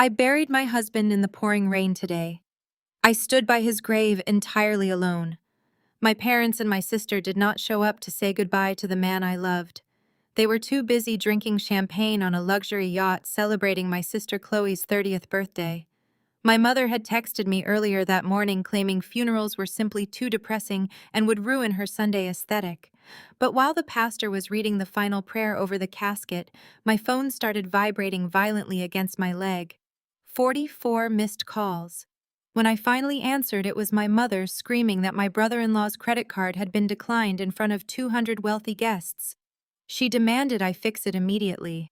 I buried my husband in the pouring rain today. I stood by his grave entirely alone. My parents and my sister did not show up to say goodbye to the man I loved. They were too busy drinking champagne on a luxury yacht celebrating my sister Chloe's 30th birthday. My mother had texted me earlier that morning claiming funerals were simply too depressing and would ruin her Sunday aesthetic. But while the pastor was reading the final prayer over the casket, my phone started vibrating violently against my leg. 44 missed calls. When I finally answered, it was my mother screaming that my brother-in-law's credit card had been declined in front of 200 wealthy guests. She demanded I fix it immediately.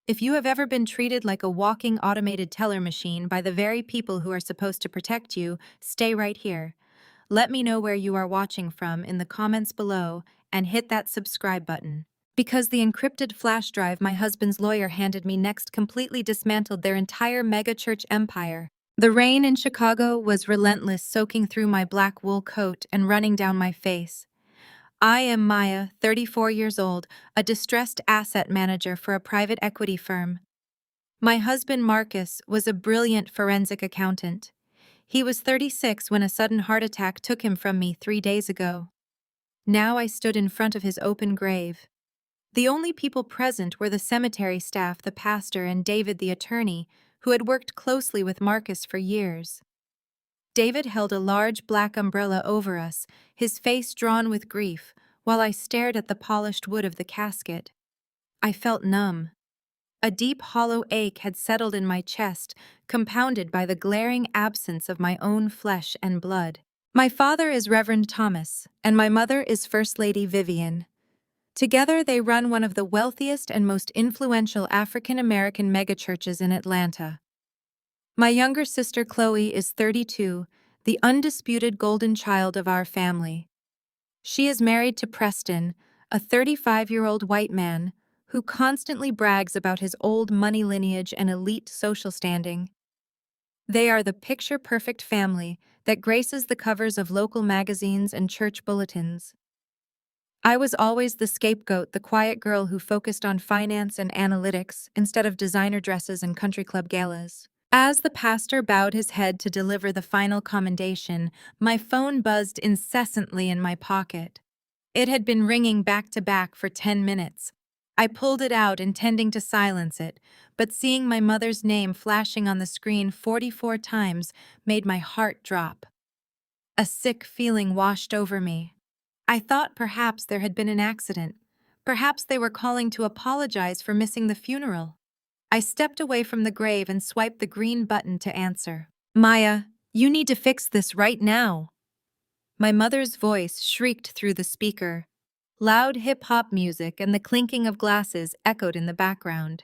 If you have ever been treated like a walking automated teller machine by the very people who are supposed to protect you, stay right here. Let me know where you are watching from in the comments below and hit that subscribe button. Because the encrypted flash drive my husband's lawyer handed me next completely dismantled their entire megachurch empire. The rain in Chicago was relentless, soaking through my black wool coat and running down my face. I am Maya, 34 years old, a distressed asset manager for a private equity firm. My husband Marcus was a brilliant forensic accountant. He was 36 when a sudden heart attack took him from me 3 days ago. Now I stood in front of his open grave. The only people present were the cemetery staff, the pastor, and David the attorney, who had worked closely with Marcus for years. David held a large black umbrella over us, his face drawn with grief, while I stared at the polished wood of the casket. I felt numb. A deep, hollow ache had settled in my chest, compounded by the glaring absence of my own flesh and blood. My father is Reverend Thomas, and my mother is First Lady Vivian. Together, they run one of the wealthiest and most influential African-American megachurches in Atlanta. My younger sister Chloe is 32, the undisputed golden child of our family. She is married to Preston, a 35-year-old white man who constantly brags about his old money lineage and elite social standing. They are the picture-perfect family that graces the covers of local magazines and church bulletins. I was always the scapegoat, the quiet girl who focused on finance and analytics instead of designer dresses and country club galas. As the pastor bowed his head to deliver the final commendation, my phone buzzed incessantly in my pocket. It had been ringing back to back for 10 minutes. I pulled it out, intending to silence it, but seeing my mother's name flashing on the screen 44 times made my heart drop. A sick feeling washed over me. I thought perhaps there had been an accident. Perhaps they were calling to apologize for missing the funeral. I stepped away from the grave and swiped the green button to answer. Maya, you need to fix this right now. My mother's voice shrieked through the speaker. Loud hip-hop music and the clinking of glasses echoed in the background.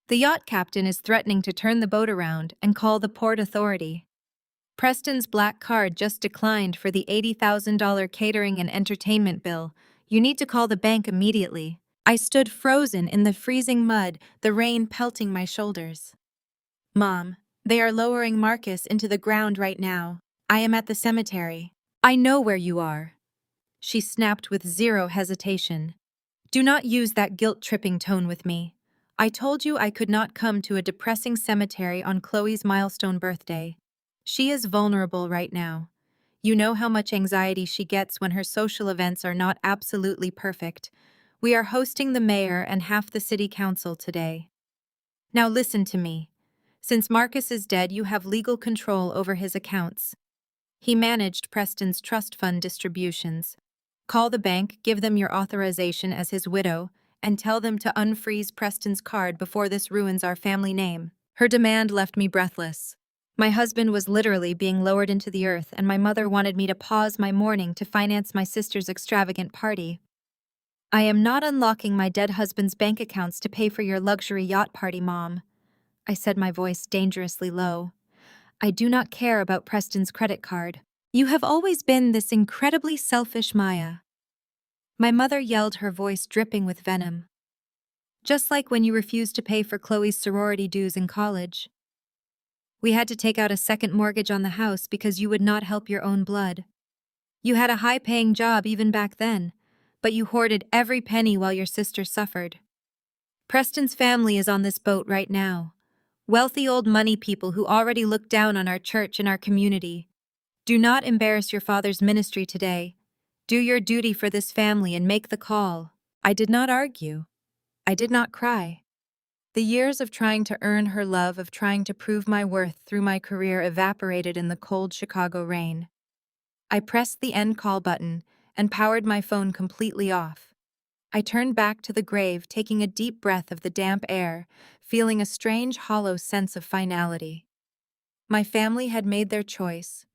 The yacht captain is threatening to turn the boat around and call the port authority. Preston's black card just declined for the $80,000 catering and entertainment bill. You need to call the bank immediately. I stood frozen in the freezing mud, the rain pelting my shoulders. Mom, they are lowering Marcus into the ground right now. I am at the cemetery. I know where you are. She snapped with zero hesitation. Do not use that guilt-tripping tone with me. I told you I could not come to a depressing cemetery on Chloe's milestone birthday. She is vulnerable right now. You know how much anxiety she gets when her social events are not absolutely perfect. We are hosting the mayor and half the city council today. Now listen to me. Since Marcus is dead, you have legal control over his accounts. He managed Preston's trust fund distributions. Call the bank, give them your authorization as his widow, and tell them to unfreeze Preston's card before this ruins our family name. Her demand left me breathless. My husband was literally being lowered into the earth, and my mother wanted me to pause my mourning to finance my sister's extravagant party. I am not unlocking my dead husband's bank accounts to pay for your luxury yacht party, Mom. I said, my voice dangerously low. I do not care about Preston's credit card. You have always been this incredibly selfish, Maya. My mother yelled, her voice dripping with venom. Just like when you refused to pay for Chloe's sorority dues in college. We had to take out a second mortgage on the house because you would not help your own blood. You had a high-paying job even back then, but you hoarded every penny while your sister suffered. Preston's family is on this boat right now. Wealthy old money people who already look down on our church and our community. Do not embarrass your father's ministry today. Do your duty for this family and make the call. I did not argue. I did not cry. The years of trying to earn her love, of trying to prove my worth through my career, evaporated in the cold Chicago rain. I pressed the end call button and powered my phone completely off. I turned back to the grave, taking a deep breath of the damp air, feeling a strange, hollow sense of finality. My family had made their choice.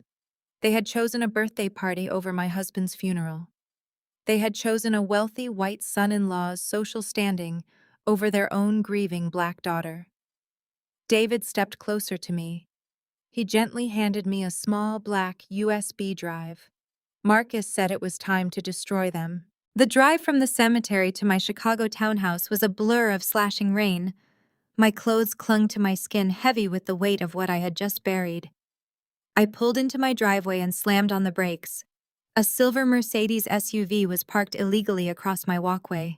They had chosen a birthday party over my husband's funeral. They had chosen a wealthy white son-in-law's social standing over their own grieving black daughter. David stepped closer to me. He gently handed me a small black USB drive. Marcus said it was time to destroy them. The drive from the cemetery to my Chicago townhouse was a blur of slashing rain. My clothes clung to my skin, heavy with the weight of what I had just buried. I pulled into my driveway and slammed on the brakes. A silver Mercedes SUV was parked illegally across my walkway.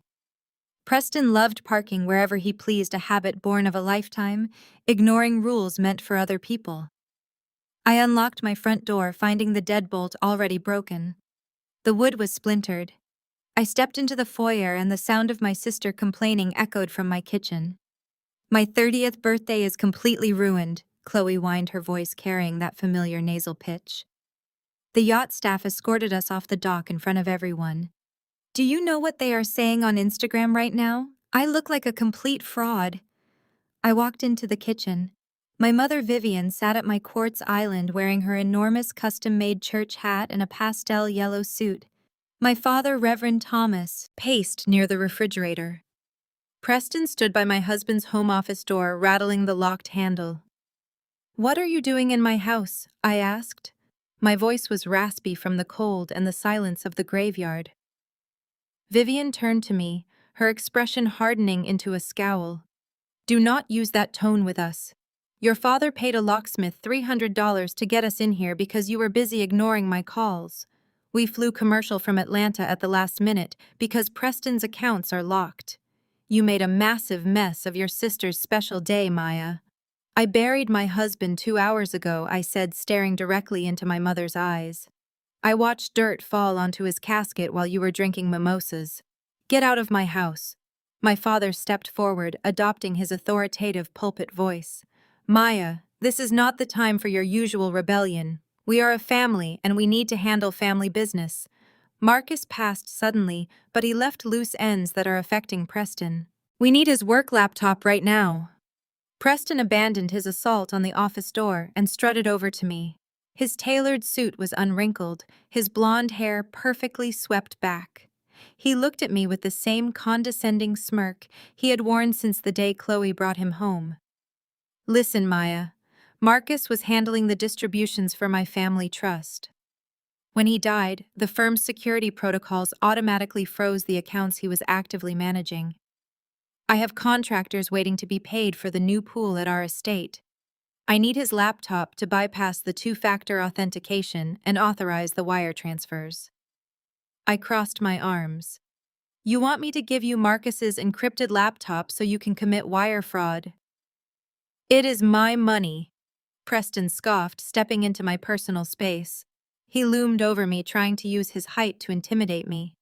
Preston loved parking wherever he pleased, a habit born of a lifetime, ignoring rules meant for other people. I unlocked my front door, finding the deadbolt already broken. The wood was splintered. I stepped into the foyer and the sound of my sister complaining echoed from my kitchen. "My 30th birthday is completely ruined," Chloe whined, her voice carrying that familiar nasal pitch. The yacht staff escorted us off the dock in front of everyone. "Do you know what they are saying on Instagram right now? I look like a complete fraud." I walked into the kitchen. My mother Vivian sat at my quartz island wearing her enormous custom-made church hat and a pastel yellow suit. My father, Reverend Thomas, paced near the refrigerator. Preston stood by my husband's home office door, rattling the locked handle. "What are you doing in my house?" I asked. My voice was raspy from the cold and the silence of the graveyard. Vivian turned to me, her expression hardening into a scowl. "Do not use that tone with us. Your father paid a locksmith $300 to get us in here because you were busy ignoring my calls. We flew commercial from Atlanta at the last minute because Preston's accounts are locked. You made a massive mess of your sister's special day, Maya." "I buried my husband 2 hours ago," I said, staring directly into my mother's eyes. "I watched dirt fall onto his casket while you were drinking mimosas. Get out of my house." My father stepped forward, adopting his authoritative pulpit voice. "Maya, this is not the time for your usual rebellion. We are a family, and we need to handle family business." Marcus passed suddenly, but he left loose ends that are affecting Preston. "We need his work laptop right now." Preston abandoned his assault on the office door and strutted over to me. His tailored suit was unwrinkled, his blonde hair perfectly swept back. He looked at me with the same condescending smirk he had worn since the day Chloe brought him home. "Listen, Maya. Marcus was handling the distributions for my family trust. When he died, the firm's security protocols automatically froze the accounts he was actively managing. I have contractors waiting to be paid for the new pool at our estate. I need his laptop to bypass the two-factor authentication and authorize the wire transfers." I crossed my arms. "You want me to give you Marcus's encrypted laptop so you can commit wire fraud?" "It is my money," Preston scoffed, stepping into my personal space. He loomed over me, trying to use his height to intimidate me.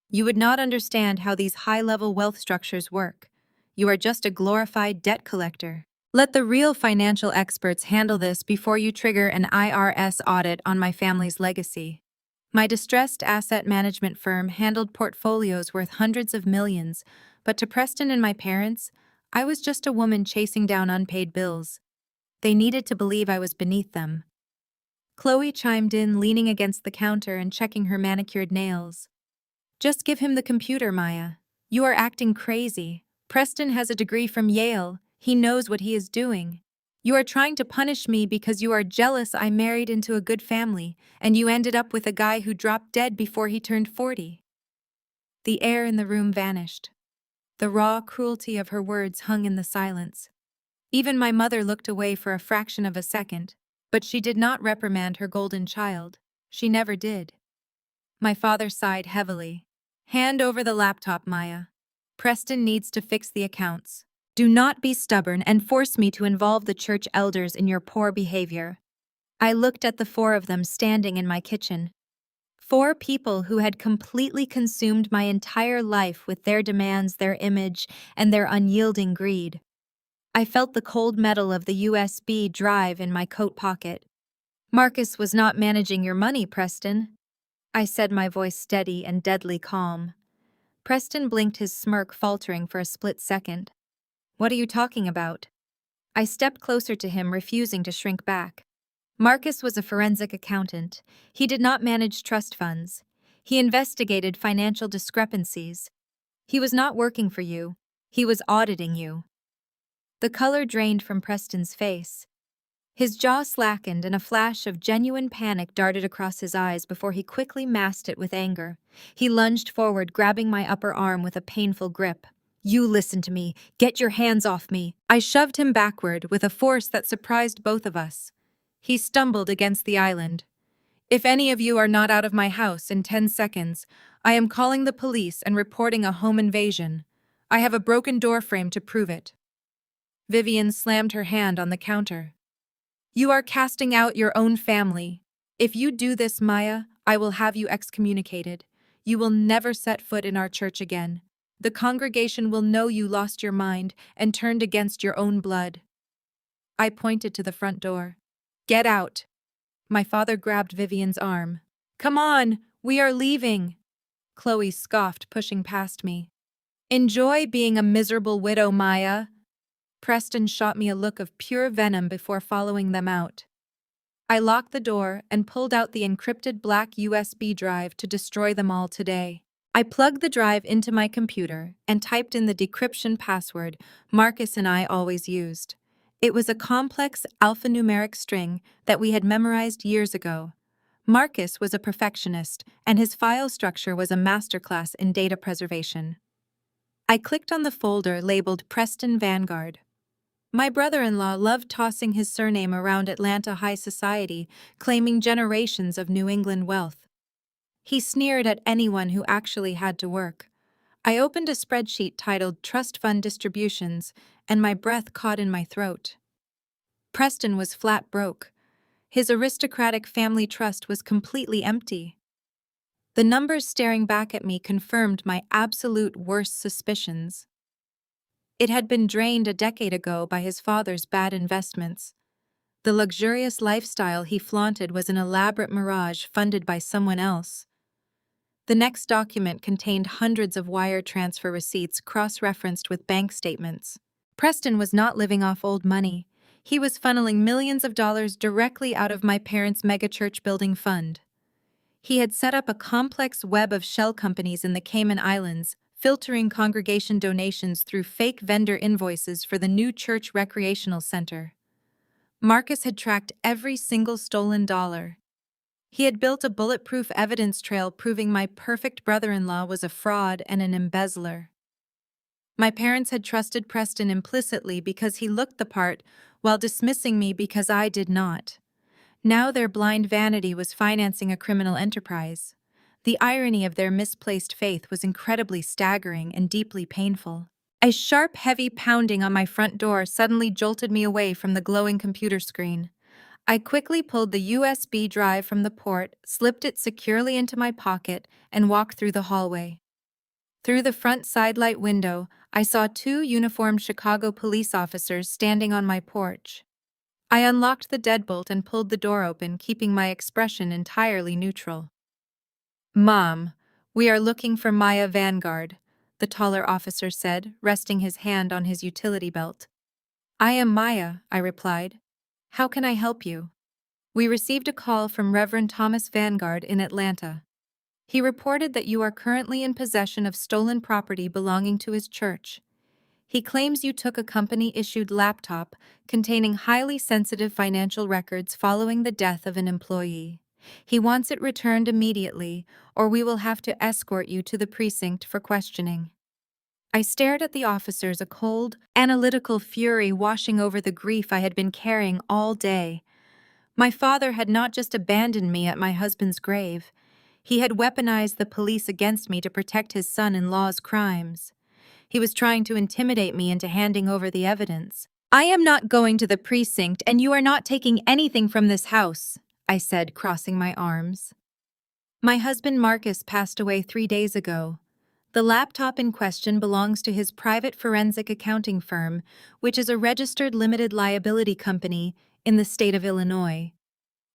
"You would not understand how these high-level wealth structures work. You are just a glorified debt collector. Let the real financial experts handle this before you trigger an IRS audit on my family's legacy." My distressed asset management firm handled portfolios worth hundreds of millions, but to Preston and my parents, I was just a woman chasing down unpaid bills. They needed to believe I was beneath them. Chloe chimed in, leaning against the counter and checking her manicured nails. "Just give him the computer, Maya. You are acting crazy. Preston has a degree from Yale. He knows what he is doing. You are trying to punish me because you are jealous I married into a good family, and you ended up with a guy who dropped dead before he turned 40. The air in the room vanished. The raw cruelty of her words hung in the silence. Even my mother looked away for a fraction of a second, but she did not reprimand her golden child. She never did. My father sighed heavily. "Hand over the laptop, Maya. Preston needs to fix the accounts." Do not be stubborn and force me to involve the church elders in your poor behavior. I looked at the four of them standing in my kitchen. Four people who had completely consumed my entire life with their demands, their image, and their unyielding greed. I felt the cold metal of the USB drive in my coat pocket. Marcus was not managing your money, Preston, I said, my voice steady and deadly calm. Preston blinked, his smirk faltering for a split second. What are you talking about? I stepped closer to him, refusing to shrink back. Marcus was a forensic accountant. He did not manage trust funds. He investigated financial discrepancies. He was not working for you. He was auditing you. The color drained from Preston's face. His jaw slackened and a flash of genuine panic darted across his eyes before he quickly masked it with anger. He lunged forward, grabbing my upper arm with a painful grip. You listen to me. Get your hands off me. I shoved him backward with a force that surprised both of us. He stumbled against the island. If any of you are not out of my house in 10 seconds, I am calling the police and reporting a home invasion. I have a broken door frame to prove it. Vivian slammed her hand on the counter. You are casting out your own family. If you do this, Maya, I will have you excommunicated. You will never set foot in our church again. The congregation will know you lost your mind and turned against your own blood. I pointed to the front door. Get out. My father grabbed Vivian's arm. Come on, we are leaving. Chloe scoffed, pushing past me. Enjoy being a miserable widow, Maya. Preston shot me a look of pure venom before following them out. I locked the door and pulled out the encrypted black USB drive to destroy them all today. I plugged the drive into my computer and typed in the decryption password Marcus and I always used. It was a complex alphanumeric string that we had memorized years ago. Marcus was a perfectionist, and his file structure was a masterclass in data preservation. I clicked on the folder labeled Preston Vanguard. My brother-in-law loved tossing his surname around Atlanta high society, claiming generations of New England wealth. He sneered at anyone who actually had to work. I opened a spreadsheet titled Trust Fund Distributions, and my breath caught in my throat. Preston was flat broke. His aristocratic family trust was completely empty. The numbers staring back at me confirmed my absolute worst suspicions. It had been drained a decade ago by his father's bad investments. The luxurious lifestyle he flaunted was an elaborate mirage funded by someone else. The next document contained hundreds of wire transfer receipts cross-referenced with bank statements. Preston was not living off old money. He was funneling millions of dollars directly out of my parents' megachurch building fund. He had set up a complex web of shell companies in the Cayman Islands, filtering congregation donations through fake vendor invoices for the new church recreational center. Marcus had tracked every single stolen dollar. He had built a bulletproof evidence trail proving my perfect brother-in-law was a fraud and an embezzler. My parents had trusted Preston implicitly because he looked the part, while dismissing me because I did not. Now their blind vanity was financing a criminal enterprise. The irony of their misplaced faith was incredibly staggering and deeply painful. A sharp, heavy pounding on my front door suddenly jolted me away from the glowing computer screen. I quickly pulled the USB drive from the port, slipped it securely into my pocket, and walked through the hallway. Through the front sidelight window, I saw two uniformed Chicago police officers standing on my porch. I unlocked the deadbolt and pulled the door open, keeping my expression entirely neutral. Mom, we are looking for Maya Vanguard, the taller officer said, resting his hand on his utility belt. I am Maya, I replied. How can I help you? We received a call from Reverend Thomas Vanguard in Atlanta. He reported that you are currently in possession of stolen property belonging to his church. He claims you took a company-issued laptop containing highly sensitive financial records following the death of an employee. He wants it returned immediately, or we will have to escort you to the precinct for questioning. I stared at the officers, a cold, analytical fury washing over the grief I had been carrying all day. My father had not just abandoned me at my husband's grave. He had weaponized the police against me to protect his son-in-law's crimes. He was trying to intimidate me into handing over the evidence. "I am not going to the precinct, and you are not taking anything from this house," I said, crossing my arms. My husband Marcus passed away 3 days ago. The laptop in question belongs to his private forensic accounting firm, which is a registered limited liability company in the state of Illinois.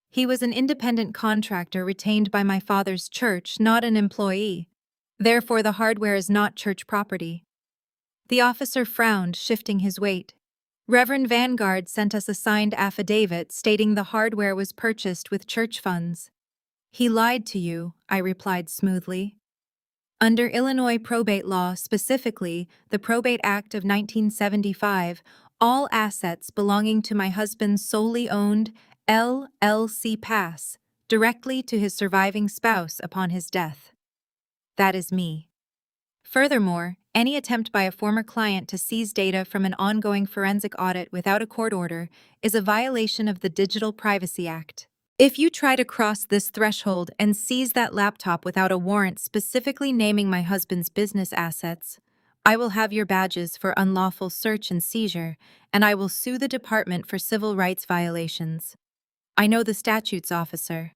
He was an independent contractor retained by my father's church, not an employee. Therefore, the hardware is not church property. The officer frowned, shifting his weight. Reverend Vanguard sent us a signed affidavit stating the hardware was purchased with church funds. He lied to you, I replied smoothly. Under Illinois probate law, specifically the Probate Act of 1975, all assets belonging to my husband's solely owned LLC pass directly to his surviving spouse upon his death. That is me. Furthermore, any attempt by a former client to seize data from an ongoing forensic audit without a court order is a violation of the Digital Privacy Act. If you try to cross this threshold and seize that laptop without a warrant specifically naming my husband's business assets, I will have your badges for unlawful search and seizure, and I will sue the department for civil rights violations. I know the statutes, officer.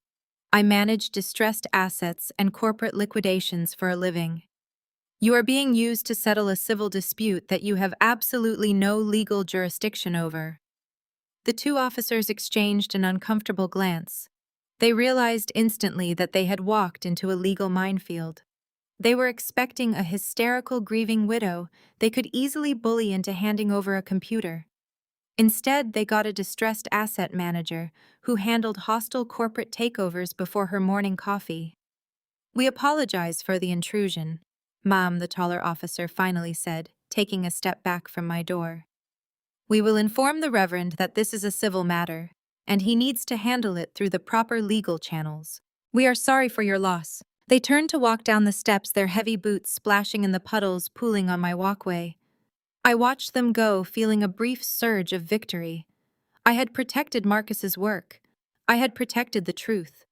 I manage distressed assets and corporate liquidations for a living. You are being used to settle a civil dispute that you have absolutely no legal jurisdiction over. The two officers exchanged an uncomfortable glance. They realized instantly that they had walked into a legal minefield. They were expecting a hysterical, grieving widow they could easily bully into handing over a computer. Instead, they got a distressed asset manager who handled hostile corporate takeovers before her morning coffee. "We apologize for the intrusion," Ma'am, the taller officer finally said, taking a step back from my door. "We will inform the Reverend that this is a civil matter, and he needs to handle it through the proper legal channels. We are sorry for your loss." They turned to walk down the steps, their heavy boots splashing in the puddles pooling on my walkway. I watched them go, feeling a brief surge of victory. I had protected Marcus's work. I had protected the truth.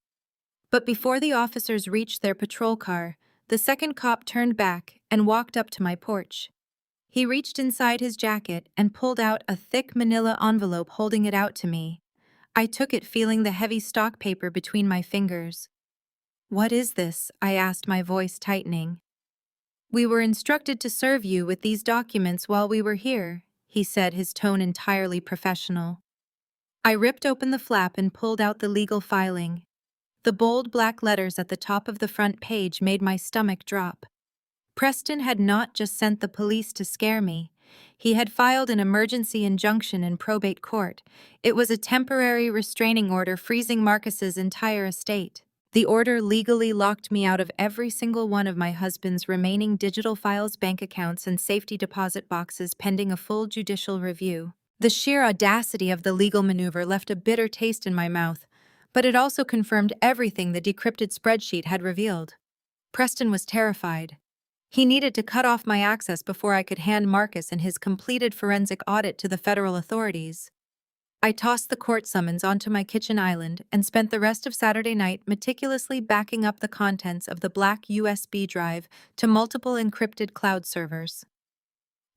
But before the officers reached their patrol car, the second cop turned back and walked up to my porch. He reached inside his jacket and pulled out a thick manila envelope, holding it out to me. I took it, feeling the heavy stock paper between my fingers. "What is this?" I asked, my voice tightening. "We were instructed to serve you with these documents while we were here," he said, his tone entirely professional. I ripped open the flap and pulled out the legal filing. The bold black letters at the top of the front page made my stomach drop. Preston had not just sent the police to scare me. He had filed an emergency injunction in probate court. It was a temporary restraining order freezing Marcus's entire estate. The order legally locked me out of every single one of my husband's remaining digital files, bank accounts, and safety deposit boxes pending a full judicial review. The sheer audacity of the legal maneuver left a bitter taste in my mouth, but it also confirmed everything the decrypted spreadsheet had revealed. Preston was terrified. He needed to cut off my access before I could hand Marcus and his completed forensic audit to the federal authorities. I tossed the court summons onto my kitchen island and spent the rest of Saturday night meticulously backing up the contents of the black USB drive to multiple encrypted cloud servers.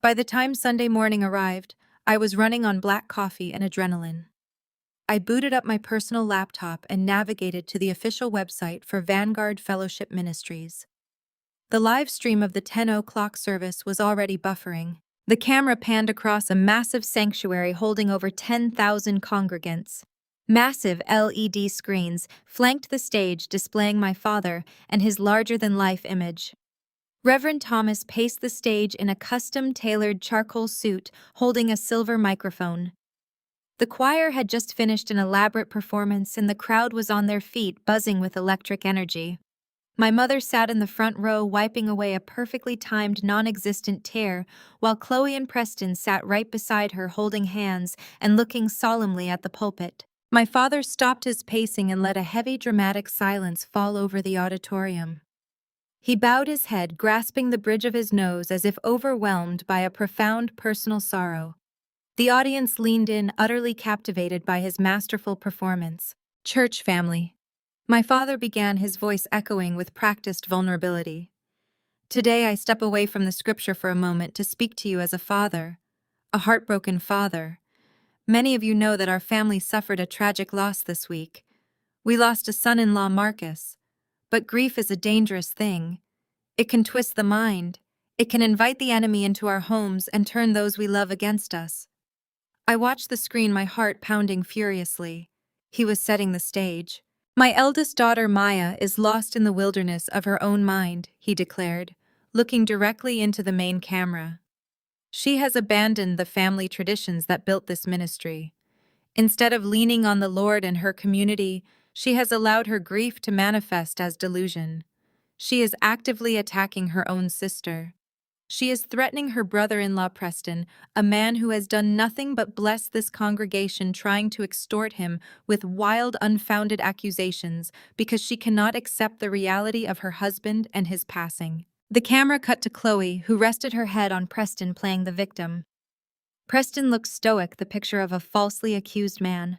By the time Sunday morning arrived, I was running on black coffee and adrenaline. I booted up my personal laptop and navigated to the official website for Vanguard Fellowship Ministries. The live stream of the 10:00 service was already buffering. The camera panned across a massive sanctuary holding over 10,000 congregants. Massive LED screens flanked the stage, displaying my father and his larger-than-life image. Reverend Thomas paced the stage in a custom-tailored charcoal suit, holding a silver microphone. The choir had just finished an elaborate performance, and the crowd was on their feet, buzzing with electric energy. My mother sat in the front row, wiping away a perfectly timed, non-existent tear, while Chloe and Preston sat right beside her, holding hands and looking solemnly at the pulpit. My father stopped his pacing and let a heavy, dramatic silence fall over the auditorium. He bowed his head, grasping the bridge of his nose as if overwhelmed by a profound personal sorrow. The audience leaned in, utterly captivated by his masterful performance. "Church family," my father began, his voice echoing with practiced vulnerability. Today I step away from the scripture for a moment to speak to you as a father, a heartbroken father. Many of you know that our family suffered a tragic loss this week. We lost a son-in-law, Marcus. But grief is a dangerous thing. It can twist the mind. It can invite the enemy into our homes and turn those we love against us. I watched the screen, my heart pounding furiously. He was setting the stage. My eldest daughter, Maya, is lost in the wilderness of her own mind, he declared, looking directly into the main camera. She has abandoned the family traditions that built this ministry. Instead of leaning on the Lord and her community, she has allowed her grief to manifest as delusion. She is actively attacking her own sister. She is threatening her brother-in-law Preston, a man who has done nothing but bless this congregation, trying to extort him with wild, unfounded accusations because she cannot accept the reality of her husband and his passing. The camera cut to Chloe, who rested her head on Preston, playing the victim. Preston looked stoic, the picture of a falsely accused man.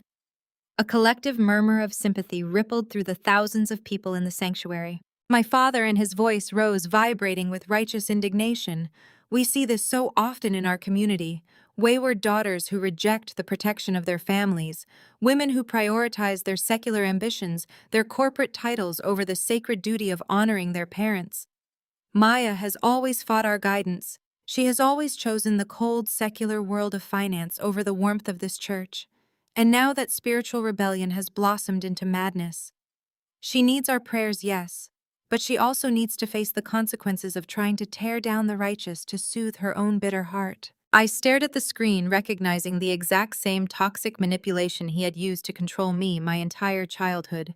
A collective murmur of sympathy rippled through the thousands of people in the sanctuary. My father and his voice rose, vibrating with righteous indignation. We see this so often in our community. Wayward daughters who reject the protection of their families, women who prioritize their secular ambitions, their corporate titles over the sacred duty of honoring their parents. Maya has always fought our guidance. She has always chosen the cold, secular world of finance over the warmth of this church. And now that spiritual rebellion has blossomed into madness. She needs our prayers, yes, but she also needs to face the consequences of trying to tear down the righteous to soothe her own bitter heart. I stared at the screen, recognizing the exact same toxic manipulation he had used to control me my entire childhood.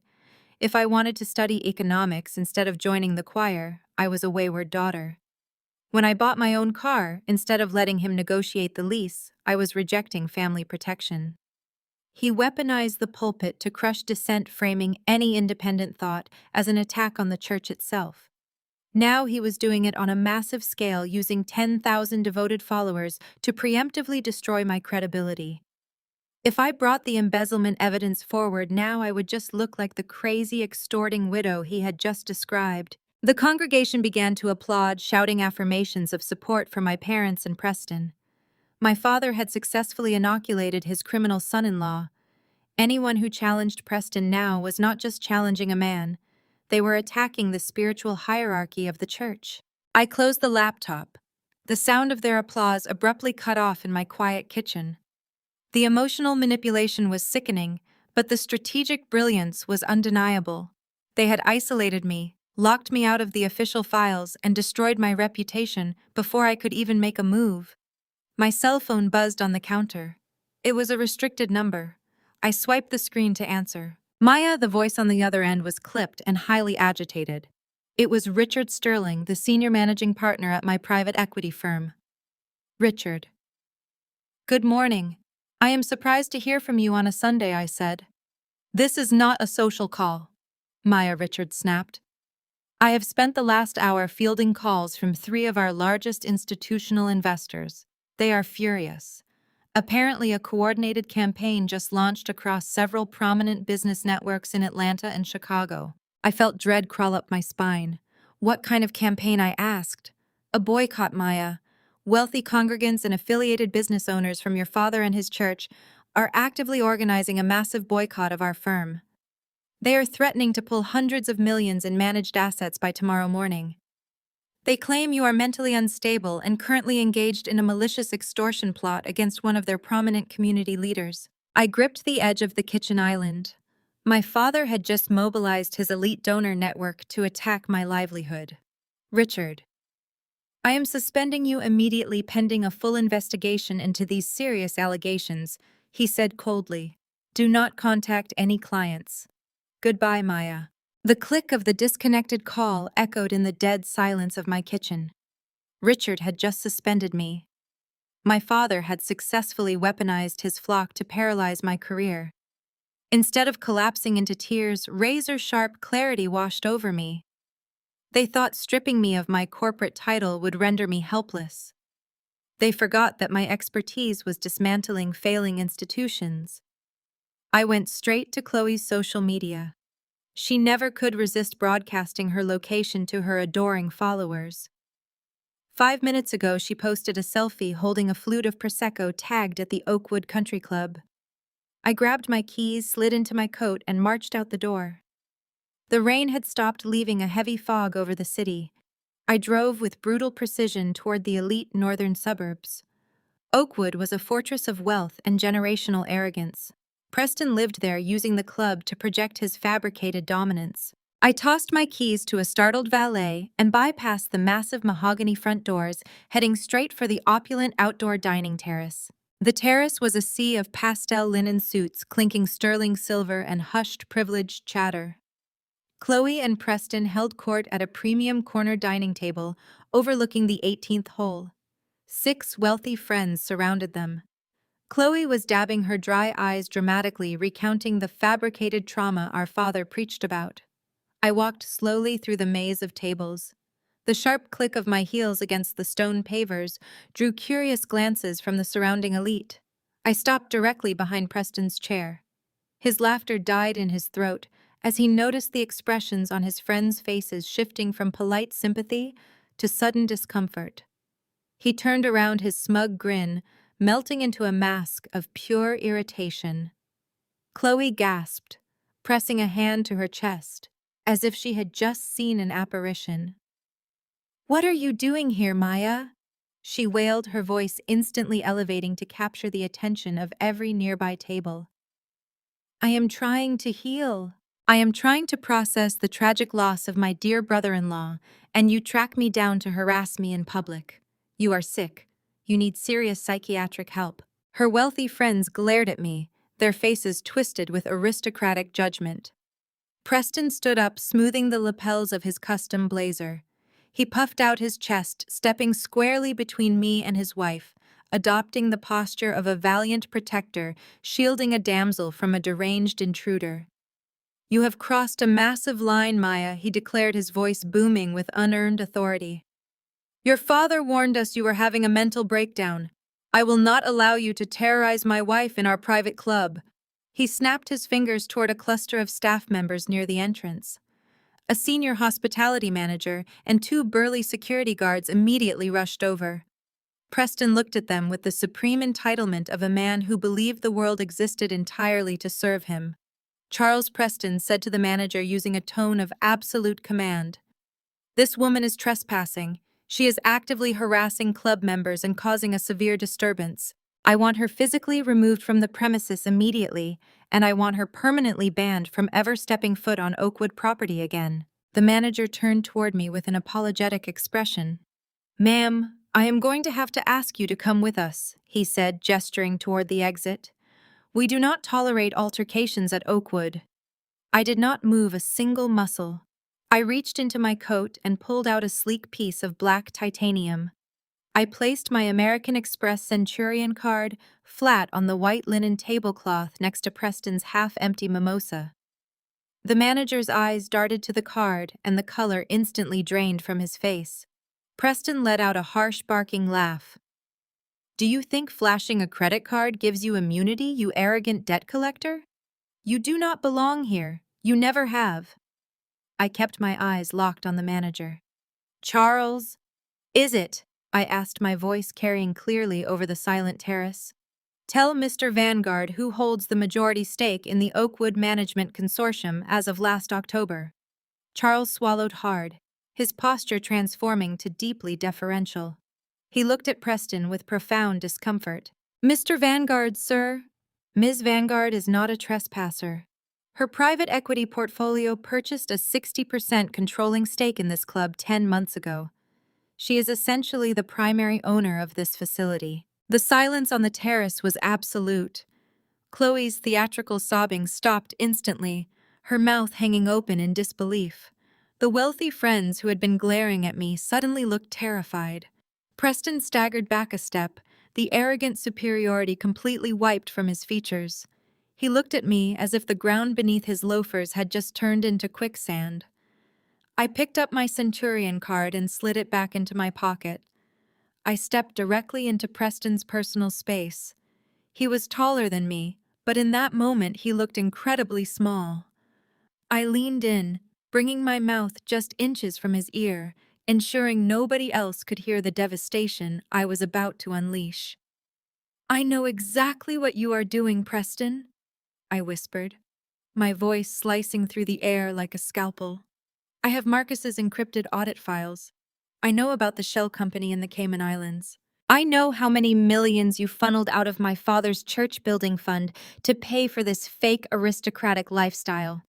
If I wanted to study economics instead of joining the choir, I was a wayward daughter. When I bought my own car, instead of letting him negotiate the lease, I was rejecting family protection. He weaponized the pulpit to crush dissent, framing any independent thought as an attack on the church itself. Now he was doing it on a massive scale, using 10,000 devoted followers to preemptively destroy my credibility. If I brought the embezzlement evidence forward now, I would just look like the crazy, extorting widow he had just described. The congregation began to applaud, shouting affirmations of support for my parents and Preston. My father had successfully inoculated his criminal son-in-law. Anyone who challenged Preston now was not just challenging a man. They were attacking the spiritual hierarchy of the church. I closed the laptop. The sound of their applause abruptly cut off in my quiet kitchen. The emotional manipulation was sickening, but the strategic brilliance was undeniable. They had isolated me, locked me out of the official files, and destroyed my reputation before I could even make a move. My cell phone buzzed on the counter. It was a restricted number. I swiped the screen to answer. Maya, the voice on the other end, was clipped and highly agitated. It was Richard Sterling, the senior managing partner at my private equity firm. Richard. Good morning. I am surprised to hear from you on a Sunday, I said. This is not a social call, Maya Richard snapped. I have spent the last hour fielding calls from 3 of our largest institutional investors. They are furious. Apparently, a coordinated campaign just launched across several prominent business networks in Atlanta and Chicago. I felt dread crawl up my spine. What kind of campaign, I asked. A boycott, Maya. Wealthy congregants and affiliated business owners from your father and his church are actively organizing a massive boycott of our firm. They are threatening to pull hundreds of millions in managed assets by tomorrow morning. They claim you are mentally unstable and currently engaged in a malicious extortion plot against one of their prominent community leaders. I gripped the edge of the kitchen island. My father had just mobilized his elite donor network to attack my livelihood. Richard. I am suspending you immediately pending a full investigation into these serious allegations, he said coldly. Do not contact any clients. Goodbye, Maya. The click of the disconnected call echoed in the dead silence of my kitchen. Richard had just suspended me. My father had successfully weaponized his flock to paralyze my career. Instead of collapsing into tears, razor-sharp clarity washed over me. They thought stripping me of my corporate title would render me helpless. They forgot that my expertise was dismantling failing institutions. I went straight to Chloe's social media. She never could resist broadcasting her location to her adoring followers. 5 minutes ago, she posted a selfie holding a flute of Prosecco tagged at the Oakwood Country Club. I grabbed my keys, slid into my coat, and marched out the door. The rain had stopped, leaving a heavy fog over the city. I drove with brutal precision toward the elite northern suburbs. Oakwood was a fortress of wealth and generational arrogance. Preston lived there, using the club to project his fabricated dominance. I tossed my keys to a startled valet and bypassed the massive mahogany front doors, heading straight for the opulent outdoor dining terrace. The terrace was a sea of pastel linen suits, clinking sterling silver and hushed, privileged chatter. Chloe and Preston held court at a premium corner dining table overlooking the 18th hole. 6 wealthy friends surrounded them. Chloe was dabbing her dry eyes dramatically, recounting the fabricated trauma our father preached about. I walked slowly through the maze of tables. The sharp click of my heels against the stone pavers drew curious glances from the surrounding elite. I stopped directly behind Preston's chair. His laughter died in his throat as he noticed the expressions on his friends' faces shifting from polite sympathy to sudden discomfort. He turned around, his smug grin melting into a mask of pure irritation. Chloe gasped, pressing a hand to her chest, as if she had just seen an apparition. "What are you doing here, Maya?" she wailed, her voice instantly elevating to capture the attention of every nearby table. "I am trying to heal. I am trying to process the tragic loss of my dear brother-in-law, and you track me down to harass me in public. You are sick. You need serious psychiatric help." Her wealthy friends glared at me, their faces twisted with aristocratic judgment. Preston stood up, smoothing the lapels of his custom blazer. He puffed out his chest, stepping squarely between me and his wife, adopting the posture of a valiant protector, shielding a damsel from a deranged intruder. "You have crossed a massive line, Maya," he declared, his voice booming with unearned authority. "Your father warned us you were having a mental breakdown. I will not allow you to terrorize my wife in our private club." He snapped his fingers toward a cluster of staff members near the entrance. A senior hospitality manager and 2 burly security guards immediately rushed over. Preston looked at them with the supreme entitlement of a man who believed the world existed entirely to serve him. Charles Preston said to the manager using a tone of absolute command, "This woman is trespassing. She is actively harassing club members and causing a severe disturbance. I want her physically removed from the premises immediately, and I want her permanently banned from ever stepping foot on Oakwood property again." The manager turned toward me with an apologetic expression. "Ma'am, I am going to have to ask you to come with us," he said, gesturing toward the exit. "We do not tolerate altercations at Oakwood." I did not move a single muscle. I reached into my coat and pulled out a sleek piece of black titanium. I placed my American Express Centurion card flat on the white linen tablecloth next to Preston's half-empty mimosa. The manager's eyes darted to the card, and the color instantly drained from his face. Preston let out a harsh, barking laugh. "Do you think flashing a credit card gives you immunity, you arrogant debt collector? You do not belong here. You never have." I kept my eyes locked on the manager. "Charles, is it?" I asked, my voice carrying clearly over the silent terrace. "Tell Mr. Vanguard who holds the majority stake in the Oakwood Management Consortium as of last October." Charles swallowed hard, his posture transforming to deeply deferential. He looked at Preston with profound discomfort. "Mr. Vanguard, sir." "Ms. Vanguard is not a trespasser. Her private equity portfolio purchased a 60% controlling stake in this club 10 months ago. She is essentially the primary owner of this facility." The silence on the terrace was absolute. Chloe's theatrical sobbing stopped instantly, her mouth hanging open in disbelief. The wealthy friends who had been glaring at me suddenly looked terrified. Preston staggered back a step, the arrogant superiority completely wiped from his features. He looked at me as if the ground beneath his loafers had just turned into quicksand. I picked up my Centurion card and slid it back into my pocket. I stepped directly into Preston's personal space. He was taller than me, but in that moment he looked incredibly small. I leaned in, bringing my mouth just inches from his ear, ensuring nobody else could hear the devastation I was about to unleash. "I know exactly what you are doing, Preston," I whispered, my voice slicing through the air like a scalpel. "I have Marcus's encrypted audit files. I know about the shell company in the Cayman Islands. I know how many millions you funneled out of my father's church building fund to pay for this fake aristocratic lifestyle."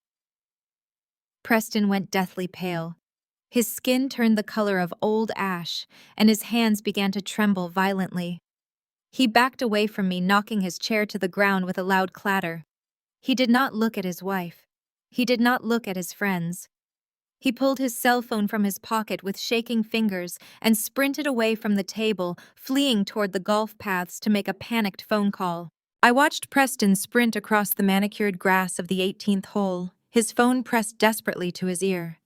Preston went deathly pale. His skin turned the color of old ash, and his hands began to tremble violently. He backed away from me, knocking his chair to the ground with a loud clatter. He did not look at his wife. He did not look at his friends. He pulled his cell phone from his pocket with shaking fingers and sprinted away from the table, fleeing toward the golf paths to make a panicked phone call. I watched Preston sprint across the manicured grass of the 18th hole, his phone pressed desperately to his ear.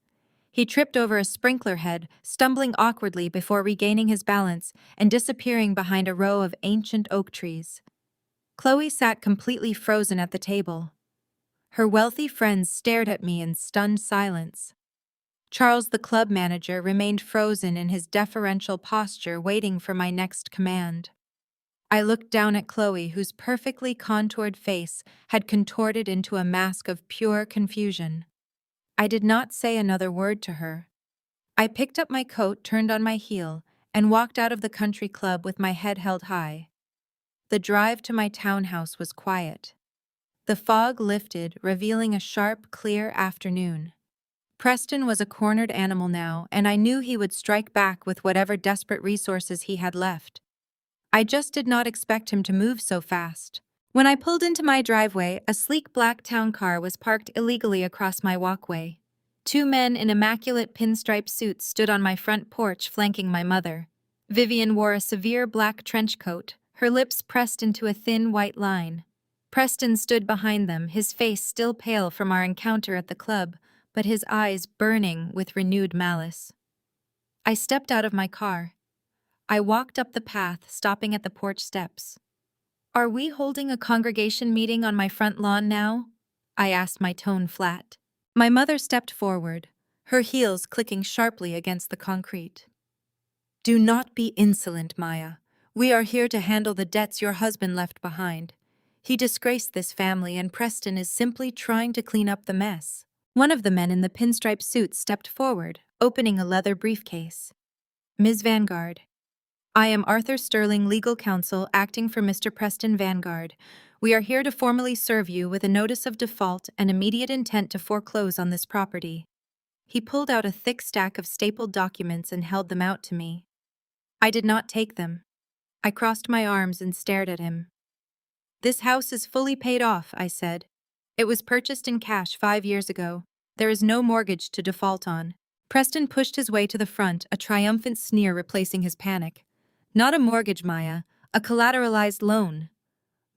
He tripped over a sprinkler head, stumbling awkwardly before regaining his balance and disappearing behind a row of ancient oak trees. Chloe sat completely frozen at the table. Her wealthy friends stared at me in stunned silence. Charles, the club manager, remained frozen in his deferential posture, waiting for my next command. I looked down at Chloe, whose perfectly contoured face had contorted into a mask of pure confusion. I did not say another word to her. I picked up my coat, turned on my heel, and walked out of the country club with my head held high. The drive to my townhouse was quiet. The fog lifted, revealing a sharp, clear afternoon. Preston was a cornered animal now, and I knew he would strike back with whatever desperate resources he had left. I just did not expect him to move so fast. When I pulled into my driveway, a sleek black town car was parked illegally across my walkway. Two men in immaculate pinstripe suits stood on my front porch, flanking my mother. Vivian wore a severe black trench coat, her lips pressed into a thin white line. Preston stood behind them, his face still pale from our encounter at the club, but his eyes burning with renewed malice. I stepped out of my car. I walked up the path, stopping at the porch steps. "Are we holding a congregation meeting on my front lawn now?" I asked, my tone flat. My mother stepped forward, her heels clicking sharply against the concrete. "Do not be insolent, Maya. We are here to handle the debts your husband left behind. He disgraced this family, and Preston is simply trying to clean up the mess." One of the men in the pinstripe suit stepped forward, opening a leather briefcase. "Ms. Vanguard, I am Arthur Sterling, legal counsel, acting for Mr. Preston Vanguard. We are here to formally serve you with a notice of default and immediate intent to foreclose on this property." He pulled out a thick stack of stapled documents and held them out to me. I did not take them. I crossed my arms and stared at him. "This house is fully paid off," I said. "It was purchased in cash 5 years ago. There is no mortgage to default on." Preston pushed his way to the front, a triumphant sneer replacing his panic. "Not a mortgage, Maya, a collateralized loan.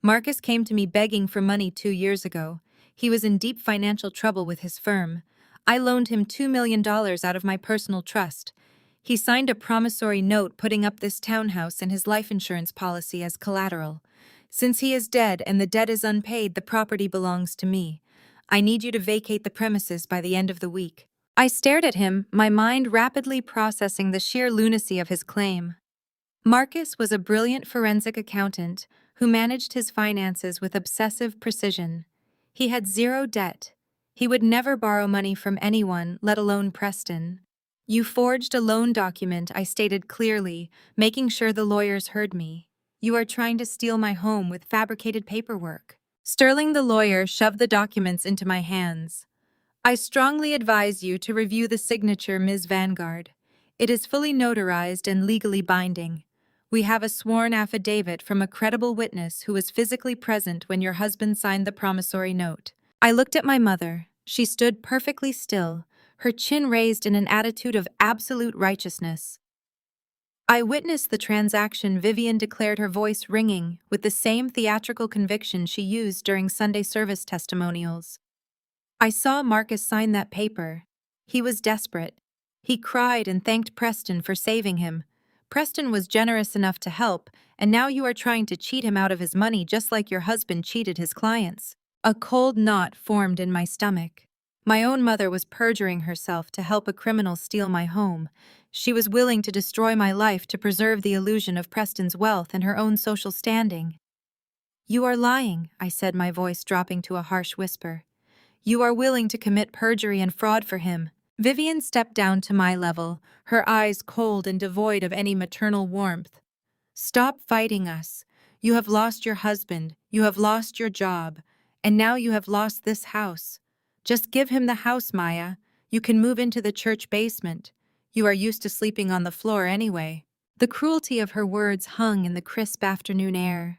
Marcus came to me begging for money 2 years ago. He was in deep financial trouble with his firm. I loaned him $2 million out of my personal trust. He signed a promissory note putting up this townhouse and his life insurance policy as collateral. Since he is dead and the debt is unpaid, the property belongs to me. I need you to vacate the premises by the end of the week." I stared at him, my mind rapidly processing the sheer lunacy of his claim. Marcus was a brilliant forensic accountant who managed his finances with obsessive precision. He had zero debt. He would never borrow money from anyone, let alone Preston. "You forged a loan document," I stated clearly, making sure the lawyers heard me. "You are trying to steal my home with fabricated paperwork." Sterling, the lawyer, shoved the documents into my hands. "I strongly advise you to review the signature, Ms. Vanguard. It is fully notarized and legally binding. We have a sworn affidavit from a credible witness who was physically present when your husband signed the promissory note." I looked at my mother. She stood perfectly still, her chin raised in an attitude of absolute righteousness. "I witnessed the transaction," Vivian declared, her voice ringing with the same theatrical conviction she used during Sunday service testimonials. "I saw Marcus sign that paper. He was desperate. He cried and thanked Preston for saving him. Preston was generous enough to help, and now you are trying to cheat him out of his money just like your husband cheated his clients." A cold knot formed in my stomach. My own mother was perjuring herself to help a criminal steal my home. She was willing to destroy my life to preserve the illusion of Preston's wealth and her own social standing. "You are lying," I said, my voice dropping to a harsh whisper. "You are willing to commit perjury and fraud for him." Vivian stepped down to my level, her eyes cold and devoid of any maternal warmth. "Stop fighting us. You have lost your husband, you have lost your job, and now you have lost this house. Just give him the house, Maya. You can move into the church basement. You are used to sleeping on the floor anyway." The cruelty of her words hung in the crisp afternoon air.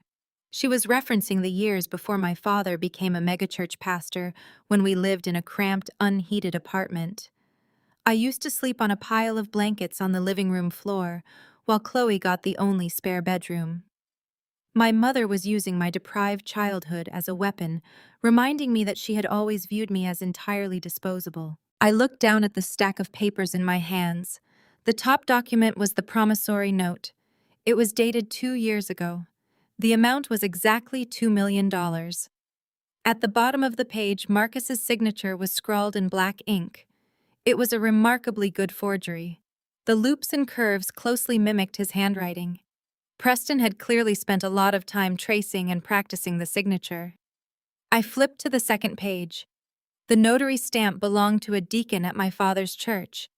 She was referencing the years before my father became a megachurch pastor, when we lived in a cramped, unheated apartment. I used to sleep on a pile of blankets on the living room floor, while Chloe got the only spare bedroom. My mother was using my deprived childhood as a weapon, reminding me that she had always viewed me as entirely disposable. I looked down at the stack of papers in my hands. The top document was the promissory note. It was dated 2 years ago. The amount was exactly $2 million. At the bottom of the page, Marcus's signature was scrawled in black ink. It was a remarkably good forgery. The loops and curves closely mimicked his handwriting. Preston had clearly spent a lot of time tracing and practicing the signature. I flipped to the second page. The notary stamp belonged to a deacon at my father's church.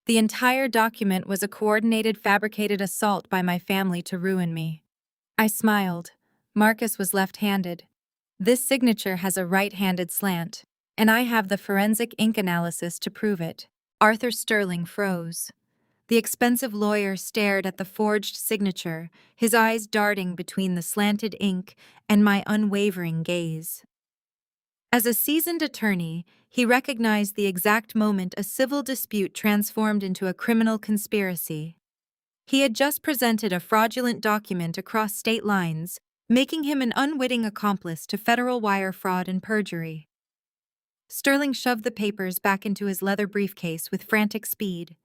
The entire document was a coordinated, fabricated assault by my family to ruin me. I smiled. Marcus was left-handed. This signature has a right-handed slant, and I have the forensic ink analysis to prove it. Arthur Sterling froze. The expensive lawyer stared at the forged signature, his eyes darting between the slanted ink and my unwavering gaze. As a seasoned attorney, he recognized the exact moment a civil dispute transformed into a criminal conspiracy. He had just presented a fraudulent document across state lines, making him an unwitting accomplice to federal wire fraud and perjury. Sterling shoved the papers back into his leather briefcase with frantic speed.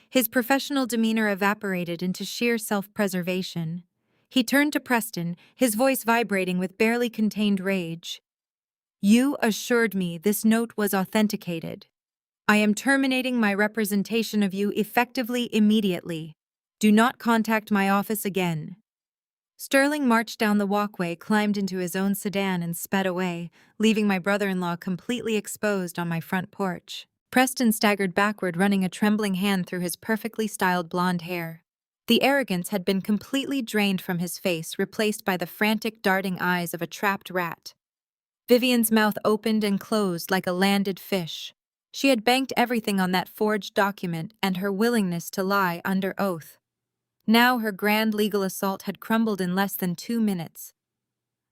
His professional demeanor evaporated into sheer self-preservation. He turned to Preston, his voice vibrating with barely contained rage. "You assured me this note was authenticated. I am terminating my representation of you effectively immediately. Do not contact my office again." Sterling marched down the walkway, climbed into his own sedan, and sped away, leaving my brother-in-law completely exposed on my front porch. Preston staggered backward, running a trembling hand through his perfectly styled blonde hair. The arrogance had been completely drained from his face, replaced by the frantic, darting eyes of a trapped rat. Vivian's mouth opened and closed like a landed fish. She had banked everything on that forged document and her willingness to lie under oath. Now her grand legal assault had crumbled in less than 2 minutes.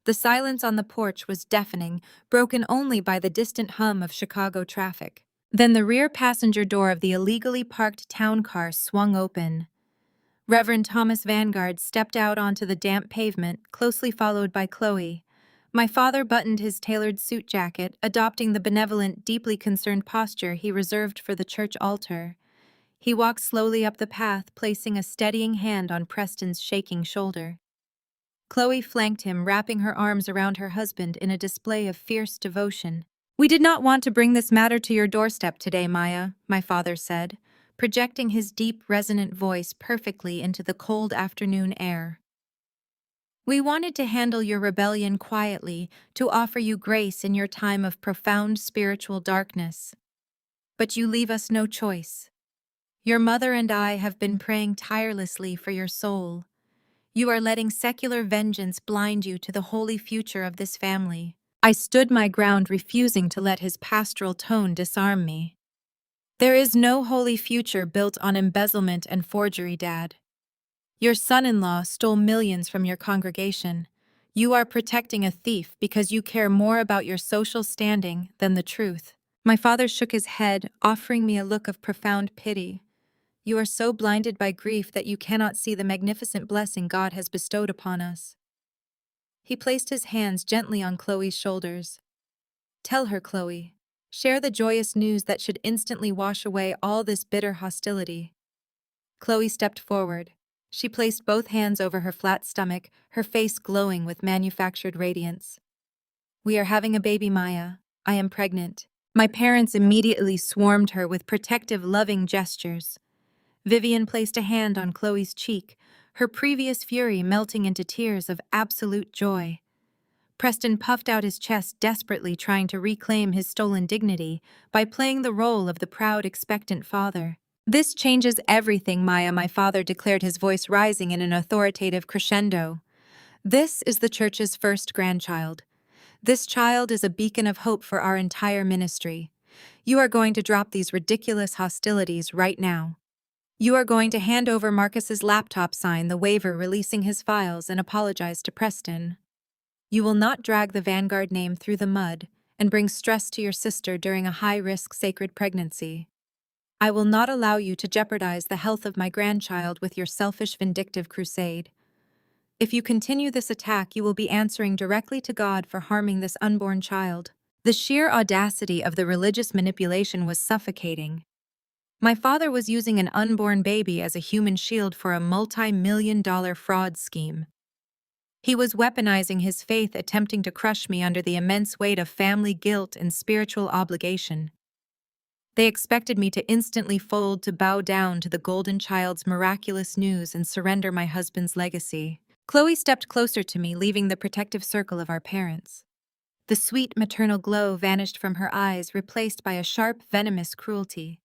The silence on the porch was deafening, broken only by the distant hum of Chicago traffic. Then the rear passenger door of the illegally parked town car swung open. Reverend Thomas Vanguard stepped out onto the damp pavement, closely followed by Chloe. My father buttoned his tailored suit jacket, adopting the benevolent, deeply concerned posture he reserved for the church altar. He walked slowly up the path, placing a steadying hand on Preston's shaking shoulder. Chloe flanked him, wrapping her arms around her husband in a display of fierce devotion. "We did not want to bring this matter to your doorstep today, Maya," my father said, projecting his deep, resonant voice perfectly into the cold afternoon air. "We wanted to handle your rebellion quietly, to offer you grace in your time of profound spiritual darkness. But you leave us no choice. Your mother and I have been praying tirelessly for your soul. You are letting secular vengeance blind you to the holy future of this family." I stood my ground, refusing to let his pastoral tone disarm me. "There is no holy future built on embezzlement and forgery, Dad. Your son-in-law stole millions from your congregation. You are protecting a thief because you care more about your social standing than the truth." My father shook his head, offering me a look of profound pity. "You are so blinded by grief that you cannot see the magnificent blessing God has bestowed upon us." He placed his hands gently on Chloe's shoulders. "Tell her, Chloe. Share the joyous news that should instantly wash away all this bitter hostility." Chloe stepped forward. She placed both hands over her flat stomach, her face glowing with manufactured radiance. "We are having a baby, Maya. I am pregnant." My parents immediately swarmed her with protective, loving gestures. Vivian placed a hand on Chloe's cheek, her previous fury melting into tears of absolute joy. Preston puffed out his chest, desperately trying to reclaim his stolen dignity by playing the role of the proud, expectant father. "This changes everything, Maya," my father declared, his voice rising in an authoritative crescendo. "This is the church's first grandchild. This child is a beacon of hope for our entire ministry. You are going to drop these ridiculous hostilities right now. You are going to hand over Marcus's laptop, sign the waiver releasing his files, and apologize to Preston. You will not drag the Vanguard name through the mud and bring stress to your sister during a high-risk sacred pregnancy. I will not allow you to jeopardize the health of my grandchild with your selfish, vindictive crusade. If you continue this attack, you will be answering directly to God for harming this unborn child." The sheer audacity of the religious manipulation was suffocating. My father was using an unborn baby as a human shield for a multi-million-dollar fraud scheme. He was weaponizing his faith, attempting to crush me under the immense weight of family guilt and spiritual obligation. They expected me to instantly fold, to bow down to the golden child's miraculous news and surrender my husband's legacy. Chloe stepped closer to me, leaving the protective circle of our parents. The sweet maternal glow vanished from her eyes, replaced by a sharp, venomous cruelty.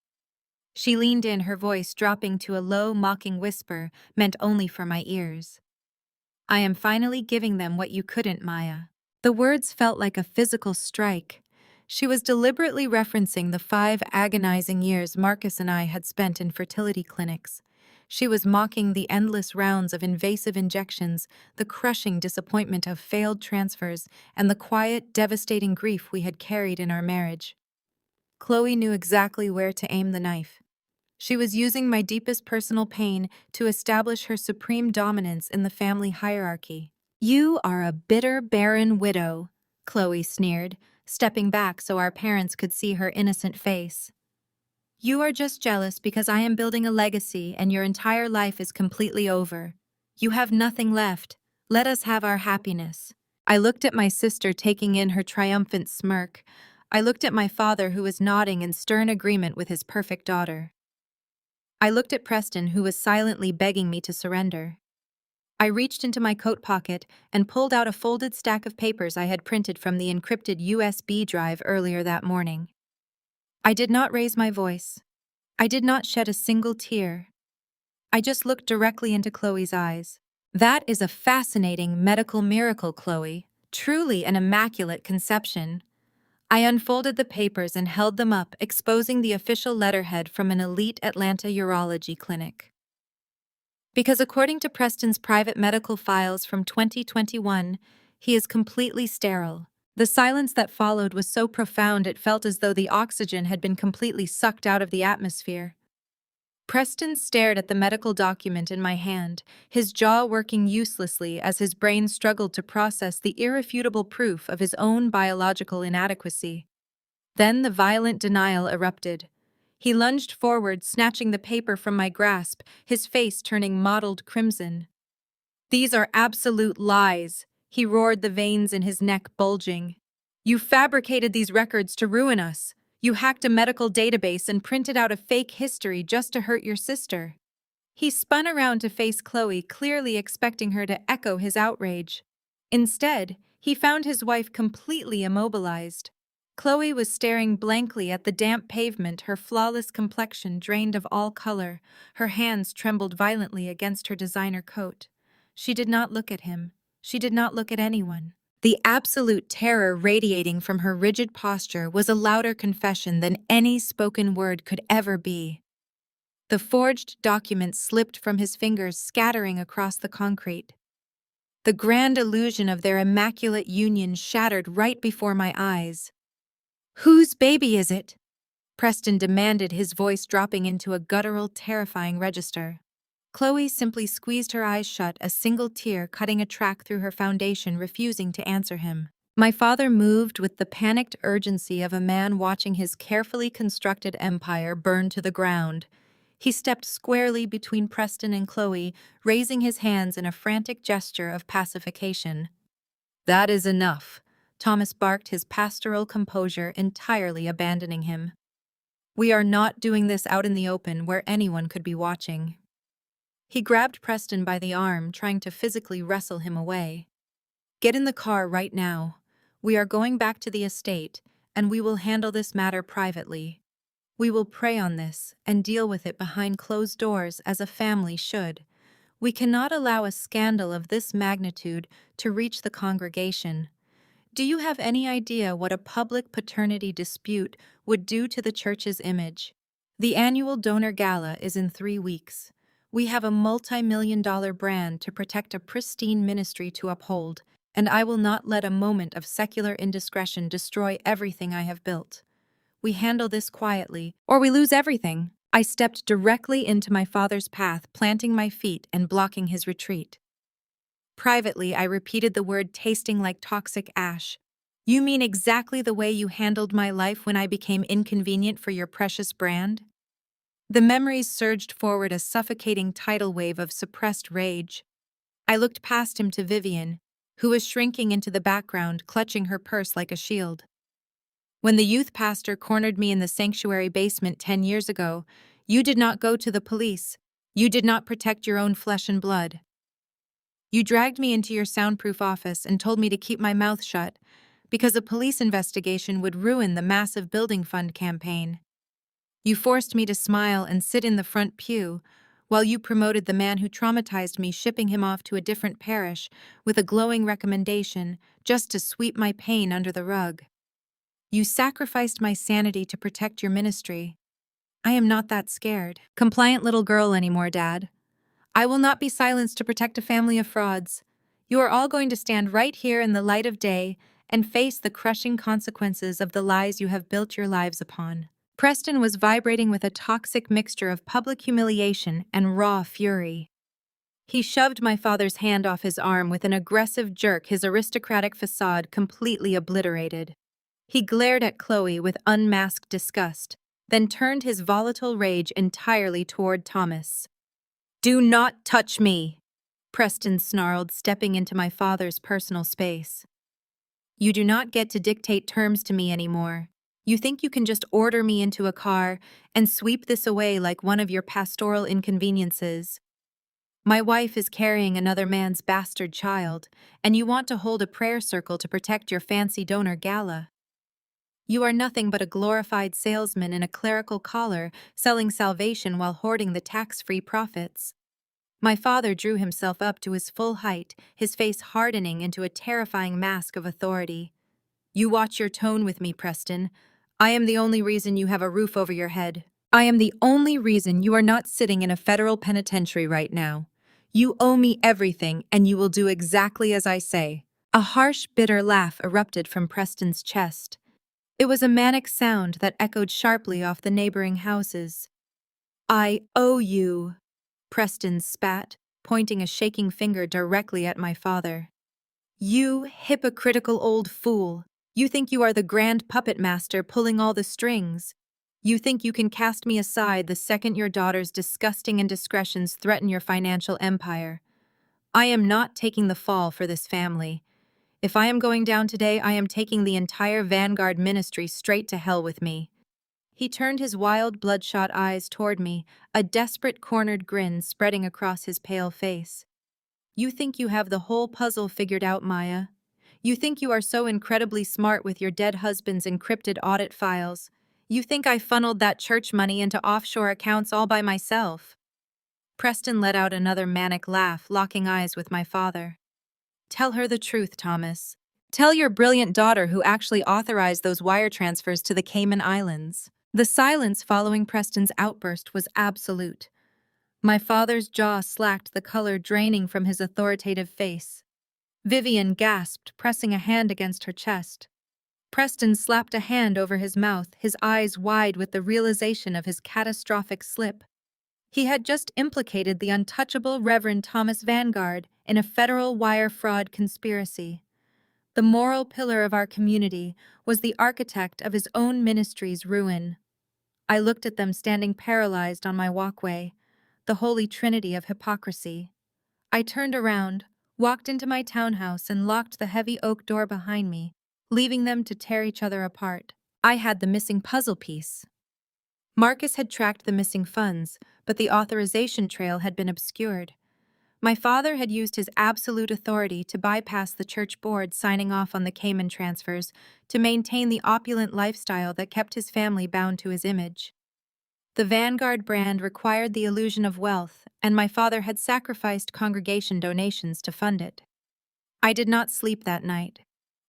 She leaned in, her voice dropping to a low, mocking whisper meant only for my ears. "I am finally giving them what you couldn't, Maya." The words felt like a physical strike. She was deliberately referencing the 5 agonizing years Marcus and I had spent in fertility clinics. She was mocking the endless rounds of invasive injections, the crushing disappointment of failed transfers, and the quiet, devastating grief we had carried in our marriage. Chloe knew exactly where to aim the knife. She was using my deepest personal pain to establish her supreme dominance in the family hierarchy. "You are a bitter, barren widow," Chloe sneered, stepping back so our parents could see her innocent face. "You are just jealous because I am building a legacy and your entire life is completely over. You have nothing left. Let us have our happiness." I looked at my sister, taking in her triumphant smirk. I looked at my father, who was nodding in stern agreement with his perfect daughter. I looked at Preston, who was silently begging me to surrender. I reached into my coat pocket and pulled out a folded stack of papers I had printed from the encrypted USB drive earlier that morning. I did not raise my voice. I did not shed a single tear. I just looked directly into Chloe's eyes. "That is a fascinating medical miracle, Chloe. Truly an immaculate conception." I unfolded the papers and held them up, exposing the official letterhead from an elite Atlanta urology clinic. Because according to Preston's private medical files from 2021, he is completely sterile. The silence that followed was so profound it felt as though the oxygen had been completely sucked out of the atmosphere. Preston stared at the medical document in my hand, his jaw working uselessly as his brain struggled to process the irrefutable proof of his own biological inadequacy. Then the violent denial erupted. He lunged forward, snatching the paper from my grasp, his face turning mottled crimson. "These are absolute lies," he roared, the veins in his neck bulging. "You fabricated these records to ruin us. You hacked a medical database and printed out a fake history just to hurt your sister." He spun around to face Chloe, clearly expecting her to echo his outrage. Instead, he found his wife completely immobilized. Chloe was staring blankly at the damp pavement, her flawless complexion drained of all color. Her hands trembled violently against her designer coat. She did not look at him. She did not look at anyone. The absolute terror radiating from her rigid posture was a louder confession than any spoken word could ever be. The forged document slipped from his fingers, scattering across the concrete. The grand illusion of their immaculate union shattered right before my eyes. "Whose baby is it?" Preston demanded, his voice dropping into a guttural, terrifying register. Chloe simply squeezed her eyes shut, a single tear cutting a track through her foundation, refusing to answer him. My father moved with the panicked urgency of a man watching his carefully constructed empire burn to the ground. He stepped squarely between Preston and Chloe, raising his hands in a frantic gesture of pacification. "That is enough," Thomas barked, his pastoral composure entirely abandoning him. We are not doing this out in the open where anyone could be watching. He grabbed Preston by the arm, trying to physically wrestle him away. Get in the car right now. We are going back to the estate, and we will handle this matter privately. We will pray on this and deal with it behind closed doors as a family should. We cannot allow a scandal of this magnitude to reach the congregation. Do you have any idea what a public paternity dispute would do to the church's image? The annual donor gala is in 3 weeks. We have a multi-million-dollar brand to protect, a pristine ministry to uphold, and I will not let a moment of secular indiscretion destroy everything I have built. We handle this quietly, or we lose everything. I stepped directly into my father's path, planting my feet and blocking his retreat. Privately, I repeated the word tasting like toxic ash. You mean exactly the way you handled my life when I became inconvenient for your precious brand? The memories surged forward, a suffocating tidal wave of suppressed rage. I looked past him to Vivian, who was shrinking into the background, clutching her purse like a shield. When the youth pastor cornered me in the sanctuary basement 10 years ago, you did not go to the police. You did not protect your own flesh and blood. You dragged me into your soundproof office and told me to keep my mouth shut because a police investigation would ruin the massive building fund campaign. You forced me to smile and sit in the front pew while you promoted the man who traumatized me, shipping him off to a different parish with a glowing recommendation just to sweep my pain under the rug. You sacrificed my sanity to protect your ministry. I am not that scared, compliant little girl anymore, Dad. I will not be silenced to protect a family of frauds. You are all going to stand right here in the light of day and face the crushing consequences of the lies you have built your lives upon. Preston was vibrating with a toxic mixture of public humiliation and raw fury. He shoved my father's hand off his arm with an aggressive jerk, his aristocratic facade completely obliterated. He glared at Chloe with unmasked disgust, then turned his volatile rage entirely toward Thomas. "Do not touch me," Preston snarled, stepping into my father's personal space. "You do not get to dictate terms to me anymore. You think you can just order me into a car and sweep this away like one of your pastoral inconveniences. My wife is carrying another man's bastard child, and you want to hold a prayer circle to protect your fancy donor gala. You are nothing but a glorified salesman in a clerical collar, selling salvation while hoarding the tax-free profits." My father drew himself up to his full height, his face hardening into a terrifying mask of authority. "You watch your tone with me, Preston. I am the only reason you have a roof over your head. I am the only reason you are not sitting in a federal penitentiary right now. You owe me everything, and you will do exactly as I say." A harsh, bitter laugh erupted from Preston's chest. It was a manic sound that echoed sharply off the neighboring houses. "I owe you," Preston spat, pointing a shaking finger directly at my father. "You hypocritical old fool. You think you are the grand puppet master pulling all the strings. You think you can cast me aside the second your daughter's disgusting indiscretions threaten your financial empire. I am not taking the fall for this family. If I am going down today, I am taking the entire Vanguard ministry straight to hell with me." He turned his wild, bloodshot eyes toward me, a desperate cornered grin spreading across his pale face. "You think you have the whole puzzle figured out, Maya? You think you are so incredibly smart with your dead husband's encrypted audit files? You think I funneled that church money into offshore accounts all by myself?" Preston let out another manic laugh, locking eyes with my father. "Tell her the truth, Thomas. Tell your brilliant daughter who actually authorized those wire transfers to the Cayman Islands." The silence following Preston's outburst was absolute. My father's jaw slacked, the color draining from his authoritative face. Vivian gasped, pressing a hand against her chest. Preston slapped a hand over his mouth, his eyes wide with the realization of his catastrophic slip. He had just implicated the untouchable Reverend Thomas Vanguard in a federal wire fraud conspiracy. The moral pillar of our community was the architect of his own ministry's ruin. I looked at them standing paralyzed on my walkway, the holy trinity of hypocrisy. I turned around, walked into my townhouse, and locked the heavy oak door behind me, leaving them to tear each other apart. I had the missing puzzle piece. Marcus had tracked the missing funds, but the authorization trail had been obscured. My father had used his absolute authority to bypass the church board signing off on the Cayman transfers to maintain the opulent lifestyle that kept his family bound to his image. The Vanguard brand required the illusion of wealth, and my father had sacrificed congregation donations to fund it. I did not sleep that night.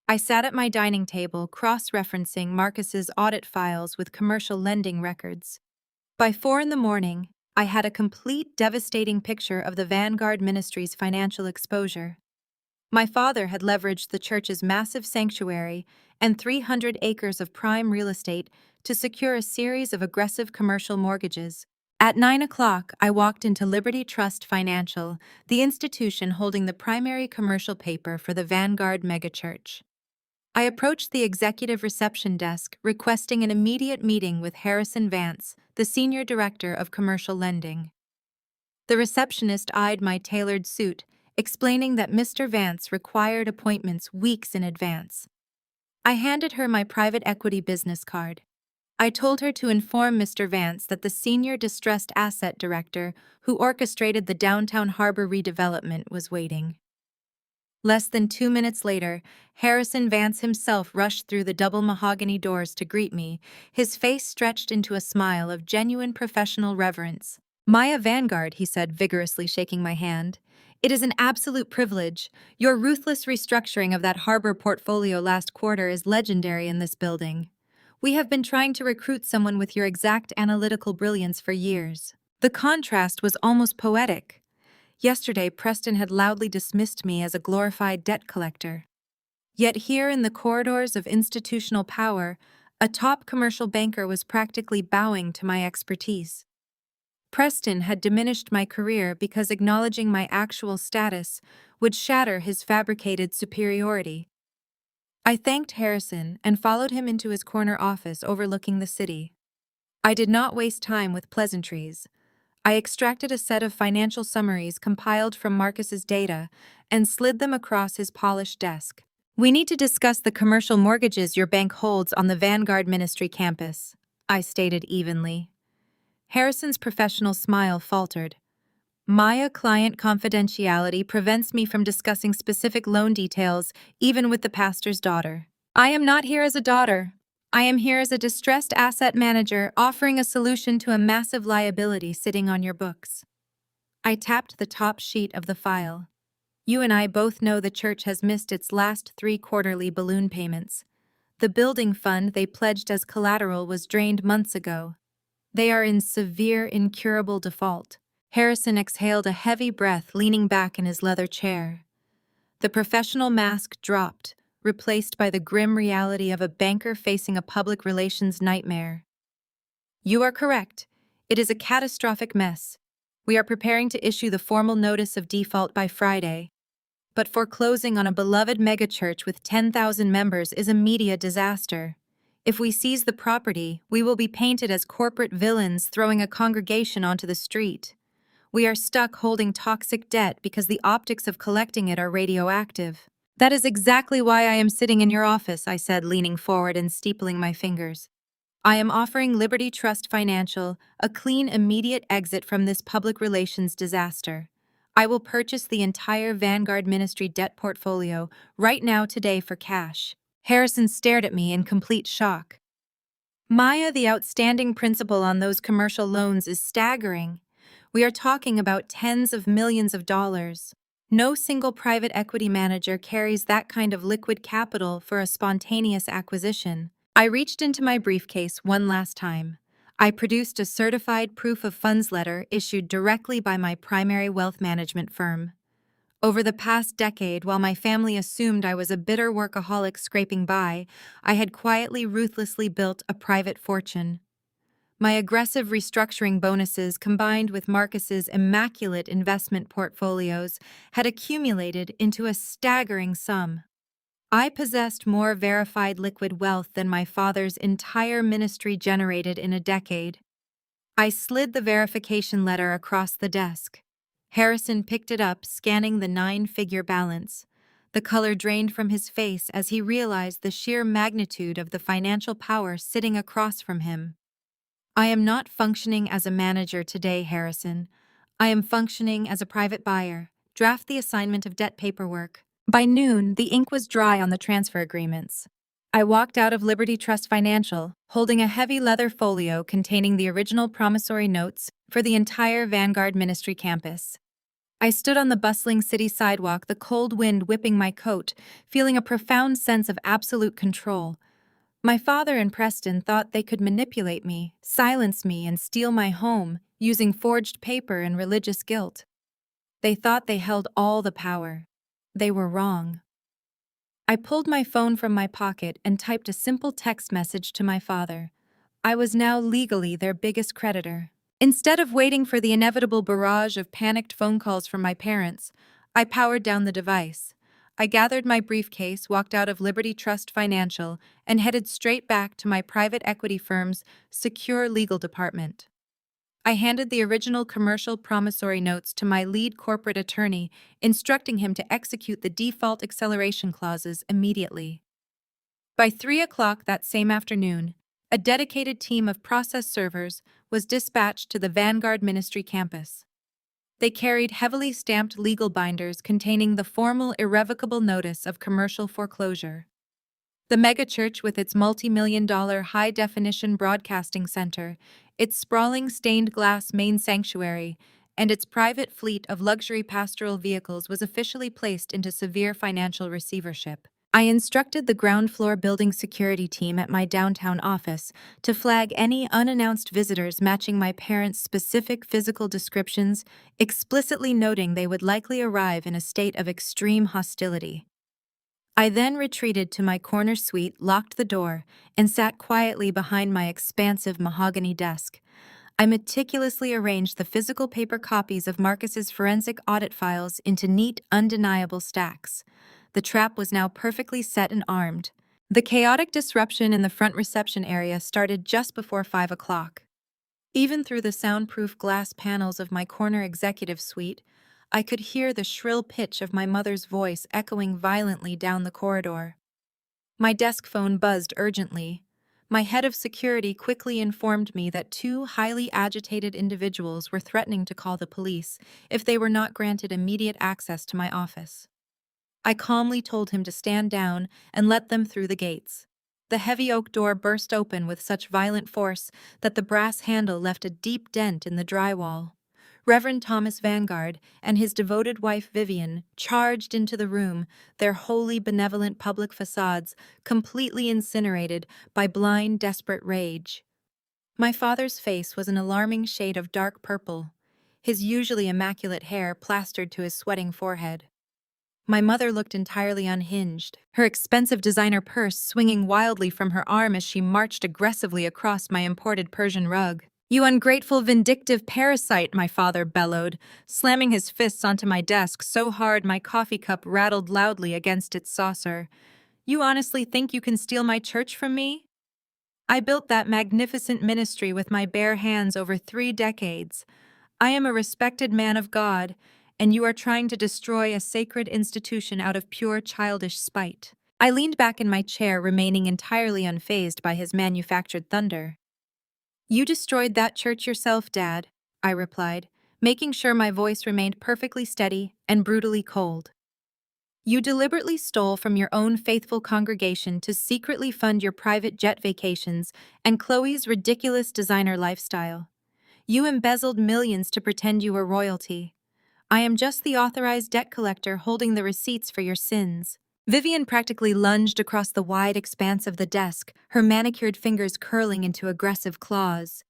I sat at my dining table, cross-referencing Marcus's audit files with commercial lending records. By 4 in the morning, I had a complete, devastating picture of the Vanguard Ministry's financial exposure. My father had leveraged the church's massive sanctuary and 300 acres of prime real estate to secure a series of aggressive commercial mortgages. At 9 o'clock, I walked into Liberty Trust Financial, the institution holding the primary commercial paper for the Vanguard megachurch. I approached the executive reception desk, requesting an immediate meeting with Harrison Vance, the senior director of commercial lending. The receptionist eyed my tailored suit, explaining that Mr. Vance required appointments weeks in advance. I handed her my private equity business card. I told her to inform Mr. Vance that the senior distressed asset director who orchestrated the downtown harbor redevelopment was waiting. Less than 2 minutes later, Harrison Vance himself rushed through the double mahogany doors to greet me, his face stretched into a smile of genuine professional reverence. "Maya Vanguard," he said, vigorously shaking my hand. "It is an absolute privilege. Your ruthless restructuring of that harbor portfolio last quarter is legendary in this building. We have been trying to recruit someone with your exact analytical brilliance for years." The contrast was almost poetic. Yesterday, Preston had loudly dismissed me as a glorified debt collector. Yet here in the corridors of institutional power, a top commercial banker was practically bowing to my expertise. Preston had diminished my career because acknowledging my actual status would shatter his fabricated superiority. I thanked Harrison and followed him into his corner office overlooking the city. I did not waste time with pleasantries. I extracted a set of financial summaries compiled from Marcus's data and slid them across his polished desk. "We need to discuss the commercial mortgages your bank holds on the Vanguard Ministry campus," I stated evenly. Harrison's professional smile faltered. "My client confidentiality prevents me from discussing specific loan details, even with the pastor's daughter. I am not here as a daughter. I am here as a distressed asset manager offering a solution to a massive liability sitting on your books." I tapped the top sheet of the file. "You and I both know the church has missed its last 3 quarterly balloon payments. The building fund they pledged as collateral was drained months ago. They are in severe, incurable default." Harrison exhaled a heavy breath, leaning back in his leather chair. The professional mask dropped, replaced by the grim reality of a banker facing a public relations nightmare. "You are correct. It is a catastrophic mess. We are preparing to issue the formal notice of default by Friday. But foreclosing on a beloved megachurch with 10,000 members is a media disaster. If we seize the property, we will be painted as corporate villains throwing a congregation onto the street. We are stuck holding toxic debt because the optics of collecting it are radioactive." "That is exactly why I am sitting in your office," I said, leaning forward and steepling my fingers. "I am offering Liberty Trust Financial a clean, immediate exit from this public relations disaster. I will purchase the entire Vanguard Ministry debt portfolio right now today for cash." Harrison stared at me in complete shock. "Maya, the outstanding principal on those commercial loans is staggering. We are talking about tens of millions of dollars. No single private equity manager carries that kind of liquid capital for a spontaneous acquisition." I reached into my briefcase one last time. I produced a certified proof of funds letter issued directly by my primary wealth management firm. Over the past decade, while my family assumed I was a bitter workaholic scraping by, I had quietly, ruthlessly built a private fortune. My aggressive restructuring bonuses combined with Marcus's immaculate investment portfolios had accumulated into a staggering sum. I possessed more verified liquid wealth than my father's entire ministry generated in a decade. I slid the verification letter across the desk. Harrison picked it up, scanning the 9-figure balance. The color drained from his face as he realized the sheer magnitude of the financial power sitting across from him. I am not functioning as a manager today, Harrison. I am functioning as a private buyer. Draft the assignment of debt paperwork. By noon, the ink was dry on the transfer agreements. I walked out of Liberty Trust Financial, holding a heavy leather folio containing the original promissory notes for the entire Vanguard Ministry campus. I stood on the bustling city sidewalk, the cold wind whipping my coat, feeling a profound sense of absolute control. My father and Preston thought they could manipulate me, silence me, and steal my home using forged paper and religious guilt. They thought they held all the power. They were wrong. I pulled my phone from my pocket and typed a simple text message to my father. I was now legally their biggest creditor. Instead of waiting for the inevitable barrage of panicked phone calls from my parents, I powered down the device. I gathered my briefcase, walked out of Liberty Trust Financial, and headed straight back to my private equity firm's secure legal department. I handed the original commercial promissory notes to my lead corporate attorney, instructing him to execute the default acceleration clauses immediately. By 3 o'clock that same afternoon, a dedicated team of process servers was dispatched to the Vanguard Ministry campus. They carried heavily stamped legal binders containing the formal irrevocable notice of commercial foreclosure. The megachurch with its multi-million-dollar high-definition broadcasting center, its sprawling stained-glass main sanctuary, and its private fleet of luxury pastoral vehicles was officially placed into severe financial receivership. I instructed the ground-floor building security team at my downtown office to flag any unannounced visitors matching my parents' specific physical descriptions, explicitly noting they would likely arrive in a state of extreme hostility. I then retreated to my corner suite, locked the door, and sat quietly behind my expansive mahogany desk. I meticulously arranged the physical paper copies of Marcus's forensic audit files into neat, undeniable stacks. The trap was now perfectly set and armed. The chaotic disruption in the front reception area started just before 5 o'clock. Even through the soundproof glass panels of my corner executive suite, I could hear the shrill pitch of my mother's voice echoing violently down the corridor. My desk phone buzzed urgently. My head of security quickly informed me that two highly agitated individuals were threatening to call the police if they were not granted immediate access to my office. I calmly told him to stand down and let them through the gates. The heavy oak door burst open with such violent force that the brass handle left a deep dent in the drywall. Reverend Thomas Vanguard and his devoted wife Vivian charged into the room, their wholly benevolent public facades completely incinerated by blind, desperate rage. My father's face was an alarming shade of dark purple, his usually immaculate hair plastered to his sweating forehead. My mother looked entirely unhinged, her expensive designer purse swinging wildly from her arm as she marched aggressively across my imported Persian rug. "You ungrateful, vindictive parasite," my father bellowed, slamming his fists onto my desk so hard my coffee cup rattled loudly against its saucer. "You honestly think you can steal my church from me? I built that magnificent ministry with my bare hands over 3 decades. I am a respected man of God, and you are trying to destroy a sacred institution out of pure childish spite." I leaned back in my chair, remaining entirely unfazed by his manufactured thunder. "You destroyed that church yourself, Dad," I replied, making sure my voice remained perfectly steady and brutally cold. "You deliberately stole from your own faithful congregation to secretly fund your private jet vacations and Chloe's ridiculous designer lifestyle. You embezzled millions to pretend you were royalty. I am just the authorized debt collector holding the receipts for your sins." Vivian practically lunged across the wide expanse of the desk, her manicured fingers curling into aggressive claws.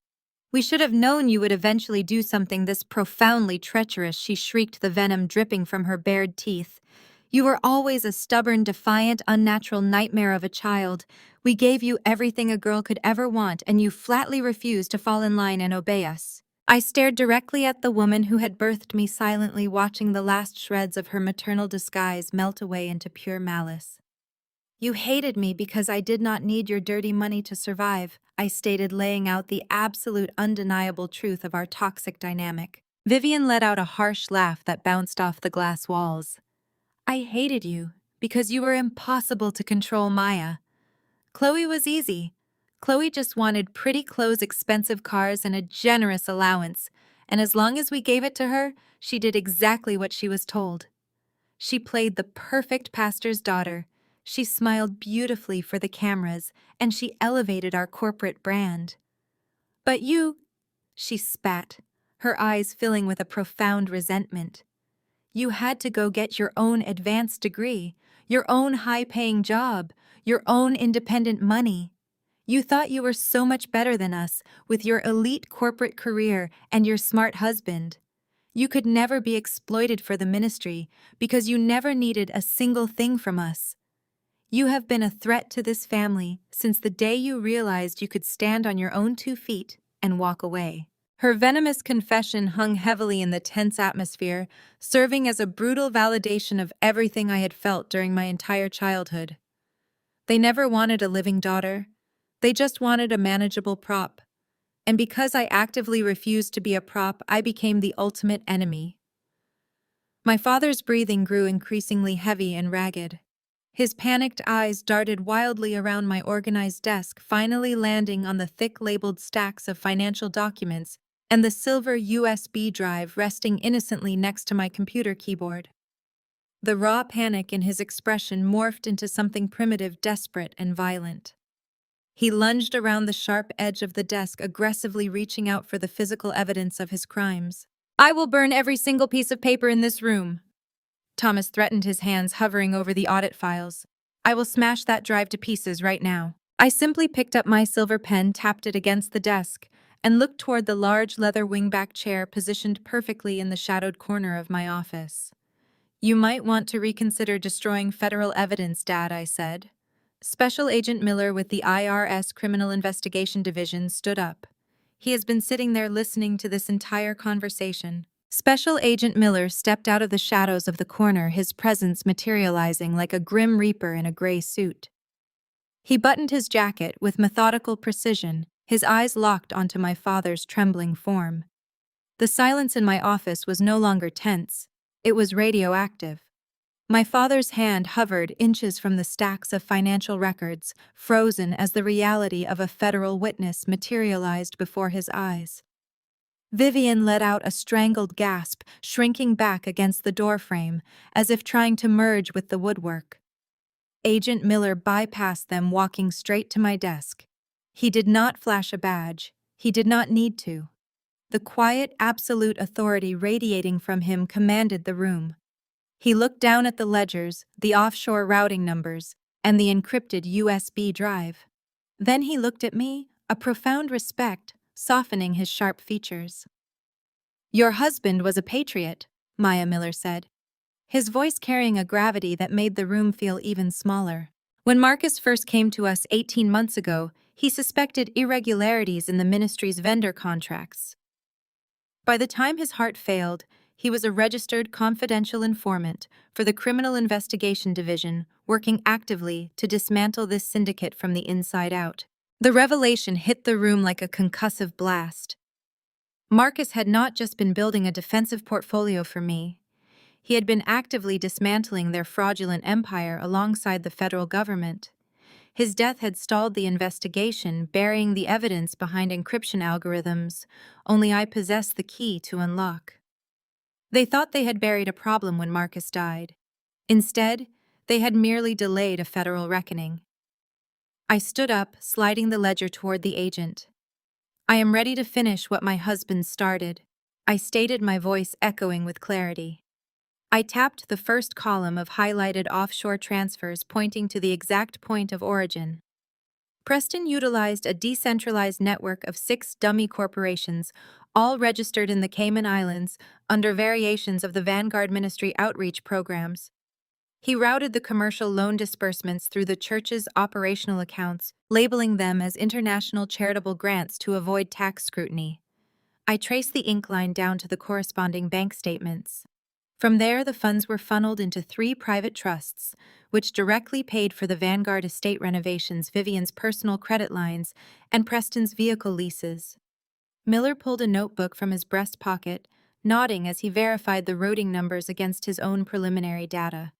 "We should have known you would eventually do something this profoundly treacherous," she shrieked, the venom dripping from her bared teeth. "You were always a stubborn, defiant, unnatural nightmare of a child. We gave you everything a girl could ever want, and you flatly refused to fall in line and obey us." I stared directly at the woman who had birthed me, silently watching the last shreds of her maternal disguise melt away into pure malice. "You hated me because I did not need your dirty money to survive," I stated, laying out the absolute undeniable truth of our toxic dynamic. Vivian let out a harsh laugh that bounced off the glass walls. "I hated you because you were impossible to control, Maya. Chloe was easy. Chloe just wanted pretty clothes, expensive cars, and a generous allowance, and as long as we gave it to her, she did exactly what she was told. She played the perfect pastor's daughter. She smiled beautifully for the cameras, and she elevated our corporate brand. But you, she spat, her eyes filling with a profound resentment. You had to go get your own advanced degree, your own high-paying job, your own independent money. You thought you were so much better than us with your elite corporate career and your smart husband. You could never be exploited for the ministry because you never needed a single thing from us. You have been a threat to this family since the day you realized you could stand on your own 2 feet and walk away. Her venomous confession hung heavily in the tense atmosphere, serving as a brutal validation of everything I had felt during my entire childhood. They never wanted a living daughter. They just wanted a manageable prop. And because I actively refused to be a prop, I became the ultimate enemy. My father's breathing grew increasingly heavy and ragged. His panicked eyes darted wildly around my organized desk, finally landing on the thick labeled stacks of financial documents and the silver USB drive resting innocently next to my computer keyboard. The raw panic in his expression morphed into something primitive, desperate, and violent. He lunged around the sharp edge of the desk, aggressively reaching out for the physical evidence of his crimes. "I will burn every single piece of paper in this room," Thomas threatened, his hands hovering over the audit files. "I will smash that drive to pieces right now." I simply picked up my silver pen, tapped it against the desk, and looked toward the large leather wingback chair positioned perfectly in the shadowed corner of my office. "You might want to reconsider destroying federal evidence, Dad," I said. Special Agent Miller with the IRS Criminal Investigation Division stood up. He has been sitting there listening to this entire conversation. Special Agent Miller stepped out of the shadows of the corner, his presence materializing like a grim reaper in a gray suit. He buttoned his jacket with methodical precision, his eyes locked onto my father's trembling form. The silence in my office was no longer tense. It was radioactive. My father's hand hovered inches from the stacks of financial records, frozen as the reality of a federal witness materialized before his eyes. Vivian let out a strangled gasp, shrinking back against the doorframe, as if trying to merge with the woodwork. Agent Miller bypassed them, walking straight to my desk. He did not flash a badge. He did not need to. The quiet, absolute authority radiating from him commanded the room. He looked down at the ledgers, the offshore routing numbers, and the encrypted USB drive. Then he looked at me, a profound respect softening his sharp features. "Your husband was a patriot," Maya Miller said, his voice carrying a gravity that made the room feel even smaller. "When Marcus first came to us 18 months ago, he suspected irregularities in the ministry's vendor contracts. By the time his heart failed, he was a registered confidential informant for the Criminal Investigation Division, working actively to dismantle this syndicate from the inside out." The revelation hit the room like a concussive blast. Marcus had not just been building a defensive portfolio for me. He had been actively dismantling their fraudulent empire alongside the federal government. His death had stalled the investigation, burying the evidence behind encryption algorithms. Only I possessed the key to unlock. They thought they had buried a problem when Marcus died. Instead, they had merely delayed a federal reckoning. I stood up, sliding the ledger toward the agent. "I am ready to finish what my husband started," I stated, my voice echoing with clarity. I tapped the first column of highlighted offshore transfers, pointing to the exact point of origin. Preston utilized a decentralized network of 6 dummy corporations, all registered in the Cayman Islands under variations of the Vanguard Ministry outreach programs. He routed the commercial loan disbursements through the church's operational accounts, labeling them as international charitable grants to avoid tax scrutiny. I traced the ink line down to the corresponding bank statements. From there, the funds were funneled into 3 private trusts, which directly paid for the Vanguard estate renovations, Vivian's personal credit lines, and Preston's vehicle leases. Miller pulled a notebook from his breast pocket, nodding as he verified the routing numbers against his own preliminary data.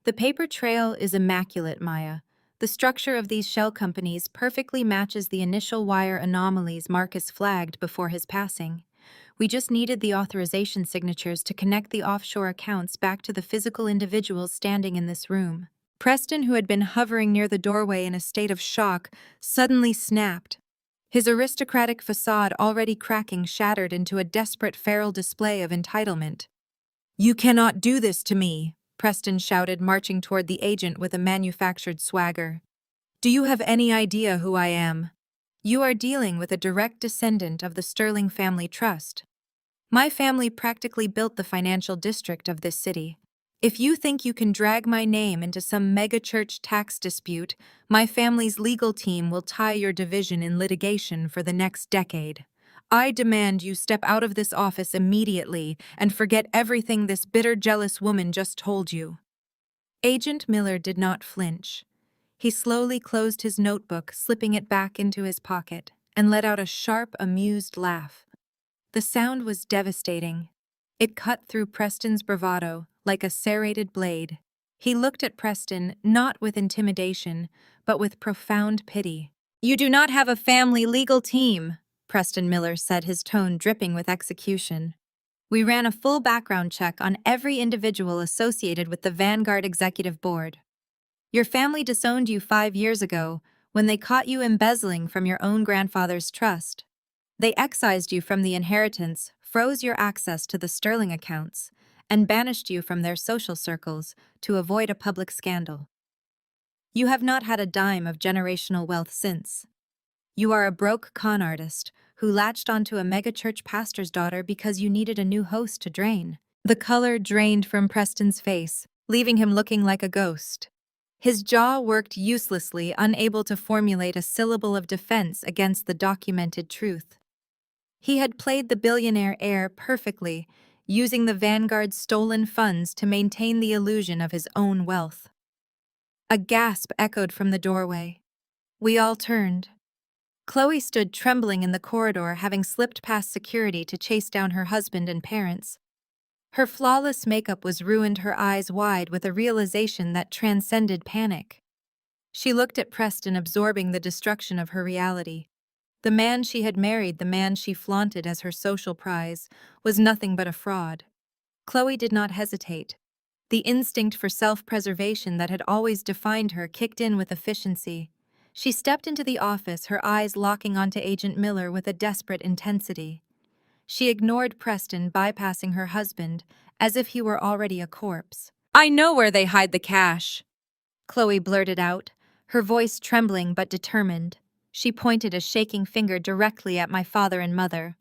"The paper trail is immaculate, Maya. The structure of these shell companies perfectly matches the initial wire anomalies Marcus flagged before his passing. We just needed the authorization signatures to connect the offshore accounts back to the physical individuals standing in this room. Preston, who had been hovering near the doorway in a state of shock, suddenly snapped. His aristocratic facade, already cracking, shattered into a desperate feral display of entitlement. "You cannot do this to me," Preston shouted, marching toward the agent with a manufactured swagger. "Do you have any idea who I am? You are dealing with a direct descendant of the Sterling family trust. My family practically built the financial district of this city. If you think you can drag my name into some megachurch tax dispute, my family's legal team will tie your division in litigation for the next decade. I demand you step out of this office immediately and forget everything this bitter, jealous woman just told you." Agent Miller did not flinch. He slowly closed his notebook, slipping it back into his pocket, and let out a sharp, amused laugh. The sound was devastating. It cut through Preston's bravado like a serrated blade. He looked at Preston not with intimidation, but with profound pity. "You do not have a family legal team," Preston Miller said, his tone dripping with execution. "We ran a full background check on every individual associated with the Vanguard Executive Board. Your family disowned you 5 years ago when they caught you embezzling from your own grandfather's trust. They excised you from the inheritance, froze your access to the Sterling accounts, and banished you from their social circles to avoid a public scandal. You have not had a dime of generational wealth since. You are a broke con artist who latched onto a megachurch pastor's daughter because you needed a new host to drain." The color drained from Preston's face, leaving him looking like a ghost. His jaw worked uselessly, unable to formulate a syllable of defense against the documented truth. He had played the billionaire heir perfectly, using the Vanguard's stolen funds to maintain the illusion of his own wealth. A gasp echoed from the doorway. We all turned. Chloe stood trembling in the corridor, having slipped past security to chase down her husband and parents. Her flawless makeup was ruined, her eyes wide with a realization that transcended panic. She looked at Preston, absorbing the destruction of her reality. The man she had married, the man she flaunted as her social prize, was nothing but a fraud. Chloe did not hesitate. The instinct for self-preservation that had always defined her kicked in with efficiency. She stepped into the office, her eyes locking onto Agent Miller with a desperate intensity. She ignored Preston, bypassing her husband, as if he were already a corpse. "I know where they hide the cash," Chloe blurted out, her voice trembling but determined. She pointed a shaking finger directly at my father and mother.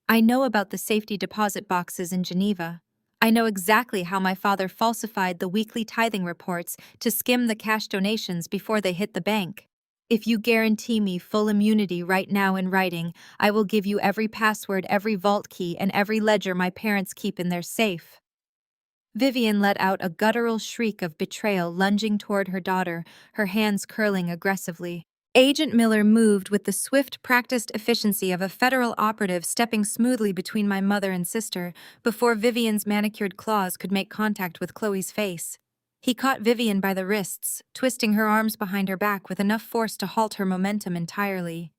"I know about the safety deposit boxes in Geneva. I know exactly how my father falsified the weekly tithing reports to skim the cash donations before they hit the bank. If you guarantee me full immunity right now in writing, I will give you every password, every vault key, and every ledger my parents keep in their safe." Vivian let out a guttural shriek of betrayal, lunging toward her daughter, her hands curling aggressively. Agent Miller moved with the swift, practiced efficiency of a federal operative, stepping smoothly between my mother and sister before Vivian's manicured claws could make contact with Chloe's face. He caught Vivian by the wrists, twisting her arms behind her back with enough force to halt her momentum entirely.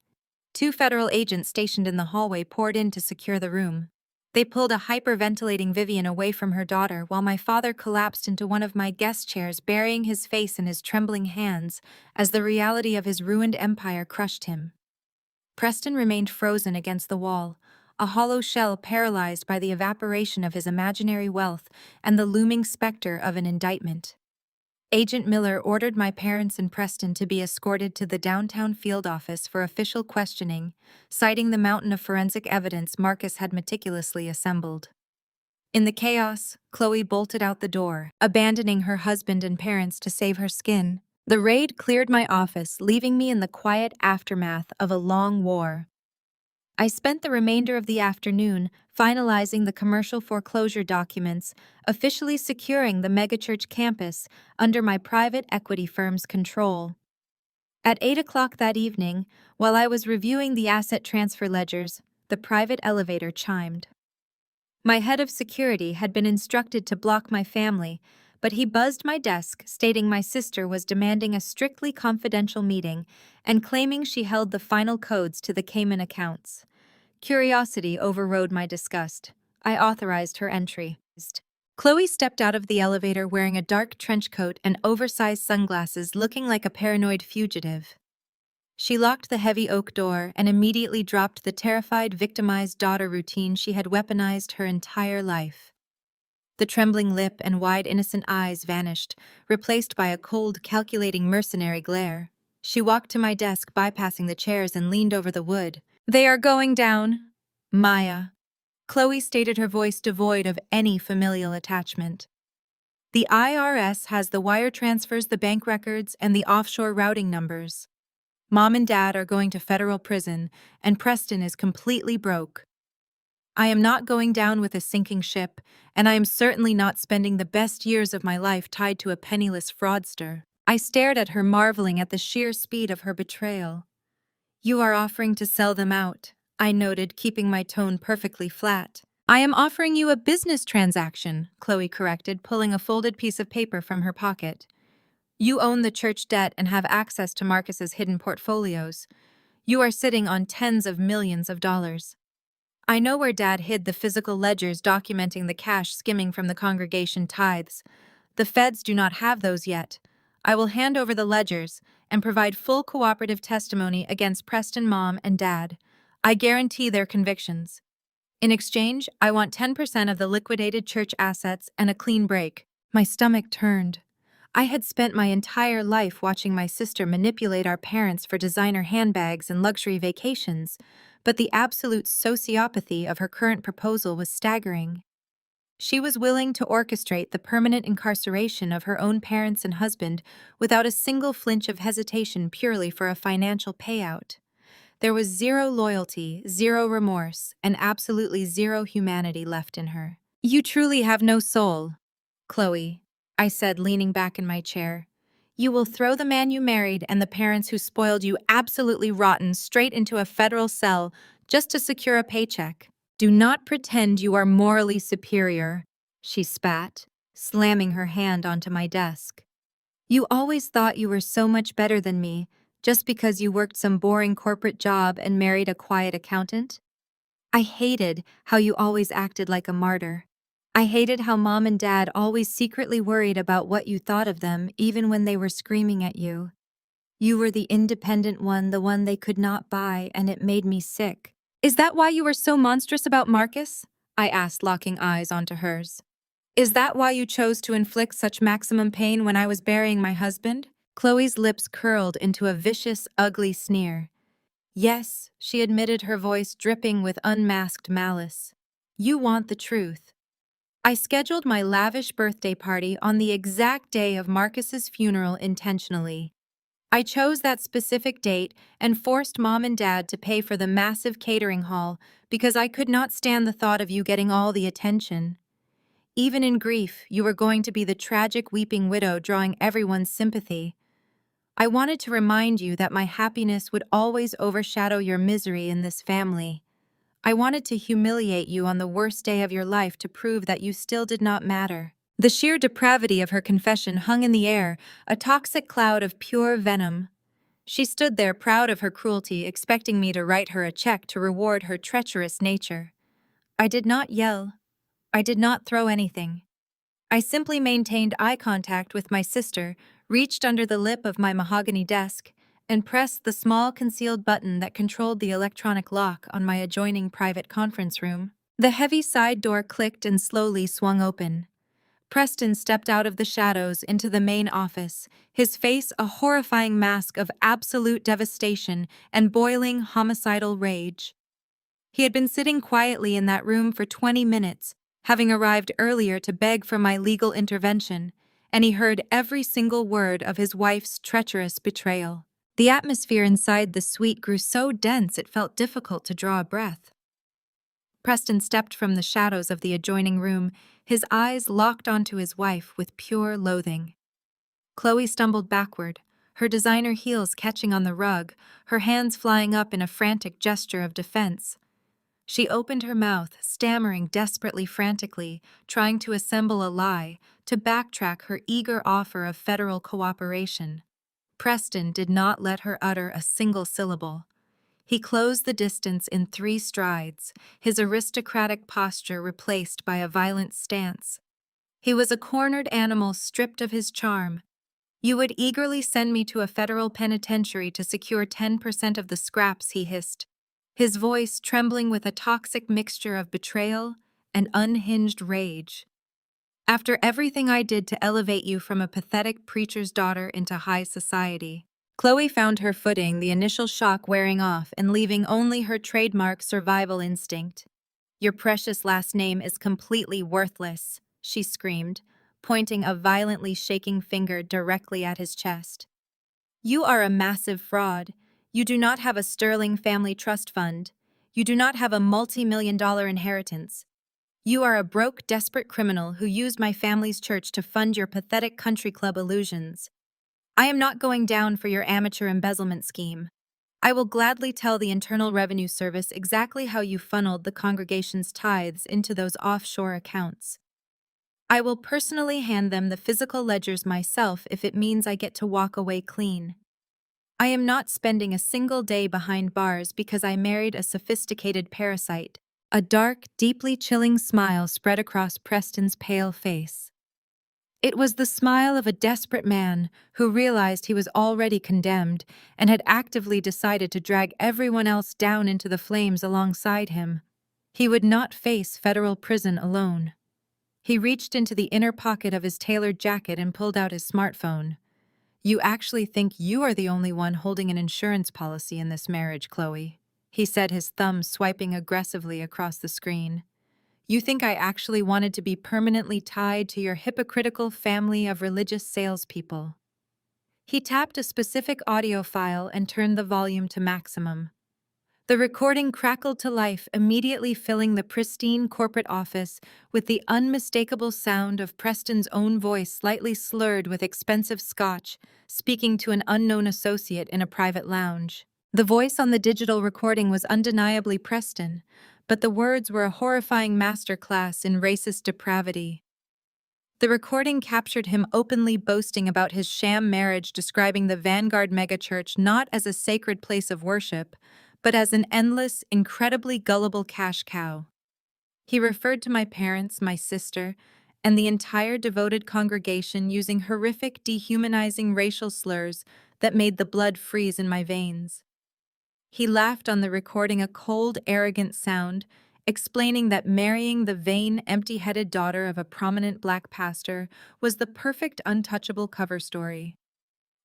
2 federal agents stationed in the hallway poured in to secure the room. They pulled a hyperventilating Vivian away from her daughter while my father collapsed into one of my guest chairs, burying his face in his trembling hands as the reality of his ruined empire crushed him. Preston remained frozen against the wall, a hollow shell paralyzed by the evaporation of his imaginary wealth and the looming specter of an indictment. Agent Miller ordered my parents and Preston to be escorted to the downtown field office for official questioning, citing the mountain of forensic evidence Marcus had meticulously assembled. In the chaos, Chloe bolted out the door, abandoning her husband and parents to save her skin. The raid cleared my office, leaving me in the quiet aftermath of a long war. I spent the remainder of the afternoon finalizing the commercial foreclosure documents, officially securing the megachurch campus under my private equity firm's control. At 8 o'clock that evening, while I was reviewing the asset transfer ledgers, the private elevator chimed. My head of security had been instructed to block my family, but he buzzed my desk, stating my sister was demanding a strictly confidential meeting and claiming she held the final codes to the Cayman accounts. Curiosity overrode my disgust. I authorized her entry. Chloe stepped out of the elevator wearing a dark trench coat and oversized sunglasses, looking like a paranoid fugitive. She locked the heavy oak door and immediately dropped the terrified, victimized daughter routine she had weaponized her entire life. The trembling lip and wide, innocent eyes vanished, replaced by a cold, calculating mercenary glare. She walked to my desk, bypassing the chairs, and leaned over the wood. "They are going down, Maya," Chloe stated, her voice devoid of any familial attachment. "The IRS has the wire transfers, the bank records, and the offshore routing numbers. Mom and Dad are going to federal prison, and Preston is completely broke. I am not going down with a sinking ship, and I am certainly not spending the best years of my life tied to a penniless fraudster." I stared at her, marveling at the sheer speed of her betrayal. "You are offering to sell them out," I noted, keeping my tone perfectly flat. "I am offering you a business transaction," Chloe corrected, pulling a folded piece of paper from her pocket. "You own the church debt and have access to Marcus's hidden portfolios. You are sitting on tens of millions of dollars. I know where Dad hid the physical ledgers documenting the cash skimming from the congregation tithes. The feds do not have those yet. I will hand over the ledgers and provide full cooperative testimony against Preston Mom and Dad. I guarantee their convictions. In exchange, I want 10% of the liquidated church assets and a clean break." My stomach turned. I had spent my entire life watching my sister manipulate our parents for designer handbags and luxury vacations, but the absolute sociopathy of her current proposal was staggering. She was willing to orchestrate the permanent incarceration of her own parents and husband without a single flinch of hesitation, purely for a financial payout. There was zero loyalty, zero remorse, and absolutely zero humanity left in her. "You truly have no soul, Chloe," I said, leaning back in my chair. "You will throw the man you married and the parents who spoiled you absolutely rotten straight into a federal cell just to secure a paycheck. Do not pretend you are morally superior," she spat, slamming her hand onto my desk. "You always thought you were so much better than me, just because you worked some boring corporate job and married a quiet accountant? I hated how you always acted like a martyr. I hated how Mom and Dad always secretly worried about what you thought of them, even when they were screaming at you. You were the independent one, the one they could not buy, and it made me sick." "Is that why you were so monstrous about Marcus?" I asked, locking eyes onto hers. "Is that why you chose to inflict such maximum pain when I was burying my husband?" Chloe's lips curled into a vicious, ugly sneer. "Yes," she admitted, her voice dripping with unmasked malice. "You want the truth. I scheduled my lavish birthday party on the exact day of Marcus's funeral intentionally. I chose that specific date and forced Mom and Dad to pay for the massive catering hall because I could not stand the thought of you getting all the attention. Even in grief, you were going to be the tragic weeping widow drawing everyone's sympathy. I wanted to remind you that my happiness would always overshadow your misery in this family. I wanted to humiliate you on the worst day of your life to prove that you still did not matter." The sheer depravity of her confession hung in the air, a toxic cloud of pure venom. She stood there, proud of her cruelty, expecting me to write her a check to reward her treacherous nature. I did not yell. I did not throw anything. I simply maintained eye contact with my sister, reached under the lip of my mahogany desk, and pressed the small concealed button that controlled the electronic lock on my adjoining private conference room. The heavy side door clicked and slowly swung open. Preston stepped out of the shadows into the main office, his face a horrifying mask of absolute devastation and boiling homicidal rage. He had been sitting quietly in that room for 20 minutes, having arrived earlier to beg for my legal intervention, and he heard every single word of his wife's treacherous betrayal. The atmosphere inside the suite grew so dense it felt difficult to draw a breath. Preston stepped from the shadows of the adjoining room, his eyes locked onto his wife with pure loathing. Chloe stumbled backward, her designer heels catching on the rug, her hands flying up in a frantic gesture of defense. She opened her mouth, stammering desperately, frantically, trying to assemble a lie, to backtrack her eager offer of federal cooperation. Preston did not let her utter a single syllable. He closed the distance in 3 strides, his aristocratic posture replaced by a violent stance. He was a cornered animal stripped of his charm. "You would eagerly send me to a federal penitentiary to secure 10% of the scraps," he hissed, his voice trembling with a toxic mixture of betrayal and unhinged rage. "After everything I did to elevate you from a pathetic preacher's daughter into high society." Chloe found her footing, the initial shock wearing off and leaving only her trademark survival instinct. "Your precious last name is completely worthless," she screamed, pointing a violently shaking finger directly at his chest. "You are a massive fraud. You do not have a sterling family trust fund. You do not have a multi-million-dollar inheritance. You are a broke, desperate criminal who used my family's church to fund your pathetic country club illusions. I am not going down for your amateur embezzlement scheme. I will gladly tell the Internal Revenue Service exactly how you funneled the congregation's tithes into those offshore accounts. I will personally hand them the physical ledgers myself if it means I get to walk away clean. I am not spending a single day behind bars because I married a sophisticated parasite." A dark, deeply chilling smile spread across Preston's pale face. It was the smile of a desperate man who realized he was already condemned and had actively decided to drag everyone else down into the flames alongside him. He would not face federal prison alone. He reached into the inner pocket of his tailored jacket and pulled out his smartphone. "You actually think you are the only one holding an insurance policy in this marriage, Chloe," he said, his thumb swiping aggressively across the screen. "You think I actually wanted to be permanently tied to your hypocritical family of religious salespeople." He tapped a specific audio file and turned the volume to maximum. The recording crackled to life, immediately filling the pristine corporate office with the unmistakable sound of Preston's own voice, slightly slurred with expensive scotch, speaking to an unknown associate in a private lounge. The voice on the digital recording was undeniably Preston, but the words were a horrifying masterclass in racist depravity. The recording captured him openly boasting about his sham marriage, describing the Vanguard megachurch not as a sacred place of worship, but as an endless, incredibly gullible cash cow. He referred to my parents, my sister, and the entire devoted congregation using horrific, dehumanizing racial slurs that made the blood freeze in my veins. He laughed on the recording, a cold, arrogant sound, explaining that marrying the vain, empty-headed daughter of a prominent black pastor was the perfect untouchable cover story.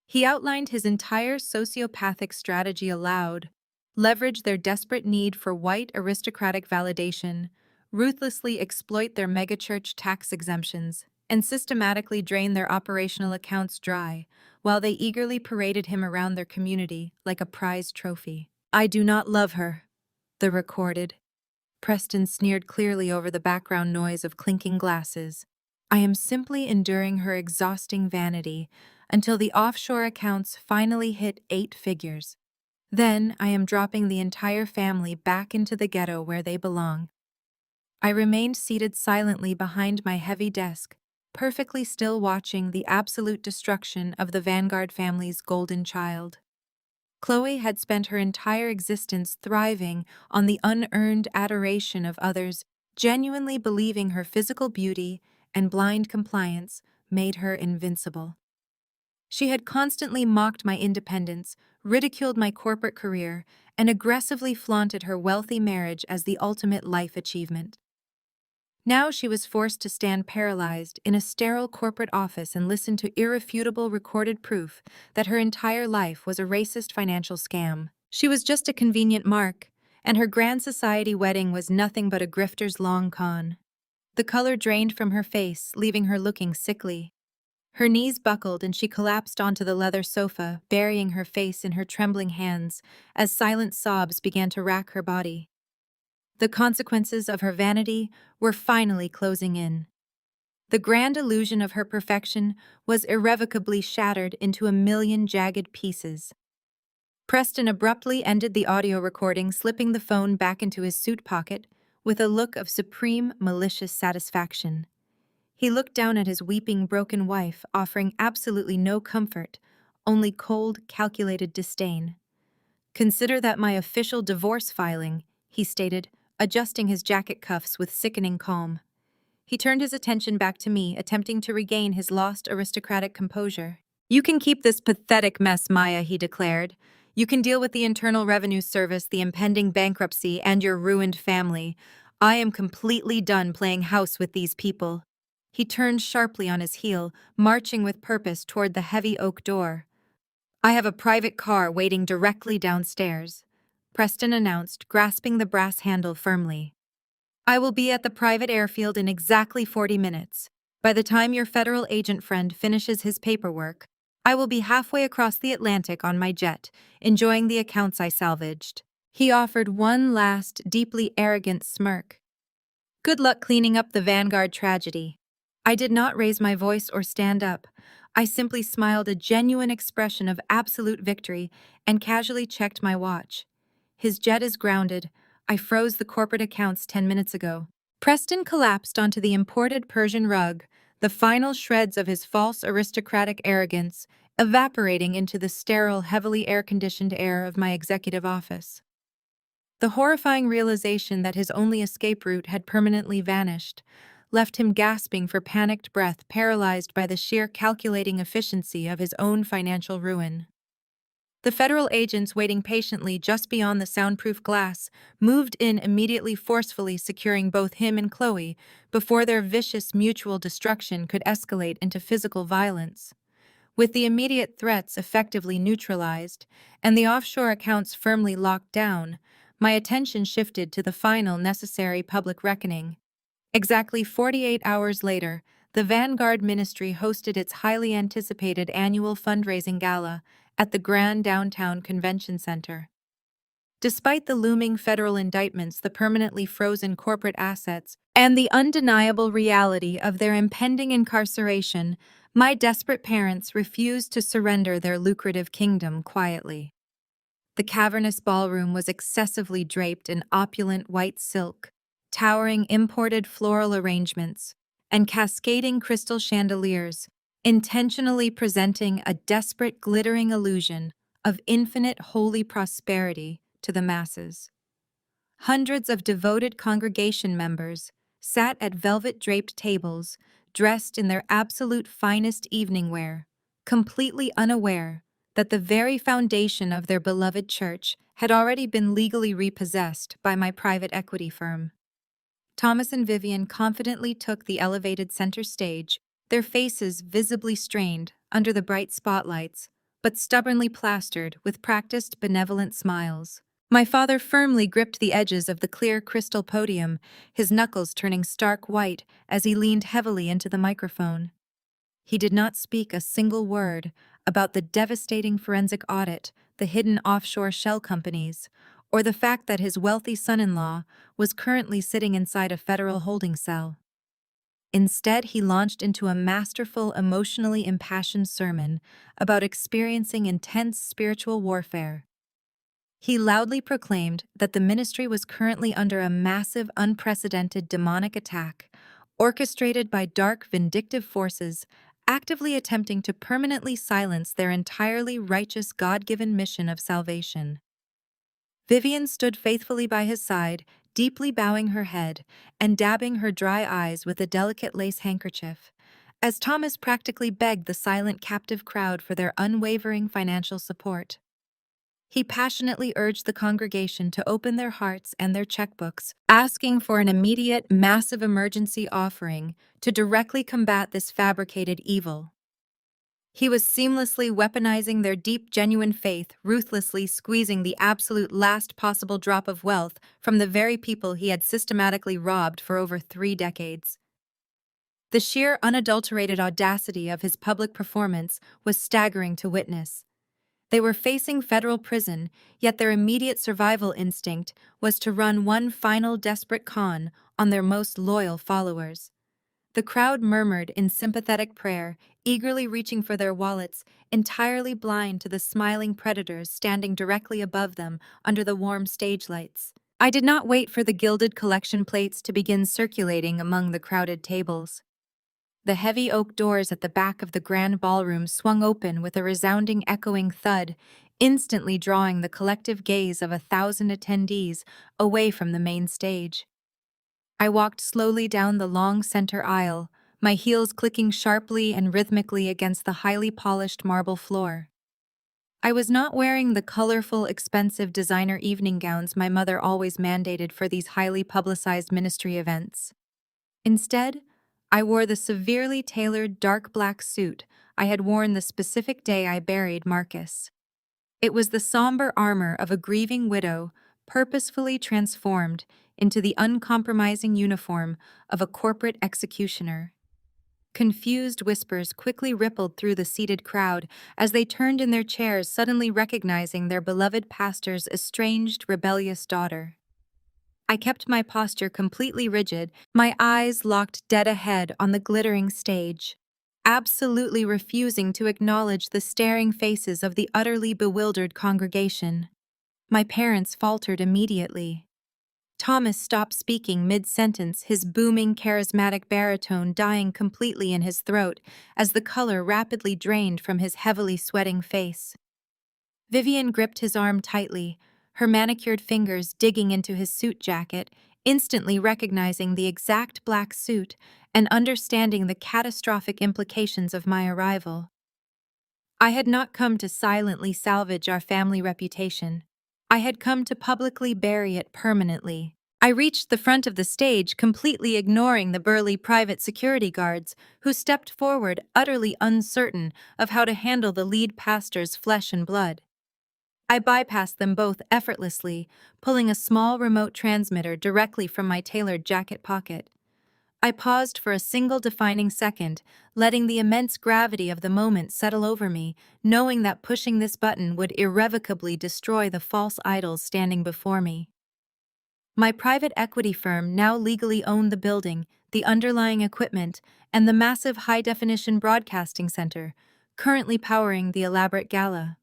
He outlined his entire sociopathic strategy aloud: leverage their desperate need for white aristocratic validation, ruthlessly exploit their megachurch tax exemptions, and systematically drain their operational accounts dry, while they eagerly paraded him around their community like a prized trophy. "I do not love her," the recorded. Preston sneered clearly over the background noise of clinking glasses. "I am simply enduring her exhausting vanity until the offshore accounts finally hit 8 figures. Then I am dropping the entire family back into the ghetto where they belong." I remained seated silently behind my heavy desk, perfectly still, watching the absolute destruction of the Vanguard family's golden child. Chloe had spent her entire existence thriving on the unearned adoration of others, genuinely believing her physical beauty and blind compliance made her invincible. She had constantly mocked my independence, ridiculed my corporate career, and aggressively flaunted her wealthy marriage as the ultimate life achievement. Now she was forced to stand paralyzed in a sterile corporate office and listen to irrefutable recorded proof that her entire life was a racist financial scam. She was just a convenient mark, and her grand society wedding was nothing but a grifter's long con. The color drained from her face, leaving her looking sickly. Her knees buckled and she collapsed onto the leather sofa, burying her face in her trembling hands as silent sobs began to rack her body. The consequences of her vanity were finally closing in. The grand illusion of her perfection was irrevocably shattered into a million jagged pieces. Preston abruptly ended the audio recording, slipping the phone back into his suit pocket with a look of supreme, malicious satisfaction. He looked down at his weeping, broken wife, offering absolutely no comfort, only cold, calculated disdain. "Consider that my official divorce filing," he stated, adjusting his jacket cuffs with sickening calm. He turned his attention back to me, attempting to regain his lost aristocratic composure. "You can keep this pathetic mess, Maya," he declared. "You can deal with the Internal Revenue Service, the impending bankruptcy, and your ruined family. I am completely done playing house with these people." He turned sharply on his heel, marching with purpose toward the heavy oak door. "I have a private car waiting directly downstairs," Preston announced, grasping the brass handle firmly. "I will be at the private airfield in exactly 40 minutes. By the time your federal agent friend finishes his paperwork, I will be halfway across the Atlantic on my jet, enjoying the accounts I salvaged." He offered one last, deeply arrogant smirk. "Good luck cleaning up the Vanguard tragedy." I did not raise my voice or stand up. I simply smiled a genuine expression of absolute victory and casually checked my watch. "His jet is grounded. I froze the corporate accounts 10 minutes ago." Preston collapsed onto the imported Persian rug, the final shreds of his false aristocratic arrogance evaporating into the sterile, heavily air-conditioned air of my executive office. The horrifying realization that his only escape route had permanently vanished left him gasping for panicked breath, paralyzed by the sheer calculating efficiency of his own financial ruin. The federal agents waiting patiently just beyond the soundproof glass moved in immediately, forcefully securing both him and Chloe before their vicious mutual destruction could escalate into physical violence. With the immediate threats effectively neutralized and the offshore accounts firmly locked down, my attention shifted to the final necessary public reckoning. Exactly 48 hours later, the Vanguard Ministry hosted its highly anticipated annual fundraising gala at the Grand Downtown Convention Center. Despite the looming federal indictments, the permanently frozen corporate assets, and the undeniable reality of their impending incarceration, my desperate parents refused to surrender their lucrative kingdom quietly. The cavernous ballroom was excessively draped in opulent white silk, towering imported floral arrangements, and cascading crystal chandeliers, intentionally presenting a desperate glittering illusion of infinite holy prosperity to the masses. Hundreds of devoted congregation members sat at velvet-draped tables, dressed in their absolute finest evening wear, completely unaware that the very foundation of their beloved church had already been legally repossessed by my private equity firm. Thomas and Vivian confidently took the elevated center stage, their faces visibly strained under the bright spotlights, but stubbornly plastered with practiced benevolent smiles. My father firmly gripped the edges of the clear crystal podium, his knuckles turning stark white as he leaned heavily into the microphone. He did not speak a single word about the devastating forensic audit, the hidden offshore shell companies, or the fact that his wealthy son-in-law was currently sitting inside a federal holding cell. Instead, he launched into a masterful, emotionally impassioned sermon about experiencing intense spiritual warfare. He loudly proclaimed that the ministry was currently under a massive, unprecedented demonic attack, orchestrated by dark, vindictive forces actively attempting to permanently silence their entirely righteous God-given mission of salvation. Vivian stood faithfully by his side, deeply bowing her head and dabbing her dry eyes with a delicate lace handkerchief, as Thomas practically begged the silent captive crowd for their unwavering financial support. He passionately urged the congregation to open their hearts and their checkbooks, asking for an immediate, massive emergency offering to directly combat this fabricated evil. He was seamlessly weaponizing their deep, genuine faith, ruthlessly squeezing the absolute last possible drop of wealth from the very people he had systematically robbed for over 3 decades. The sheer, unadulterated audacity of his public performance was staggering to witness. They were facing federal prison, yet their immediate survival instinct was to run one final desperate con on their most loyal followers. The crowd murmured in sympathetic prayer, eagerly reaching for their wallets, entirely blind to the smiling predators standing directly above them under the warm stage lights. I did not wait for the gilded collection plates to begin circulating among the crowded tables. The heavy oak doors at the back of the grand ballroom swung open with a resounding echoing thud, instantly drawing the collective gaze of 1,000 attendees away from the main stage. I walked slowly down the long center aisle, my heels clicking sharply and rhythmically against the highly polished marble floor. I was not wearing the colorful, expensive designer evening gowns my mother always mandated for these highly publicized ministry events. Instead, I wore the severely tailored dark black suit I had worn the specific day I buried Marcus. It was the somber armor of a grieving widow, purposefully transformed into the uncompromising uniform of a corporate executioner. Confused whispers quickly rippled through the seated crowd as they turned in their chairs, suddenly recognizing their beloved pastor's estranged, rebellious daughter. I kept my posture completely rigid, my eyes locked dead ahead on the glittering stage, absolutely refusing to acknowledge the staring faces of the utterly bewildered congregation. My parents faltered immediately. Thomas stopped speaking mid-sentence, his booming, charismatic baritone dying completely in his throat as the color rapidly drained from his heavily sweating face. Vivian gripped his arm tightly, her manicured fingers digging into his suit jacket, instantly recognizing the exact black suit and understanding the catastrophic implications of my arrival. I had not come to silently salvage our family reputation. I had come to publicly bury it permanently. I reached the front of the stage, completely ignoring the burly private security guards who stepped forward, utterly uncertain of how to handle the lead pastor's flesh and blood. I bypassed them both effortlessly, pulling a small remote transmitter directly from my tailored jacket pocket. I paused for a single defining second, letting the immense gravity of the moment settle over me, knowing that pushing this button would irrevocably destroy the false idols standing before me. My private equity firm now legally owned the building, the underlying equipment, and the massive high-definition broadcasting center, currently powering the elaborate gala.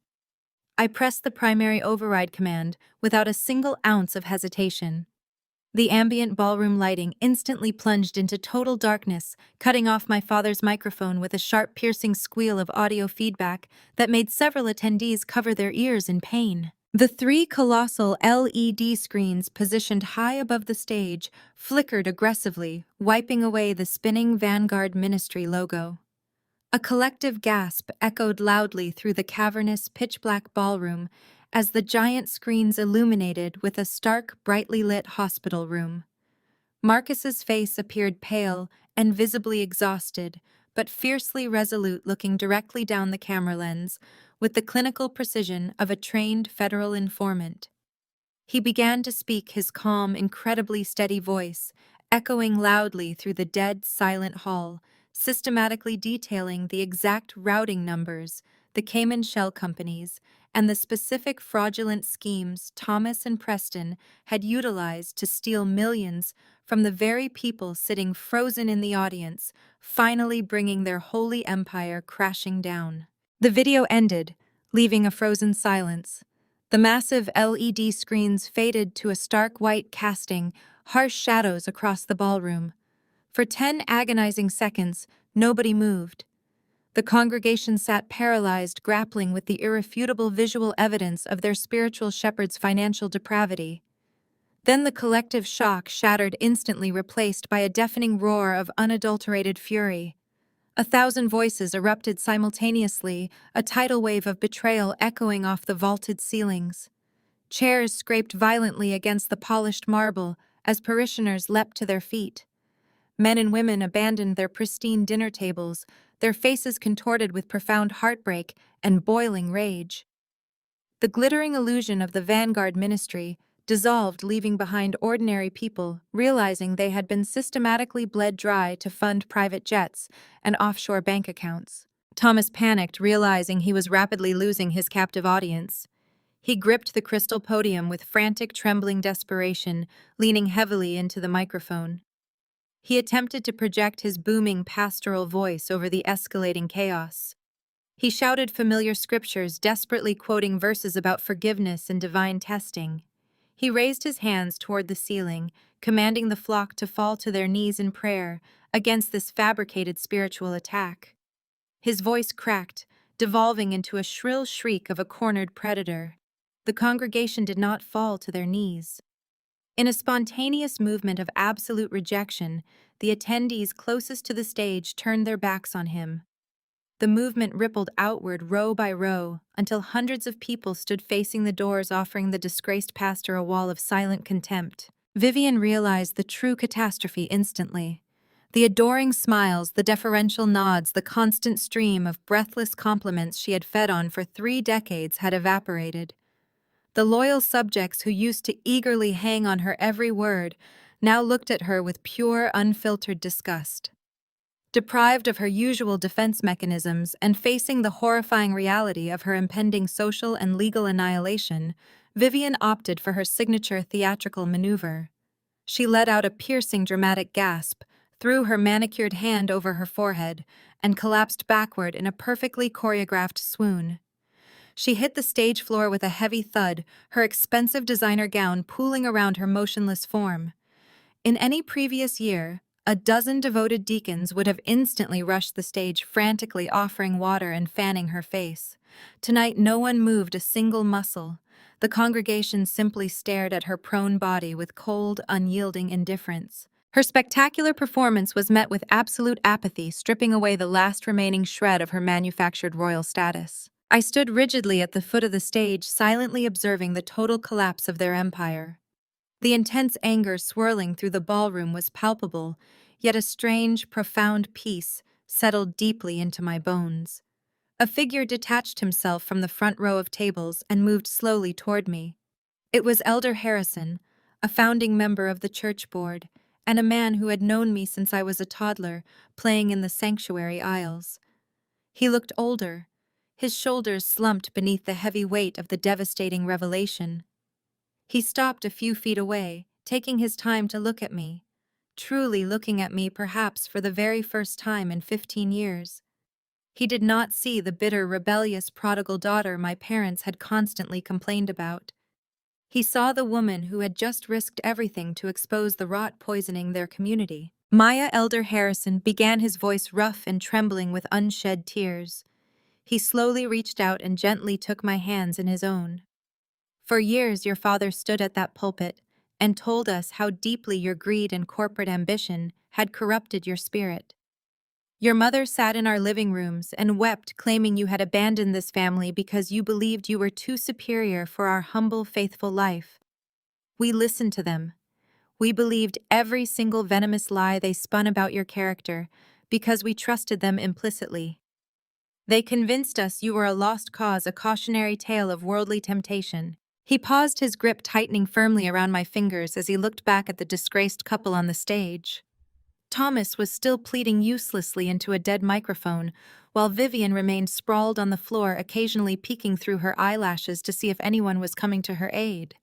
I pressed the primary override command without a single ounce of hesitation. The ambient ballroom lighting instantly plunged into total darkness, cutting off my father's microphone with a sharp, piercing squeal of audio feedback that made several attendees cover their ears in pain. The 3 colossal LED screens positioned high above the stage flickered aggressively, wiping away the spinning Vanguard Ministry logo. A collective gasp echoed loudly through the cavernous, pitch-black ballroom as the giant screens illuminated with a stark, brightly lit hospital room. Marcus's face appeared pale and visibly exhausted, but fiercely resolute, looking directly down the camera lens with the clinical precision of a trained federal informant. He began to speak, his calm, incredibly steady voice echoing loudly through the dead, silent hall, systematically detailing the exact routing numbers, the Cayman shell companies, and the specific fraudulent schemes Thomas and Preston had utilized to steal millions from the very people sitting frozen in the audience, finally bringing their holy empire crashing down. The video ended, leaving a frozen silence. The massive LED screens faded to a stark white casting, harsh shadows across the ballroom. For 10 agonizing seconds, nobody moved. The congregation sat paralyzed, grappling with the irrefutable visual evidence of their spiritual shepherd's financial depravity. Then the collective shock shattered, instantly replaced by a deafening roar of unadulterated fury. 1,000 voices erupted simultaneously, a tidal wave of betrayal echoing off the vaulted ceilings. Chairs scraped violently against the polished marble as parishioners leapt to their feet. Men and women abandoned their pristine dinner tables, their faces contorted with profound heartbreak and boiling rage. The glittering illusion of the Vanguard Ministry dissolved, leaving behind ordinary people, realizing they had been systematically bled dry to fund private jets and offshore bank accounts. Thomas panicked, realizing he was rapidly losing his captive audience. He gripped the crystal podium with frantic, trembling desperation, leaning heavily into the microphone. He attempted to project his booming pastoral voice over the escalating chaos. He shouted familiar scriptures, desperately quoting verses about forgiveness and divine testing. He raised his hands toward the ceiling, commanding the flock to fall to their knees in prayer against this fabricated spiritual attack. His voice cracked, devolving into a shrill shriek of a cornered predator. The congregation did not fall to their knees. In a spontaneous movement of absolute rejection, the attendees closest to the stage turned their backs on him. The movement rippled outward row by row until hundreds of people stood facing the doors, offering the disgraced pastor a wall of silent contempt. Vivian realized the true catastrophe instantly. The adoring smiles, the deferential nods, the constant stream of breathless compliments she had fed on for 3 decades had evaporated. The loyal subjects who used to eagerly hang on her every word now looked at her with pure, unfiltered disgust. Deprived of her usual defense mechanisms and facing the horrifying reality of her impending social and legal annihilation, Vivian opted for her signature theatrical maneuver. She let out a piercing dramatic gasp, threw her manicured hand over her forehead, and collapsed backward in a perfectly choreographed swoon. She hit the stage floor with a heavy thud, her expensive designer gown pooling around her motionless form. In any previous year, a dozen devoted deacons would have instantly rushed the stage, frantically offering water and fanning her face. Tonight, no one moved a single muscle. The congregation simply stared at her prone body with cold, unyielding indifference. Her spectacular performance was met with absolute apathy, stripping away the last remaining shred of her manufactured royal status. I stood rigidly at the foot of the stage, silently observing the total collapse of their empire. The intense anger swirling through the ballroom was palpable, yet a strange, profound peace settled deeply into my bones. A figure detached himself from the front row of tables and moved slowly toward me. It was Elder Harrison, a founding member of the church board, and a man who had known me since I was a toddler, playing in the sanctuary aisles. He looked older, his shoulders slumped beneath the heavy weight of the devastating revelation. He stopped a few feet away, taking his time to look at me, truly looking at me perhaps for the very first time in 15 years. He did not see the bitter, rebellious prodigal daughter my parents had constantly complained about. He saw the woman who had just risked everything to expose the rot poisoning their community. Maya. Elder Harrison began, his voice rough and trembling with unshed tears. He slowly reached out and gently took my hands in his own. For years your father stood at that pulpit and told us how deeply your greed and corporate ambition had corrupted your spirit. Your mother sat in our living rooms and wept, claiming you had abandoned this family because you believed you were too superior for our humble, faithful life. We listened to them. We believed every single venomous lie they spun about your character because we trusted them implicitly. They convinced us you were a lost cause, a cautionary tale of worldly temptation. He paused, his grip tightening firmly around my fingers as he looked back at the disgraced couple on the stage. Thomas was still pleading uselessly into a dead microphone, while Vivian remained sprawled on the floor, occasionally peeking through her eyelashes to see if anyone was coming to her aid.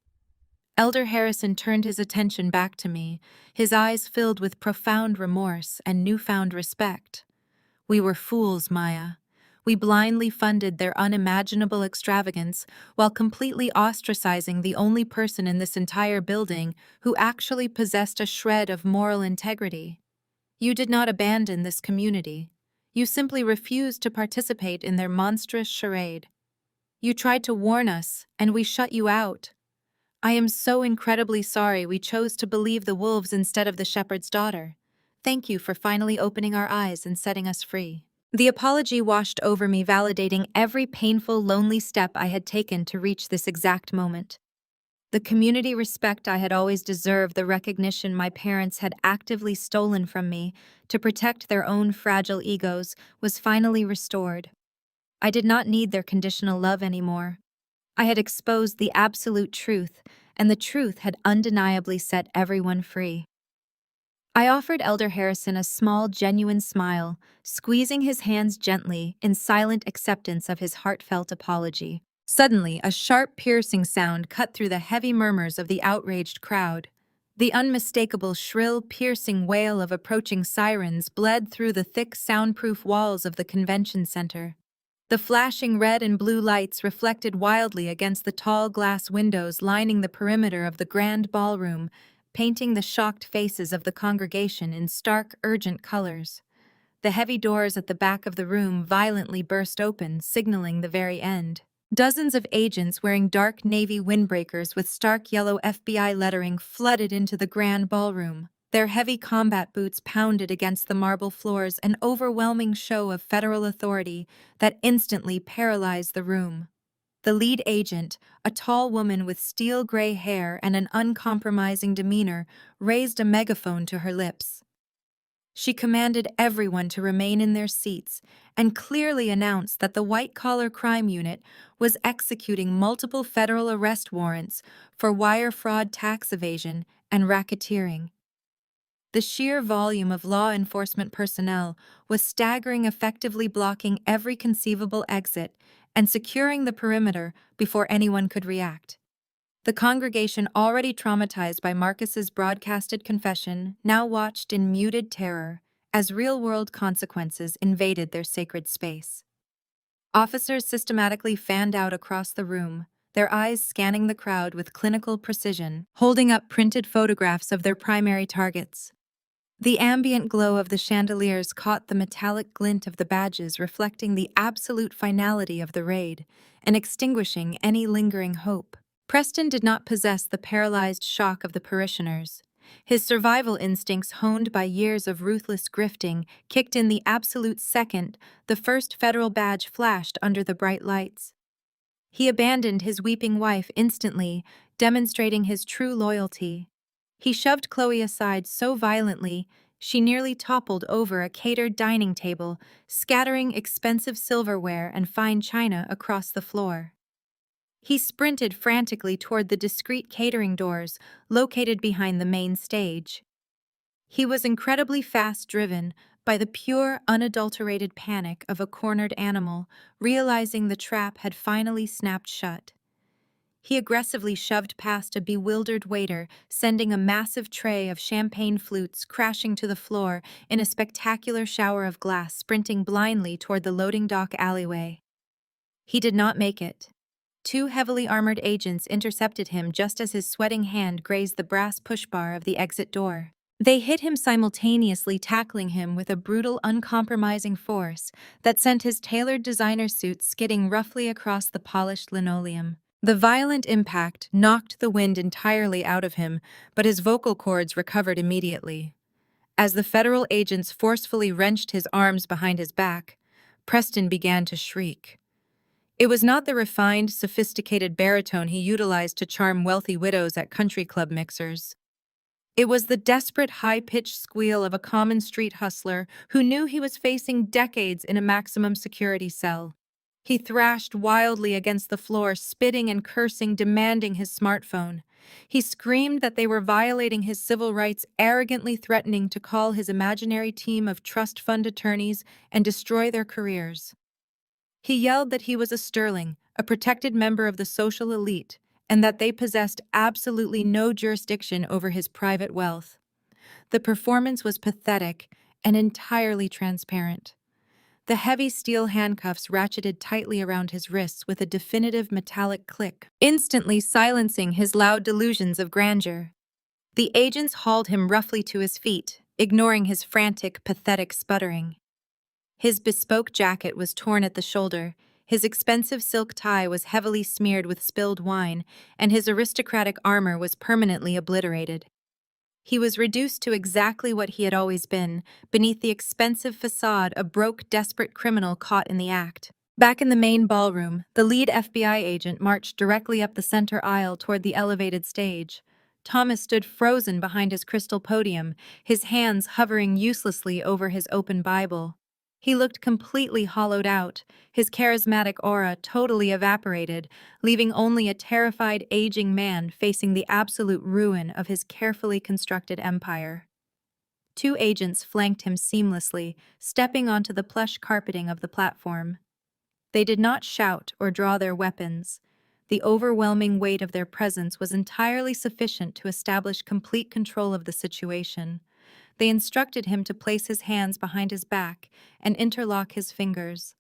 Elder Harrison turned his attention back to me, his eyes filled with profound remorse and newfound respect. We were fools, Maya. We blindly funded their unimaginable extravagance while completely ostracizing the only person in this entire building who actually possessed a shred of moral integrity. You did not abandon this community. You simply refused to participate in their monstrous charade. You tried to warn us, and we shut you out. I am so incredibly sorry we chose to believe the wolves instead of the shepherd's daughter. Thank you for finally opening our eyes and setting us free. The apology washed over me, validating every painful, lonely step I had taken to reach this exact moment. The community respect I had always deserved, the recognition my parents had actively stolen from me to protect their own fragile egos, was finally restored. I did not need their conditional love anymore. I had exposed the absolute truth, and the truth had undeniably set everyone free. I offered Elder Harrison a small, genuine smile, squeezing his hands gently in silent acceptance of his heartfelt apology. Suddenly, a sharp, piercing sound cut through the heavy murmurs of the outraged crowd. The unmistakable, shrill, piercing wail of approaching sirens bled through the thick, soundproof walls of the convention center. The flashing red and blue lights reflected wildly against the tall glass windows lining the perimeter of the grand ballroom, painting the shocked faces of the congregation in stark, urgent colors. The heavy doors at the back of the room violently burst open, signaling the very end. Dozens of agents wearing dark navy windbreakers with stark yellow FBI lettering flooded into the grand ballroom. Their heavy combat boots pounded against the marble floors, an overwhelming show of federal authority that instantly paralyzed the room. The lead agent, a tall woman with steel gray hair and an uncompromising demeanor, raised a megaphone to her lips. She commanded everyone to remain in their seats and clearly announced that the white-collar crime unit was executing multiple federal arrest warrants for wire fraud, tax evasion, and racketeering. The sheer volume of law enforcement personnel was staggering, effectively blocking every conceivable exit and securing the perimeter before anyone could react. The congregation, already traumatized by Marcus's broadcasted confession, now watched in muted terror as real-world consequences invaded their sacred space. Officers systematically fanned out across the room, their eyes scanning the crowd with clinical precision, holding up printed photographs of their primary targets. The ambient glow of the chandeliers caught the metallic glint of the badges, reflecting the absolute finality of the raid and extinguishing any lingering hope. Preston did not possess the paralyzed shock of the parishioners. His survival instincts, honed by years of ruthless grifting, kicked in the absolute second the first federal badge flashed under the bright lights. He abandoned his weeping wife instantly, demonstrating his true loyalty. He shoved Chloe aside so violently she nearly toppled over a catered dining table, scattering expensive silverware and fine china across the floor. He sprinted frantically toward the discreet catering doors located behind the main stage. He was incredibly fast-driven by the pure, unadulterated panic of a cornered animal, realizing the trap had finally snapped shut. He aggressively shoved past a bewildered waiter, sending a massive tray of champagne flutes crashing to the floor in a spectacular shower of glass, sprinting blindly toward the loading dock alleyway. He did not make it. Two heavily armored agents intercepted him just as his sweating hand grazed the brass pushbar of the exit door. They hit him simultaneously, tackling him with a brutal, uncompromising force that sent his tailored designer suit skidding roughly across the polished linoleum. The violent impact knocked the wind entirely out of him, but his vocal cords recovered immediately. As the federal agents forcefully wrenched his arms behind his back, Preston began to shriek. It was not the refined, sophisticated baritone he utilized to charm wealthy widows at country club mixers. It was the desperate, high-pitched squeal of a common street hustler who knew he was facing decades in a maximum security cell. He thrashed wildly against the floor, spitting and cursing, demanding his smartphone. He screamed that they were violating his civil rights, arrogantly threatening to call his imaginary team of trust fund attorneys and destroy their careers. He yelled that he was a sterling, a protected member of the social elite, and that they possessed absolutely no jurisdiction over his private wealth. The performance was pathetic and entirely transparent. The heavy steel handcuffs ratcheted tightly around his wrists with a definitive metallic click, instantly silencing his loud delusions of grandeur. The agents hauled him roughly to his feet, ignoring his frantic, pathetic sputtering. His bespoke jacket was torn at the shoulder, his expensive silk tie was heavily smeared with spilled wine, and his aristocratic armor was permanently obliterated. He was reduced to exactly what he had always been, beneath the expensive facade, a broke, desperate criminal caught in the act. Back in the main ballroom, the lead FBI agent marched directly up the center aisle toward the elevated stage. Thomas stood frozen behind his crystal podium, his hands hovering uselessly over his open Bible. He looked completely hollowed out, his charismatic aura totally evaporated, leaving only a terrified, aging man facing the absolute ruin of his carefully constructed empire. Two agents flanked him seamlessly, stepping onto the plush carpeting of the platform. They did not shout or draw their weapons. The overwhelming weight of their presence was entirely sufficient to establish complete control of the situation. They instructed him to place his hands behind his back and interlock his fingers.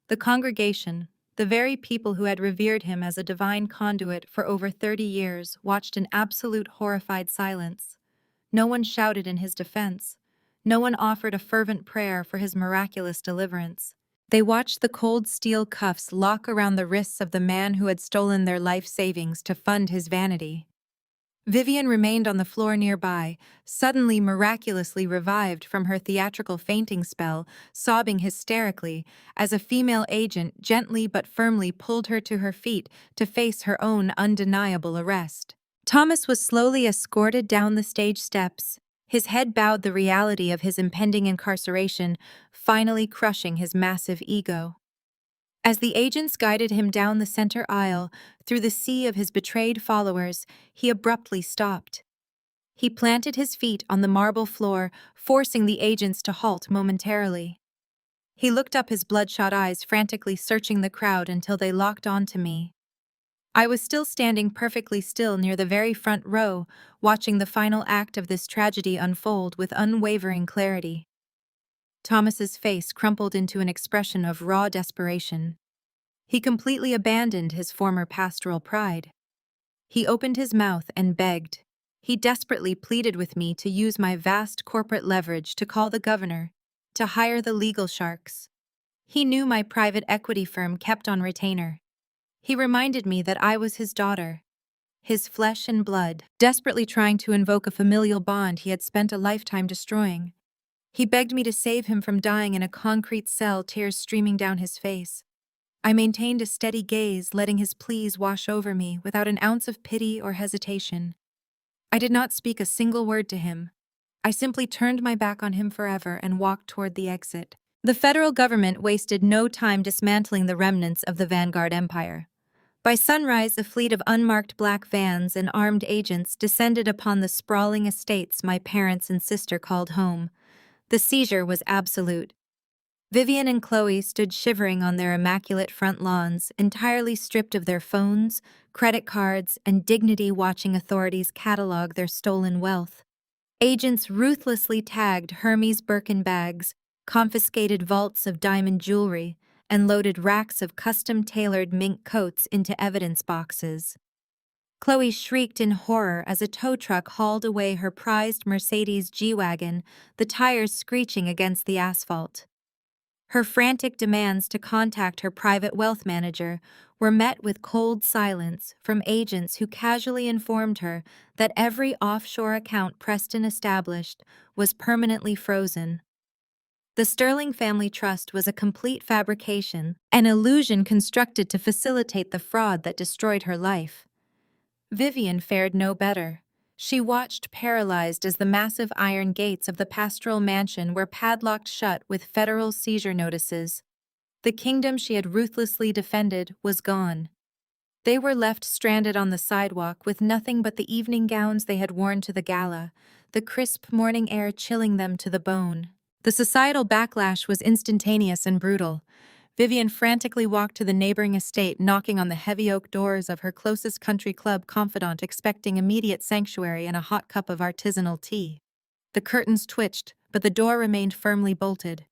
The congregation, the very people who had revered him as a divine conduit for over 30 years, watched in absolute horrified silence. No one shouted in his defense. No one offered a fervent prayer for his miraculous deliverance. They watched the cold steel cuffs lock around the wrists of the man who had stolen their life savings to fund his vanity. Vivian remained on the floor nearby, suddenly miraculously revived from her theatrical fainting spell, sobbing hysterically, as a female agent gently but firmly pulled her to her feet to face her own undeniable arrest. Thomas was slowly escorted down the stage steps, his head bowed the reality of his impending incarceration, finally crushing his massive ego. As the agents guided him down the center aisle, through the sea of his betrayed followers, he abruptly stopped. He planted his feet on the marble floor, forcing the agents to halt momentarily. He looked up, his bloodshot eyes frantically searching the crowd until they locked onto me. I was still standing perfectly still near the very front row, watching the final act of this tragedy unfold with unwavering clarity. Thomas's face crumpled into an expression of raw desperation. He completely abandoned his former pastoral pride. He opened his mouth and begged. He desperately pleaded with me to use my vast corporate leverage to call the governor, to hire the legal sharks. He knew my private equity firm kept on retainer. He reminded me that I was his daughter, his flesh and blood, desperately trying to invoke a familial bond he had spent a lifetime destroying. He begged me to save him from dying in a concrete cell, tears streaming down his face. I maintained a steady gaze, letting his pleas wash over me without an ounce of pity or hesitation. I did not speak a single word to him. I simply turned my back on him forever and walked toward the exit. The federal government wasted no time dismantling the remnants of the Vanguard Empire. By sunrise, a fleet of unmarked black vans and armed agents descended upon the sprawling estates my parents and sister called home. The seizure was absolute. Vivian and Chloe stood shivering on their immaculate front lawns, entirely stripped of their phones, credit cards, and dignity, watching authorities catalog their stolen wealth. Agents ruthlessly tagged Hermes Birkin bags, confiscated vaults of diamond jewelry, and loaded racks of custom-tailored mink coats into evidence boxes. Chloe shrieked in horror as a tow truck hauled away her prized Mercedes G-Wagon, the tires screeching against the asphalt. Her frantic demands to contact her private wealth manager were met with cold silence from agents who casually informed her that every offshore account Preston established was permanently frozen. The Sterling Family Trust was a complete fabrication, an illusion constructed to facilitate the fraud that destroyed her life. Vivian fared no better. She watched paralyzed as the massive iron gates of the pastoral mansion were padlocked shut with federal seizure notices. The kingdom she had ruthlessly defended was gone. They were left stranded on the sidewalk with nothing but the evening gowns they had worn to the gala, the crisp morning air chilling them to the bone. The societal backlash was instantaneous and brutal. Vivian frantically walked to the neighboring estate, knocking on the heavy oak doors of her closest country club confidant, expecting immediate sanctuary and a hot cup of artisanal tea. The curtains twitched, but the door remained firmly bolted.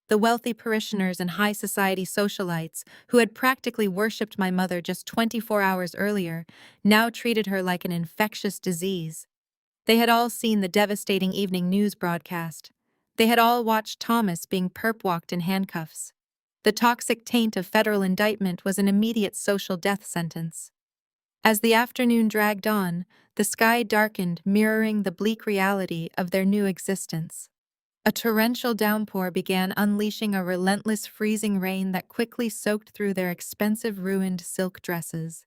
The wealthy parishioners and high society socialites, who had practically worshipped my mother just 24 hours earlier, now treated her like an infectious disease. They had all seen the devastating evening news broadcast. They had all watched Thomas being perp-walked in handcuffs. The toxic taint of federal indictment was an immediate social death sentence. As the afternoon dragged on, the sky darkened, mirroring the bleak reality of their new existence. A torrential downpour began, unleashing a relentless freezing rain that quickly soaked through their expensive ruined silk dresses.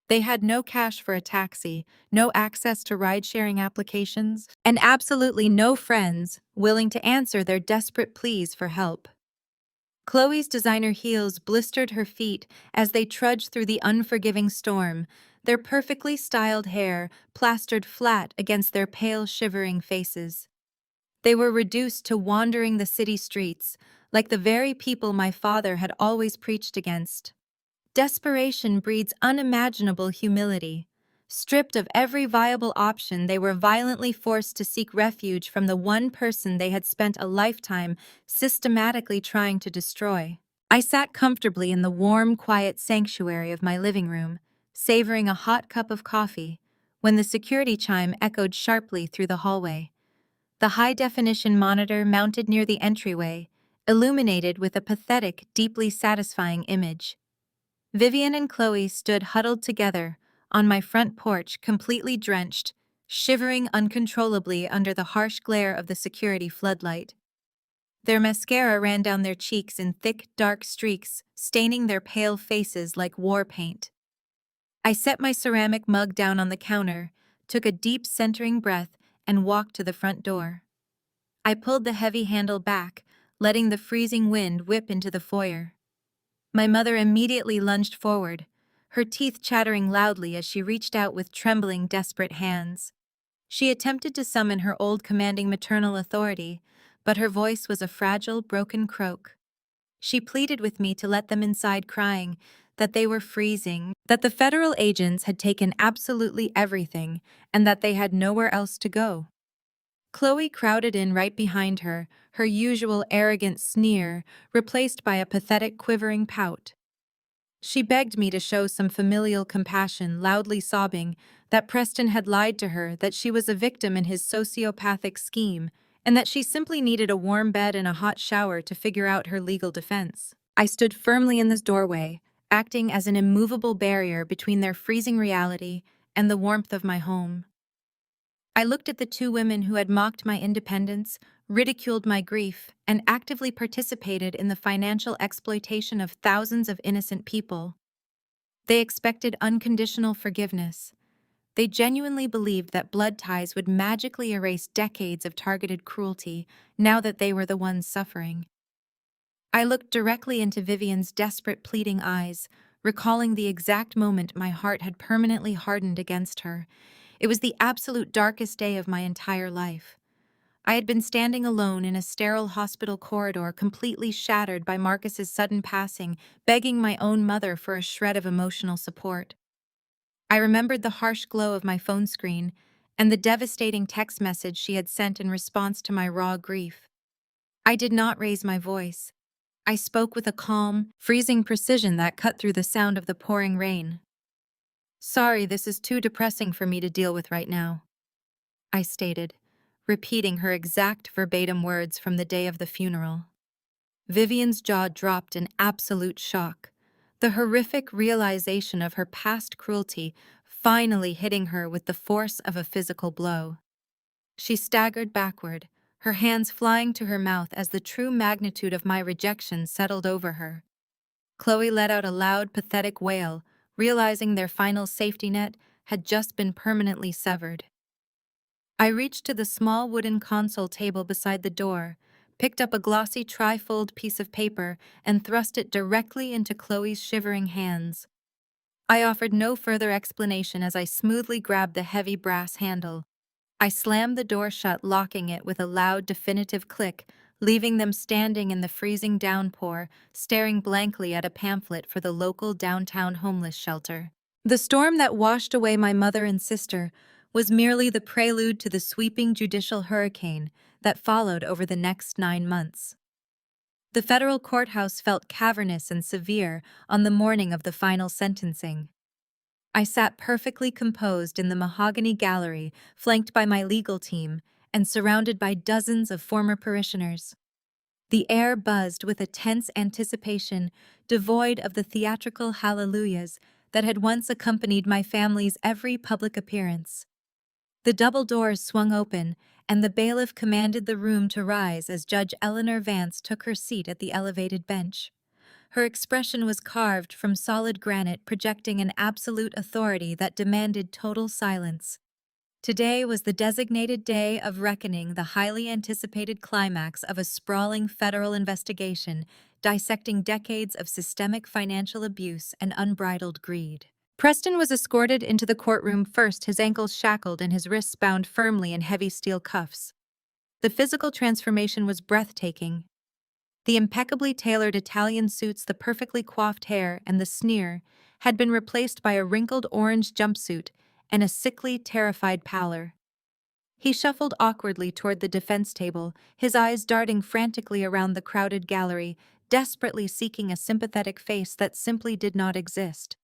They had no cash for a taxi, no access to ride-sharing applications, and absolutely no friends willing to answer their desperate pleas for help. Chloe's designer heels blistered her feet as they trudged through the unforgiving storm, their perfectly styled hair plastered flat against their pale, shivering faces. They were reduced to wandering the city streets, like the very people my father had always preached against. Desperation breeds unimaginable humility. Stripped of every viable option, they were violently forced to seek refuge from the one person they had spent a lifetime systematically trying to destroy. I sat comfortably in the warm, quiet sanctuary of my living room, savoring a hot cup of coffee, when the security chime echoed sharply through the hallway. The high-definition monitor mounted near the entryway, illuminated with a pathetic, deeply satisfying image. Vivian and Chloe stood huddled together on my front porch, completely drenched, shivering uncontrollably under the harsh glare of the security floodlight. Their mascara ran down their cheeks in thick, dark streaks, staining their pale faces like war paint. I set my ceramic mug down on the counter, took a deep, centering breath, and walked to the front door. I pulled the heavy handle back, letting the freezing wind whip into the foyer. My mother immediately lunged forward, her teeth chattering loudly as she reached out with trembling, desperate hands. She attempted to summon her old commanding maternal authority, but her voice was a fragile, broken croak. She pleaded with me to let them inside, crying that they were freezing, that the federal agents had taken absolutely everything, and that they had nowhere else to go. Chloe crowded in right behind her, her usual arrogant sneer replaced by a pathetic, quivering pout. She begged me to show some familial compassion, loudly sobbing that Preston had lied to her, that she was a victim in his sociopathic scheme, and that she simply needed a warm bed and a hot shower to figure out her legal defense. I stood firmly in this doorway, acting as an immovable barrier between their freezing reality and the warmth of my home. I looked at the two women who had mocked my independence, ridiculed my grief, and actively participated in the financial exploitation of thousands of innocent people. They expected unconditional forgiveness. They genuinely believed that blood ties would magically erase decades of targeted cruelty now that they were the ones suffering. I looked directly into Vivian's desperate, pleading eyes, recalling the exact moment my heart had permanently hardened against her. It was the absolute darkest day of my entire life. I had been standing alone in a sterile hospital corridor, completely shattered by Marcus's sudden passing, begging my own mother for a shred of emotional support. I remembered the harsh glow of my phone screen and the devastating text message she had sent in response to my raw grief. I did not raise my voice. I spoke with a calm, freezing precision that cut through the sound of the pouring rain. "Sorry, this is too depressing for me to deal with right now," I stated, repeating her exact verbatim words from the day of the funeral. Vivian's jaw dropped in absolute shock, the horrific realization of her past cruelty finally hitting her with the force of a physical blow. She staggered backward, her hands flying to her mouth as the true magnitude of my rejection settled over her. Chloe let out a loud, pathetic wail, realizing their final safety net had just been permanently severed. I reached to the small wooden console table beside the door, picked up a glossy tri-fold piece of paper, and thrust it directly into Chloe's shivering hands. I offered no further explanation as I smoothly grabbed the heavy brass handle. I slammed the door shut, locking it with a loud, definitive click, leaving them standing in the freezing downpour, staring blankly at a pamphlet for the local downtown homeless shelter. The storm that washed away my mother and sister was merely the prelude to the sweeping judicial hurricane that followed over the next 9 months. The federal courthouse felt cavernous and severe on the morning of the final sentencing. I sat perfectly composed in the mahogany gallery, flanked by my legal team and surrounded by dozens of former parishioners. The air buzzed with a tense anticipation, devoid of the theatrical hallelujahs that had once accompanied my family's every public appearance. The double doors swung open, and the bailiff commanded the room to rise as Judge Eleanor Vance took her seat at the elevated bench. Her expression was carved from solid granite, projecting an absolute authority that demanded total silence. Today was the designated day of reckoning, the highly anticipated climax of a sprawling federal investigation dissecting decades of systemic financial abuse and unbridled greed. Preston was escorted into the courtroom first, his ankles shackled and his wrists bound firmly in heavy steel cuffs. The physical transformation was breathtaking. The impeccably tailored Italian suits, the perfectly coiffed hair, and the sneer had been replaced by a wrinkled orange jumpsuit and a sickly, terrified pallor. He shuffled awkwardly toward the defense table, his eyes darting frantically around the crowded gallery, desperately seeking a sympathetic face that simply did not exist.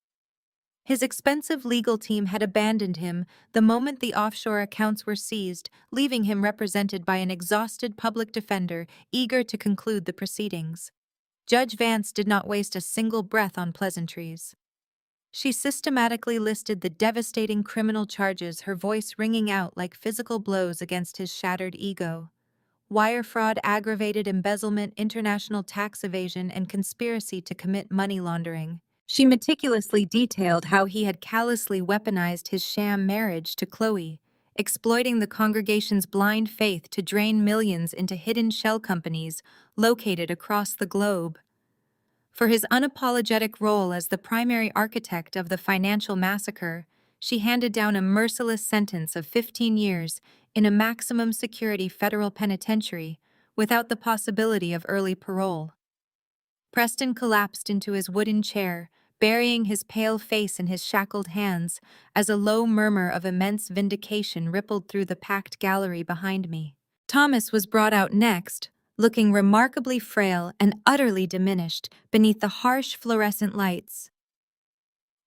His expensive legal team had abandoned him the moment the offshore accounts were seized, leaving him represented by an exhausted public defender eager to conclude the proceedings. Judge Vance did not waste a single breath on pleasantries. She systematically listed the devastating criminal charges, her voice ringing out like physical blows against his shattered ego. Wire fraud, aggravated embezzlement, international tax evasion, and conspiracy to commit money laundering. She meticulously detailed how he had callously weaponized his sham marriage to Chloe, exploiting the congregation's blind faith to drain millions into hidden shell companies located across the globe. For his unapologetic role as the primary architect of the financial massacre, she handed down a merciless sentence of 15 years in a maximum security federal penitentiary without the possibility of early parole. Preston collapsed into his wooden chair, burying his pale face in his shackled hands as a low murmur of immense vindication rippled through the packed gallery behind me. Thomas was brought out next, looking remarkably frail and utterly diminished beneath the harsh fluorescent lights.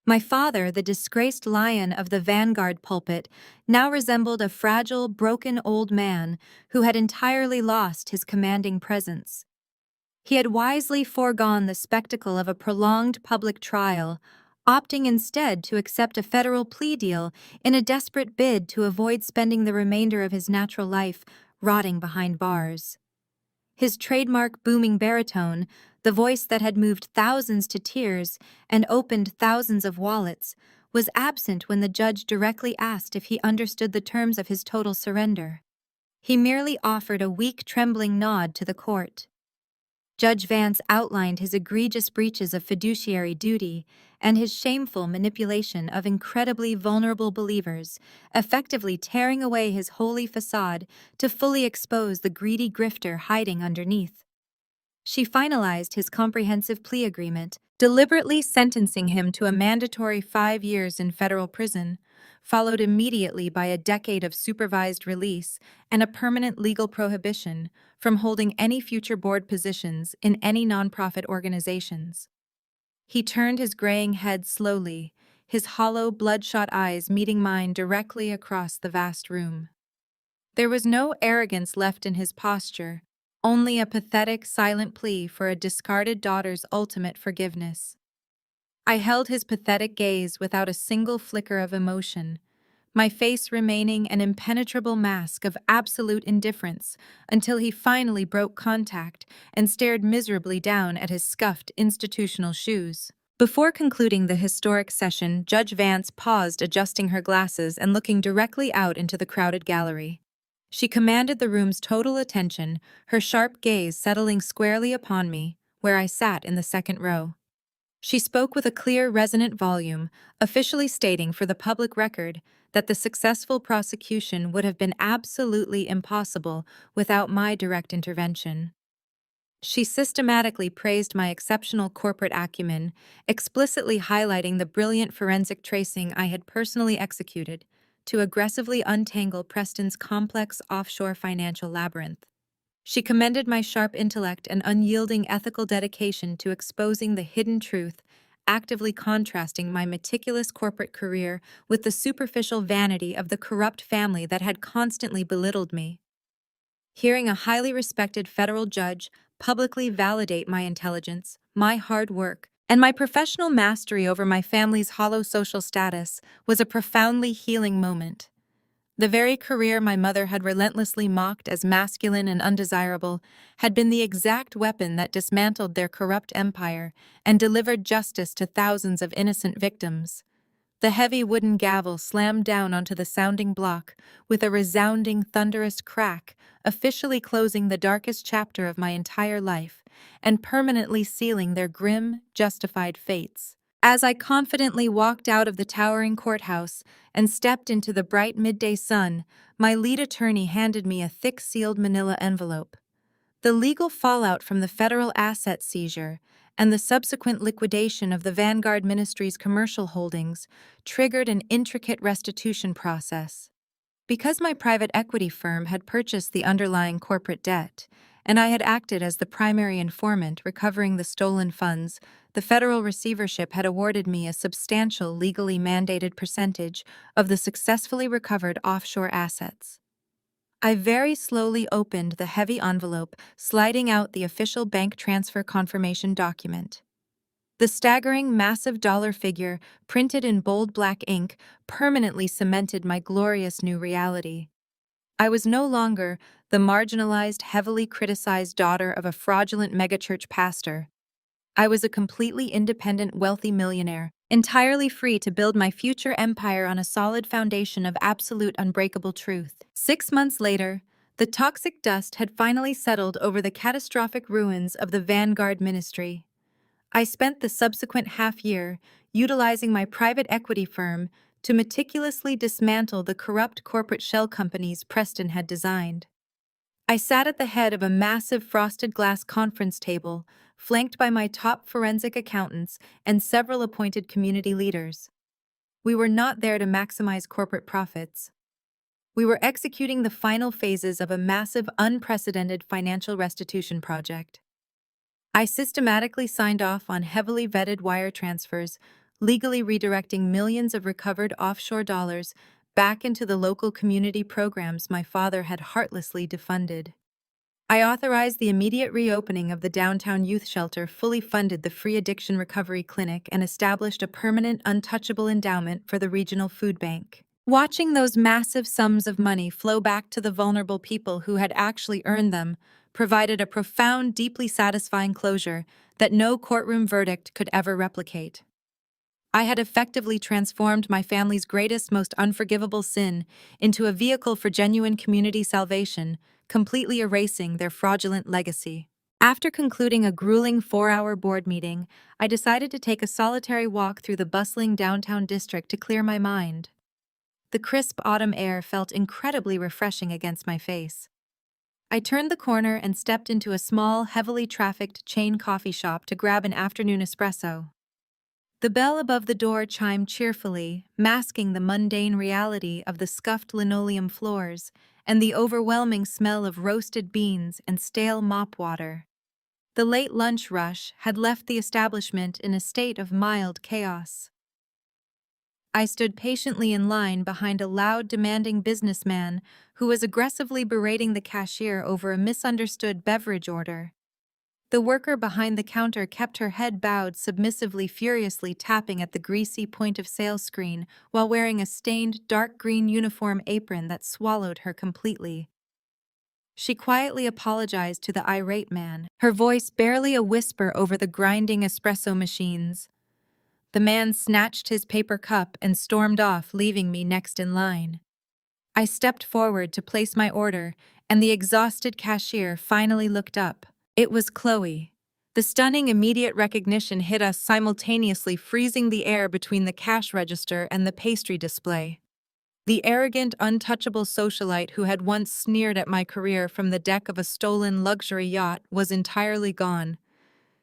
My father, the disgraced lion of the vanguard pulpit, now resembled a fragile, broken old man who had entirely lost his commanding presence. He had wisely foregone the spectacle of a prolonged public trial, opting instead to accept a federal plea deal in a desperate bid to avoid spending the remainder of his natural life rotting behind bars. His trademark booming baritone, the voice that had moved thousands to tears and opened thousands of wallets, was absent when the judge directly asked if he understood the terms of his total surrender. He merely offered a weak, trembling nod to the court. Judge Vance outlined his egregious breaches of fiduciary duty and his shameful manipulation of incredibly vulnerable believers, effectively tearing away his holy facade to fully expose the greedy grifter hiding underneath. She finalized his comprehensive plea agreement, deliberately sentencing him to a mandatory 5 years in federal prison, followed immediately by a decade of supervised release and a permanent legal prohibition from holding any future board positions in any nonprofit organizations. He turned his graying head slowly, his hollow, bloodshot eyes meeting mine directly across the vast room. There was no arrogance left in his posture, only a pathetic, silent plea for a discarded daughter's ultimate forgiveness. I held his pathetic gaze without a single flicker of emotion, my face remaining an impenetrable mask of absolute indifference until he finally broke contact and stared miserably down at his scuffed institutional shoes. Before concluding the historic session, Judge Vance paused, adjusting her glasses and looking directly out into the crowded gallery. She commanded the room's total attention, her sharp gaze settling squarely upon me, where I sat in the second row. She spoke with a clear, resonant volume, officially stating for the public record that the successful prosecution would have been absolutely impossible without my direct intervention. She systematically praised my exceptional corporate acumen, explicitly highlighting the brilliant forensic tracing I had personally executed to aggressively untangle Preston's complex offshore financial labyrinth. She commended my sharp intellect and unyielding ethical dedication to exposing the hidden truth, actively contrasting my meticulous corporate career with the superficial vanity of the corrupt family that had constantly belittled me. Hearing a highly respected federal judge publicly validate my intelligence, my hard work, and my professional mastery over my family's hollow social status was a profoundly healing moment. The very career my mother had relentlessly mocked as masculine and undesirable had been the exact weapon that dismantled their corrupt empire and delivered justice to thousands of innocent victims. The heavy wooden gavel slammed down onto the sounding block with a resounding, thunderous crack, officially closing the darkest chapter of my entire life and permanently sealing their grim, justified fates. As I confidently walked out of the towering courthouse and stepped into the bright midday sun, my lead attorney handed me a thick-sealed manila envelope. The legal fallout from the federal asset seizure and the subsequent liquidation of the Vanguard Ministry's commercial holdings triggered an intricate restitution process. Because my private equity firm had purchased the underlying corporate debt, and I had acted as the primary informant recovering the stolen funds. The federal receivership had awarded me a substantial legally mandated percentage of the successfully recovered offshore assets. I very slowly opened the heavy envelope, sliding out the official bank transfer confirmation document. The staggering, massive dollar figure, printed in bold black ink, permanently cemented my glorious new reality. I was no longer the marginalized, heavily criticized daughter of a fraudulent megachurch pastor. I was a completely independent, wealthy millionaire, entirely free to build my future empire on a solid foundation of absolute, unbreakable truth. 6 months later, the toxic dust had finally settled over the catastrophic ruins of the Vanguard Ministry. I spent the subsequent half-year utilizing my private equity firm to meticulously dismantle the corrupt corporate shell companies Preston had designed. I sat at the head of a massive frosted glass conference table, flanked by my top forensic accountants and several appointed community leaders. We were not there to maximize corporate profits. We were executing the final phases of a massive, unprecedented financial restitution project. I systematically signed off on heavily vetted wire transfers, legally redirecting millions of recovered offshore dollars back into the local community programs my father had heartlessly defunded. I authorized the immediate reopening of the downtown youth shelter, fully funded the free addiction recovery clinic, and established a permanent, untouchable endowment for the regional food bank. Watching those massive sums of money flow back to the vulnerable people who had actually earned them provided a profound, deeply satisfying closure that no courtroom verdict could ever replicate. I had effectively transformed my family's greatest, most unforgivable sin into a vehicle for genuine community salvation, completely erasing their fraudulent legacy. After concluding a grueling 4-hour board meeting, I decided to take a solitary walk through the bustling downtown district to clear my mind. The crisp autumn air felt incredibly refreshing against my face. I turned the corner and stepped into a small, heavily trafficked chain coffee shop to grab an afternoon espresso. The bell above the door chimed cheerfully, masking the mundane reality of the scuffed linoleum floors and the overwhelming smell of roasted beans and stale mop water. The late lunch rush had left the establishment in a state of mild chaos. I stood patiently in line behind a loud, demanding businessman who was aggressively berating the cashier over a misunderstood beverage order. The worker behind the counter kept her head bowed, submissively, furiously tapping at the greasy point-of-sale screen while wearing a stained, dark green uniform apron that swallowed her completely. She quietly apologized to the irate man, her voice barely a whisper over the grinding espresso machines. The man snatched his paper cup and stormed off, leaving me next in line. I stepped forward to place my order, and the exhausted cashier finally looked up. It was Chloe. The stunning immediate recognition hit us simultaneously, freezing the air between the cash register and the pastry display. The arrogant, untouchable socialite who had once sneered at my career from the deck of a stolen luxury yacht was entirely gone.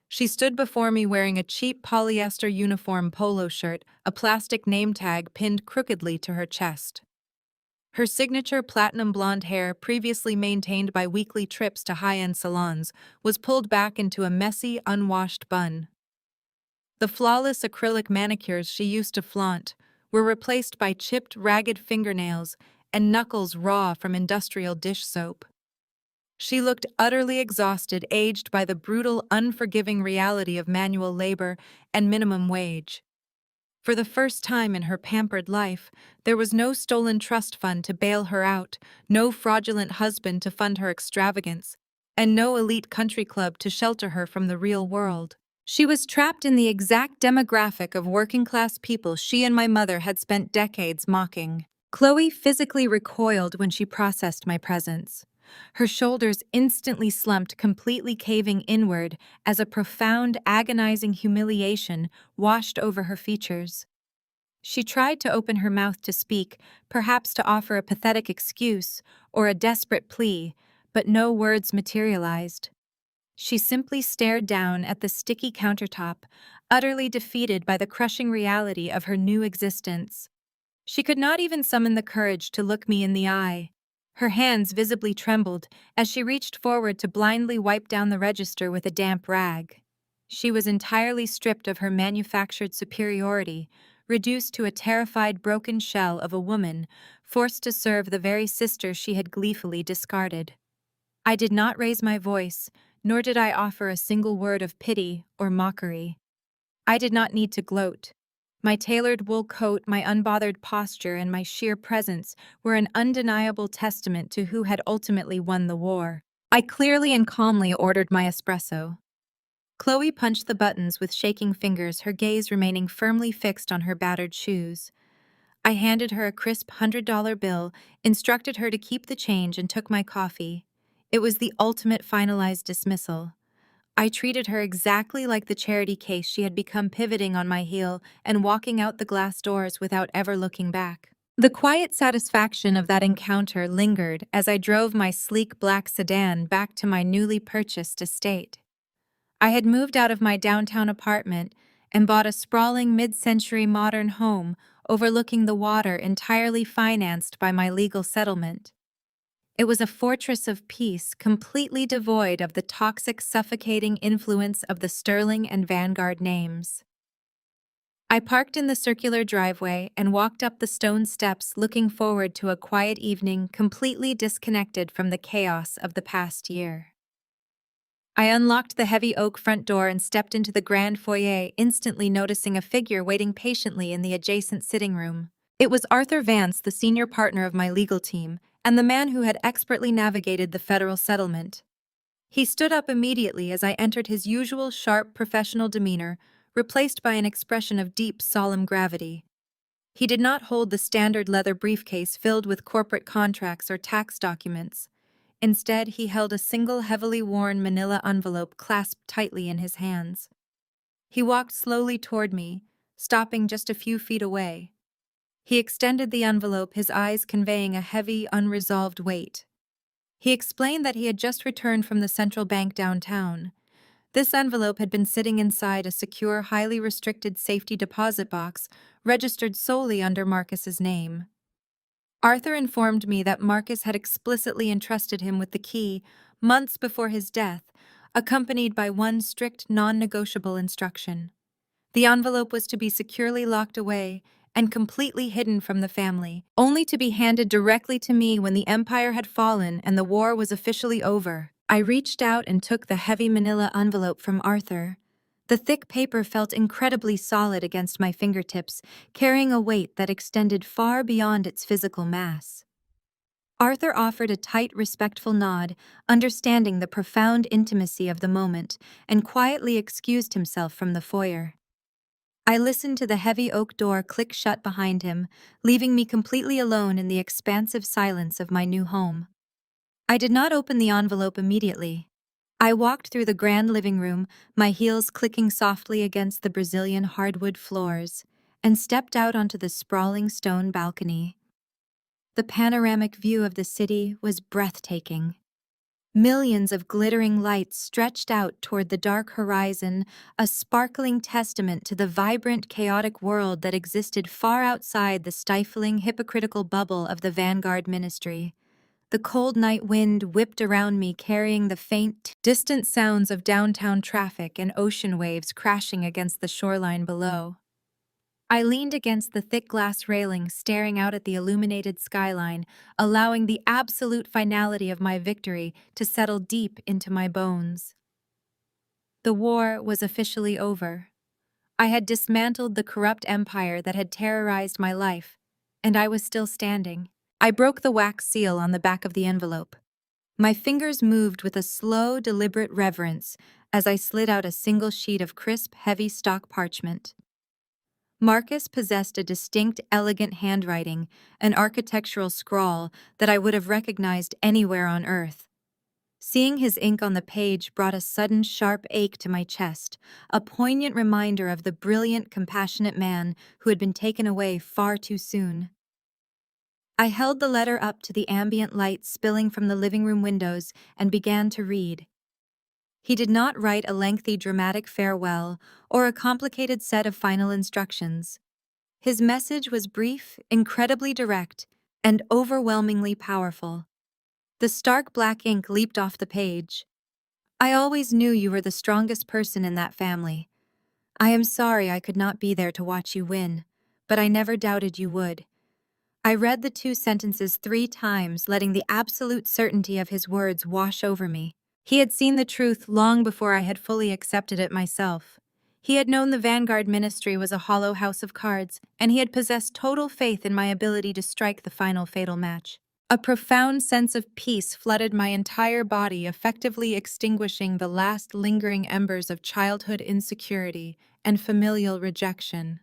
She stood before me wearing a cheap polyester uniform polo shirt, a plastic name tag pinned crookedly to her chest. Her signature platinum blonde hair, previously maintained by weekly trips to high-end salons, was pulled back into a messy, unwashed bun. The flawless acrylic manicures she used to flaunt were replaced by chipped, ragged fingernails and knuckles raw from industrial dish soap. She looked utterly exhausted, aged by the brutal, unforgiving reality of manual labor and minimum wage. For the first time in her pampered life, there was no stolen trust fund to bail her out, no fraudulent husband to fund her extravagance, and no elite country club to shelter her from the real world. She was trapped in the exact demographic of working-class people she and my mother had spent decades mocking. Chloe physically recoiled when she processed my presence. Her shoulders instantly slumped, completely caving inward as a profound, agonizing humiliation washed over her features. She tried to open her mouth to speak, perhaps to offer a pathetic excuse or a desperate plea, but no words materialized. She simply stared down at the sticky countertop, utterly defeated by the crushing reality of her new existence. She could not even summon the courage to look me in the eye. Her hands visibly trembled as she reached forward to blindly wipe down the register with a damp rag. She was entirely stripped of her manufactured superiority, reduced to a terrified broken shell of a woman forced to serve the very sister she had gleefully discarded. I did not raise my voice, nor did I offer a single word of pity or mockery. I did not need to gloat. My tailored wool coat, my unbothered posture, and my sheer presence were an undeniable testament to who had ultimately won the war. I clearly and calmly ordered my espresso. Chloe punched the buttons with shaking fingers, her gaze remaining firmly fixed on her battered shoes. I handed her a crisp $100 bill, instructed her to keep the change, and took my coffee. It was the ultimate finalized dismissal. I treated her exactly like the charity case she had become, pivoting on my heel and walking out the glass doors without ever looking back. The quiet satisfaction of that encounter lingered as I drove my sleek black sedan back to my newly purchased estate. I had moved out of my downtown apartment and bought a sprawling mid-century modern home overlooking the water, entirely financed by my legal settlement. It was a fortress of peace, completely devoid of the toxic, suffocating influence of the Sterling and Vanguard names. I parked in the circular driveway and walked up the stone steps, looking forward to a quiet evening completely disconnected from the chaos of the past year. I unlocked the heavy oak front door and stepped into the grand foyer, instantly noticing a figure waiting patiently in the adjacent sitting room. It was Arthur Vance, the senior partner of my legal team, and the man who had expertly navigated the federal settlement. He stood up immediately as I entered, his usual sharp, professional demeanor replaced by an expression of deep, solemn gravity. He did not hold the standard leather briefcase filled with corporate contracts or tax documents. Instead, he held a single heavily worn manila envelope clasped tightly in his hands. He walked slowly toward me, stopping just a few feet away. He extended the envelope, his eyes conveying a heavy, unresolved weight. He explained that he had just returned from the central bank downtown. This envelope had been sitting inside a secure, highly restricted safety deposit box registered solely under Marcus's name. Arthur informed me that Marcus had explicitly entrusted him with the key months before his death, accompanied by one strict, non-negotiable instruction. The envelope was to be securely locked away and completely hidden from the family, only to be handed directly to me when the empire had fallen and the war was officially over. I reached out and took the heavy manila envelope from Arthur. The thick paper felt incredibly solid against my fingertips, carrying a weight that extended far beyond its physical mass. Arthur offered a tight, respectful nod, understanding the profound intimacy of the moment, and quietly excused himself from the foyer. I listened to the heavy oak door click shut behind him, leaving me completely alone in the expansive silence of my new home. I did not open the envelope immediately. I walked through the grand living room, my heels clicking softly against the Brazilian hardwood floors, and stepped out onto the sprawling stone balcony. The panoramic view of the city was breathtaking. Millions of glittering lights stretched out toward the dark horizon, a sparkling testament to the vibrant, chaotic world that existed far outside the stifling, hypocritical bubble of the Vanguard ministry. The cold night wind whipped around me, carrying the faint, distant sounds of downtown traffic and ocean waves crashing against the shoreline below. I leaned against the thick glass railing, staring out at the illuminated skyline, allowing the absolute finality of my victory to settle deep into my bones. The war was officially over. I had dismantled the corrupt empire that had terrorized my life, and I was still standing. I broke the wax seal on the back of the envelope. My fingers moved with a slow, deliberate reverence as I slid out a single sheet of crisp, heavy stock parchment. Marcus possessed a distinct, elegant handwriting, an architectural scrawl that I would have recognized anywhere on Earth. Seeing his ink on the page brought a sudden, sharp ache to my chest, a poignant reminder of the brilliant, compassionate man who had been taken away far too soon. I held the letter up to the ambient light spilling from the living room windows and began to read. He did not write a lengthy, dramatic farewell or a complicated set of final instructions. His message was brief, incredibly direct, and overwhelmingly powerful. The stark black ink leaped off the page. I always knew you were the strongest person in that family. I am sorry I could not be there to watch you win, but I never doubted you would. I read the 2 sentences 3 times, letting the absolute certainty of his words wash over me. He had seen the truth long before I had fully accepted it myself. He had known the Vanguard ministry was a hollow house of cards, and he had possessed total faith in my ability to strike the final fatal match. A profound sense of peace flooded my entire body, effectively extinguishing the last lingering embers of childhood insecurity and familial rejection.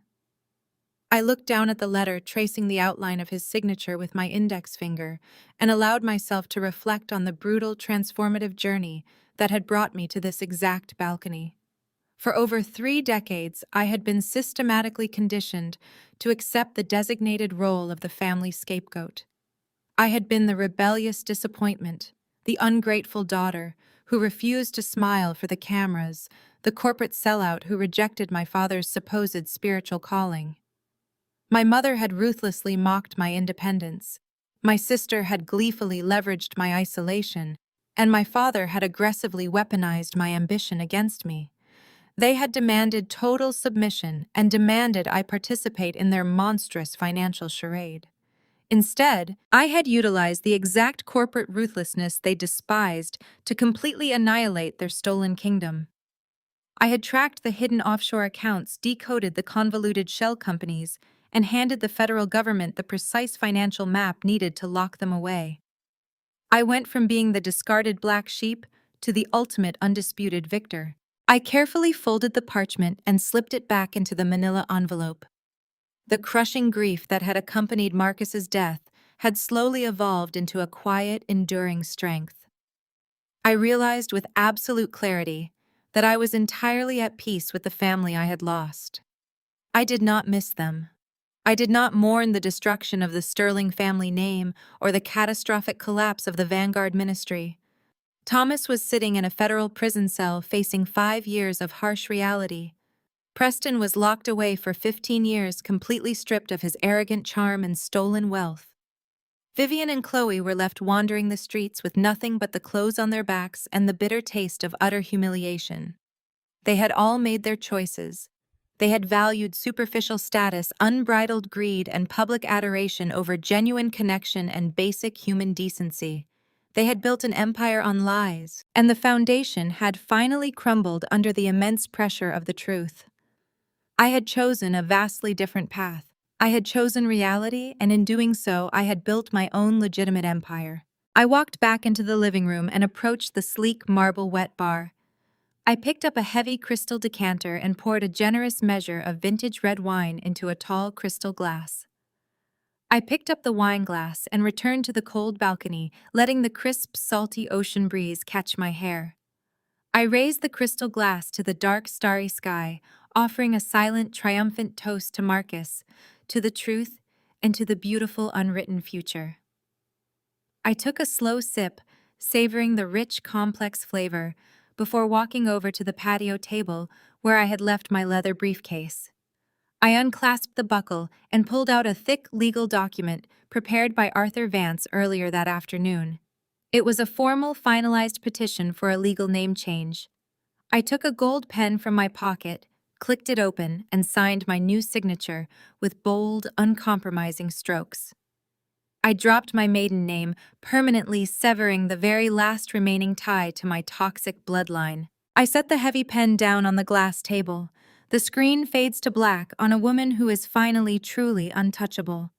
I looked down at the letter, tracing the outline of his signature with my index finger, and allowed myself to reflect on the brutal, transformative journey that had brought me to this exact balcony. For over 3 decades, I had been systematically conditioned to accept the designated role of the family scapegoat. I had been the rebellious disappointment, the ungrateful daughter who refused to smile for the cameras, the corporate sellout who rejected my father's supposed spiritual calling. My mother had ruthlessly mocked my independence, my sister had gleefully leveraged my isolation, and my father had aggressively weaponized my ambition against me. They had demanded total submission and demanded I participate in their monstrous financial charade. Instead, I had utilized the exact corporate ruthlessness they despised to completely annihilate their stolen kingdom. I had tracked the hidden offshore accounts, decoded the convoluted shell companies, and handed the federal government the precise financial map needed to lock them away. I went from being the discarded black sheep to the ultimate undisputed victor. I carefully folded the parchment and slipped it back into the manila envelope. The crushing grief that had accompanied Marcus's death had slowly evolved into a quiet, enduring strength. I realized with absolute clarity that I was entirely at peace with the family I had lost. I did not miss them. I did not mourn the destruction of the Sterling family name or the catastrophic collapse of the Vanguard ministry. Thomas was sitting in a federal prison cell facing 5 years of harsh reality. Preston was locked away for 15 years, completely stripped of his arrogant charm and stolen wealth. Vivian and Chloe were left wandering the streets with nothing but the clothes on their backs and the bitter taste of utter humiliation. They had all made their choices. They had valued superficial status, unbridled greed, and public adoration over genuine connection and basic human decency. They had built an empire on lies, and the foundation had finally crumbled under the immense pressure of the truth. I had chosen a vastly different path. I had chosen reality, and in doing so, I had built my own legitimate empire. I walked back into the living room and approached the sleek marble wet bar. I picked up a heavy crystal decanter and poured a generous measure of vintage red wine into a tall crystal glass. I picked up the wine glass and returned to the cold balcony, letting the crisp, salty ocean breeze catch my hair. I raised the crystal glass to the dark, starry sky, offering a silent, triumphant toast to Marcus, to the truth, and to the beautiful, unwritten future. I took a slow sip, savoring the rich, complex flavor, before walking over to the patio table where I had left my leather briefcase. I unclasped the buckle and pulled out a thick legal document prepared by Arthur Vance earlier that afternoon. It was a formal, finalized petition for a legal name change. I took a gold pen from my pocket, clicked it open, and signed my new signature with bold, uncompromising strokes. I dropped my maiden name, permanently severing the very last remaining tie to my toxic bloodline. I set the heavy pen down on the glass table. The screen fades to black on a woman who is finally truly untouchable.